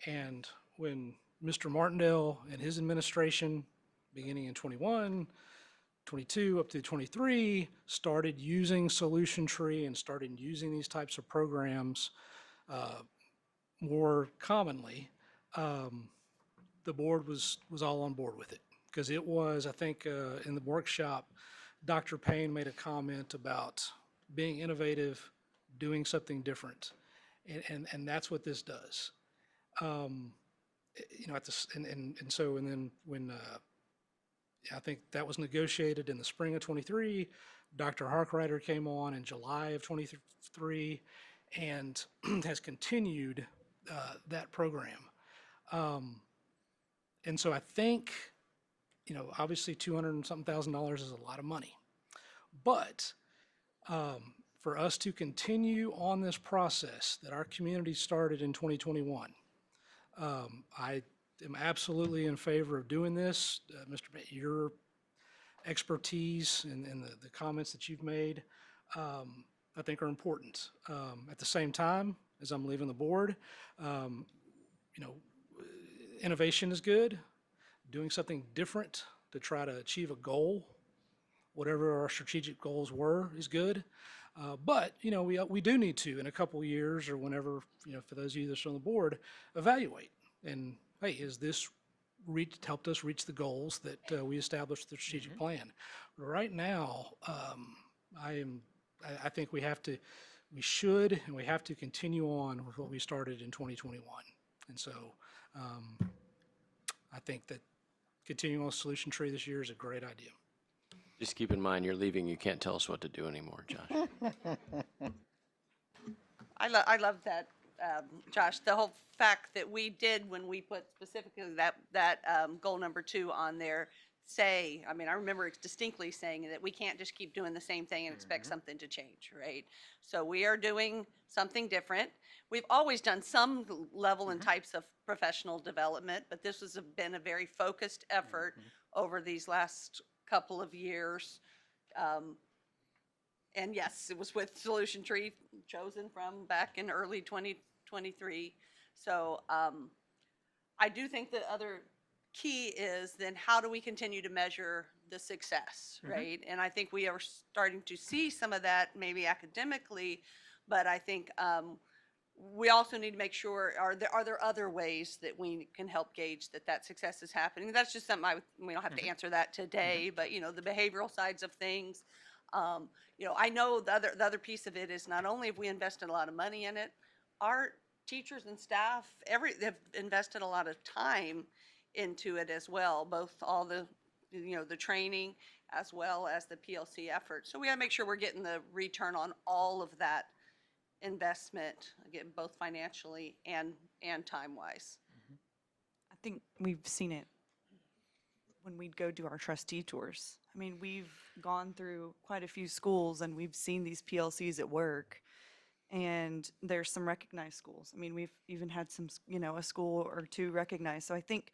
Speaker 9: And when Mr. Martindale and his administration, beginning in 21, 22 up to 23, started using Solution Tree and started using these types of programs more commonly, the board was all on board with it. Because it was, I think, in the workshop, Dr. Payne made a comment about being innovative, doing something different, and that's what this does. And then when I think that was negotiated in the spring of 23, Dr. Harkrider came on in July of 23 and has continued that program. And so I think, obviously $200 and something thousand is a lot of money. But for us to continue on this process that our community started in 2021, I am absolutely in favor of doing this. Mr. Your expertise and the comments that you've made, I think are important. At the same time, as I'm leaving the board, innovation is good. Doing something different to try to achieve a goal, whatever our strategic goals were, is good. But we do need to, in a couple of years or whenever, for those of you that are on the board, evaluate. And hey, is this helped us reach the goals that we established the strategic plan? But right now, I think we should and we have to continue on with what we started in 2021. And so I think that continuing on Solution Tree this year is a great idea.
Speaker 12: Just keep in mind, you're leaving. You can't tell us what to do anymore, Josh.
Speaker 3: I love that Josh, the whole fact that we did when we put specifically that goal number 2 on there, I mean, I remember distinctly saying that we can't just keep doing the same thing and expect something to change, right? So we are doing something different. We've always done some level and types of professional development, but this has been a very focused effort over these last couple of years. And yes, it was with Solution Tree chosen from back in early 2023. So I do think the other key is then how do we continue to measure the success, right? And I think we are starting to see some of that maybe academically, but I think we also need to make sure, are there other ways that we can help gauge that success is happening? That's just something we don't have to answer that today, but the behavioral sides of things. I know the other piece of it is not only have we invested a lot of money in it, our teachers and staff, have invested a lot of time into it as well, both all the training as well as the PLC effort. So we gotta make sure we're getting the return on all of that investment, again, both financially and time-wise.
Speaker 5: I think we've seen it when we'd go do our trustee tours. I mean, we've gone through quite a few schools and we've seen these PLCs at work. And there's some recognized schools. I mean, we've even had some, a school or two recognized. So I think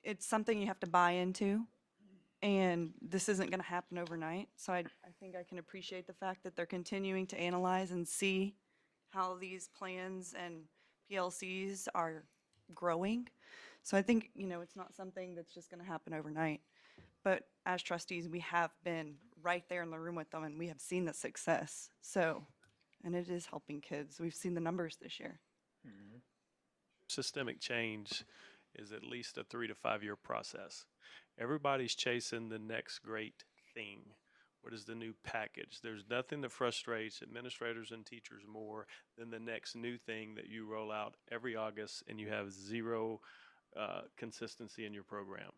Speaker 5: it's something you have to buy into. And this isn't going to happen overnight. So I think I can appreciate the fact that they're continuing to analyze and see how these plans and PLCs are growing. So I think, it's not something that's just going to happen overnight. But as trustees, we have been right there in the room with them and we have seen the success. So, and it is helping kids. We've seen the numbers this year.
Speaker 4: Systemic change is at least a 3 to 5 year process. Everybody's chasing the next great thing. What is the new package? There's nothing that frustrates administrators and teachers more than the next new thing that you roll out every August and you have zero consistency in your program.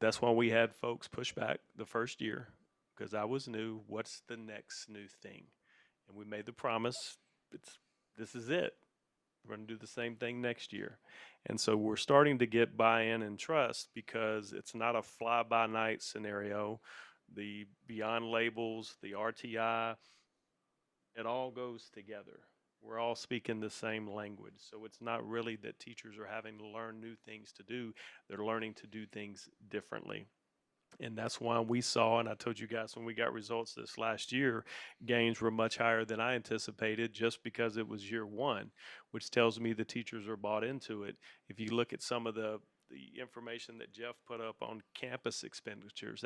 Speaker 4: That's why we had folks push back the first year, because I was new. What's the next new thing? And we made the promise, this is it. We're going to do the same thing next year. And so we're starting to get buy-in and trust because it's not a fly-by-night scenario. The beyond labels, the RTI, it all goes together. We're all speaking the same language. So it's not really that teachers are having to learn new things to do. They're learning to do things differently. And that's why we saw, and I told you guys when we got results this last year, gains were much higher than I anticipated just because it was year one, which tells me the teachers are bought into it. If you look at some of the information that Jeff put up on campus expenditures,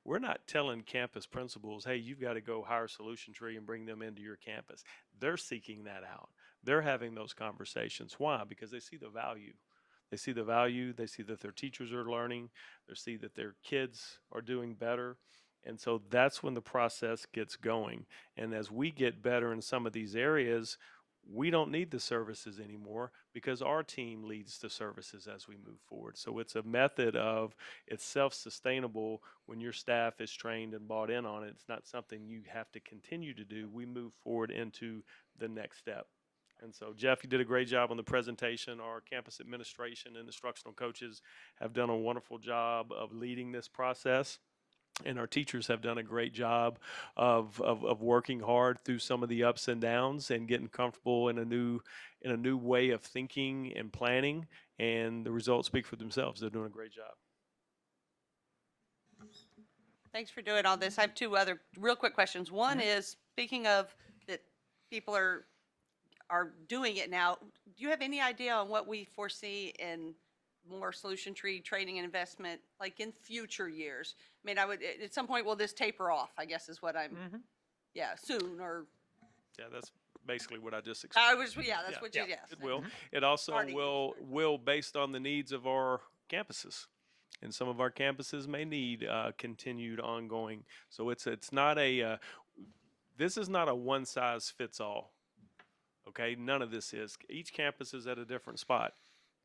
Speaker 4: we're not telling campus principals, hey, you've got to go hire Solution Tree and bring them into your campus. They're seeking that out. They're having those conversations. Why? Because they see the value. They see the value, they see that their teachers are learning, they see that their kids are doing better. And so that's when the process gets going. And as we get better in some of these areas, we don't need the services anymore because our team leads the services as we move forward. So it's a method of, it's self-sustainable when your staff is trained and bought in on it. It's not something you have to continue to do. We move forward into the next step. And so, Jeff, you did a great job on the presentation. Our campus administration and instructional coaches have done a wonderful job of leading this process. And our teachers have done a great job of working hard through some of the ups and downs and getting comfortable in a new way of thinking and planning. And the results speak for themselves. They're doing a great job.
Speaker 3: Thanks for doing all this. I have two other real quick questions. One is, speaking of that people are doing it now, do you have any idea on what we foresee in more Solution Tree training and investment, like in future years? I mean, at some point, will this taper off, I guess is what I'm, soon or.
Speaker 4: Yeah, that's basically what I just explained.
Speaker 3: That's what you, yes.
Speaker 4: It will. It also will based on the needs of our campuses. And some of our campuses may need continued ongoing. So it's not this is not a one size fits all. Okay, none of this is. Each campus is at a different spot.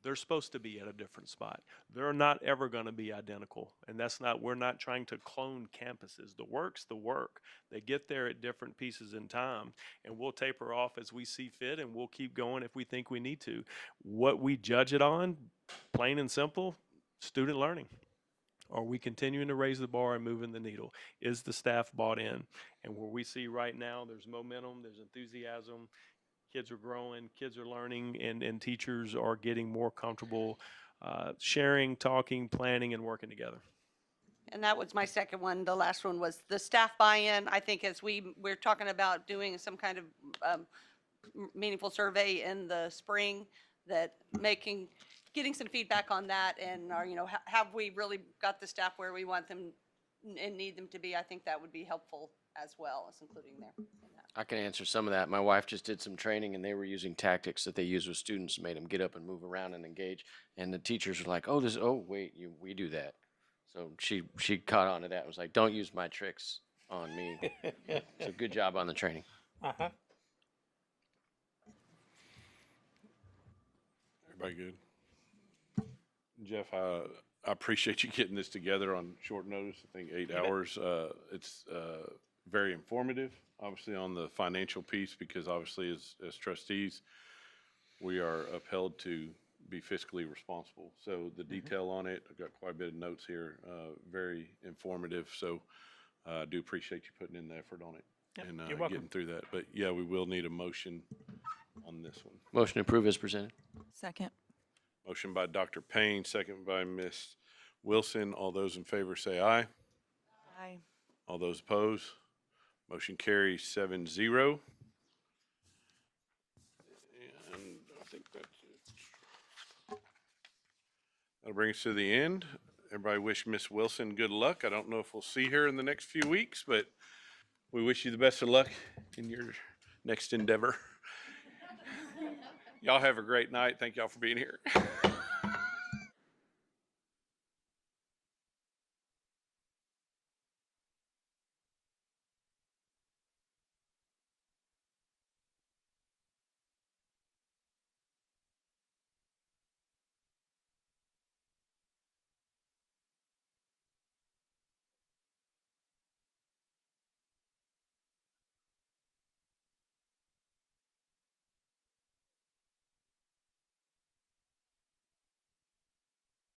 Speaker 4: they're supposed to be at a different spot. They're not ever going to be identical. And we're not trying to clone campuses. The work's the work. They get there at different pieces in time, and we'll taper off as we see fit, and we'll keep going if we think we need to. What we judge it on, plain and simple, student learning. Are we continuing to raise the bar and moving the needle? Is the staff bought in? And where we see right now, there's momentum, there's enthusiasm, kids are growing, kids are learning, and teachers are getting more comfortable sharing, talking, planning, and working together.
Speaker 3: And that was my second one. The last one was the staff buy-in. I think as we're talking about doing some kind of meaningful survey in the spring, that getting some feedback on that, and have we really got the staff where we want them and need them to be? I think that would be helpful as well as including there.
Speaker 12: I can answer some of that. My wife just did some training, and they were using tactics that they use with students, made them get up and move around and engage. And the teachers were like, "Oh, wait, we do that." So she caught on to that and was like, "Don't use my tricks on me." So good job on the training.
Speaker 8: Uh-huh.
Speaker 1: Everybody good? Jeff, I appreciate you getting this together on short notice. I think 8 hours. It's very informative, obviously, on the financial piece, because obviously as trustees, we are upheld to be fiscally responsible. So the detail on it, I've got quite a bit of notes here, very informative. So I do appreciate you putting in the effort on it and
Speaker 8: you're welcome.
Speaker 1: getting through that. But yeah, we will need a motion on this one.
Speaker 12: Motion to approve as presented.
Speaker 5: Second.
Speaker 1: Motion by Dr. Payne, second by Ms. Wilson. All those in favor say aye.
Speaker 5: Aye.
Speaker 1: All those opposed? Motion carries 7-0. And I think that's it. That'll bring us to the end. Everybody wish Miss Wilson good luck. I don't know if we'll see her in the next few weeks, but we wish you the best of luck in your next endeavor. Y'all have a great night. Thank y'all for being here.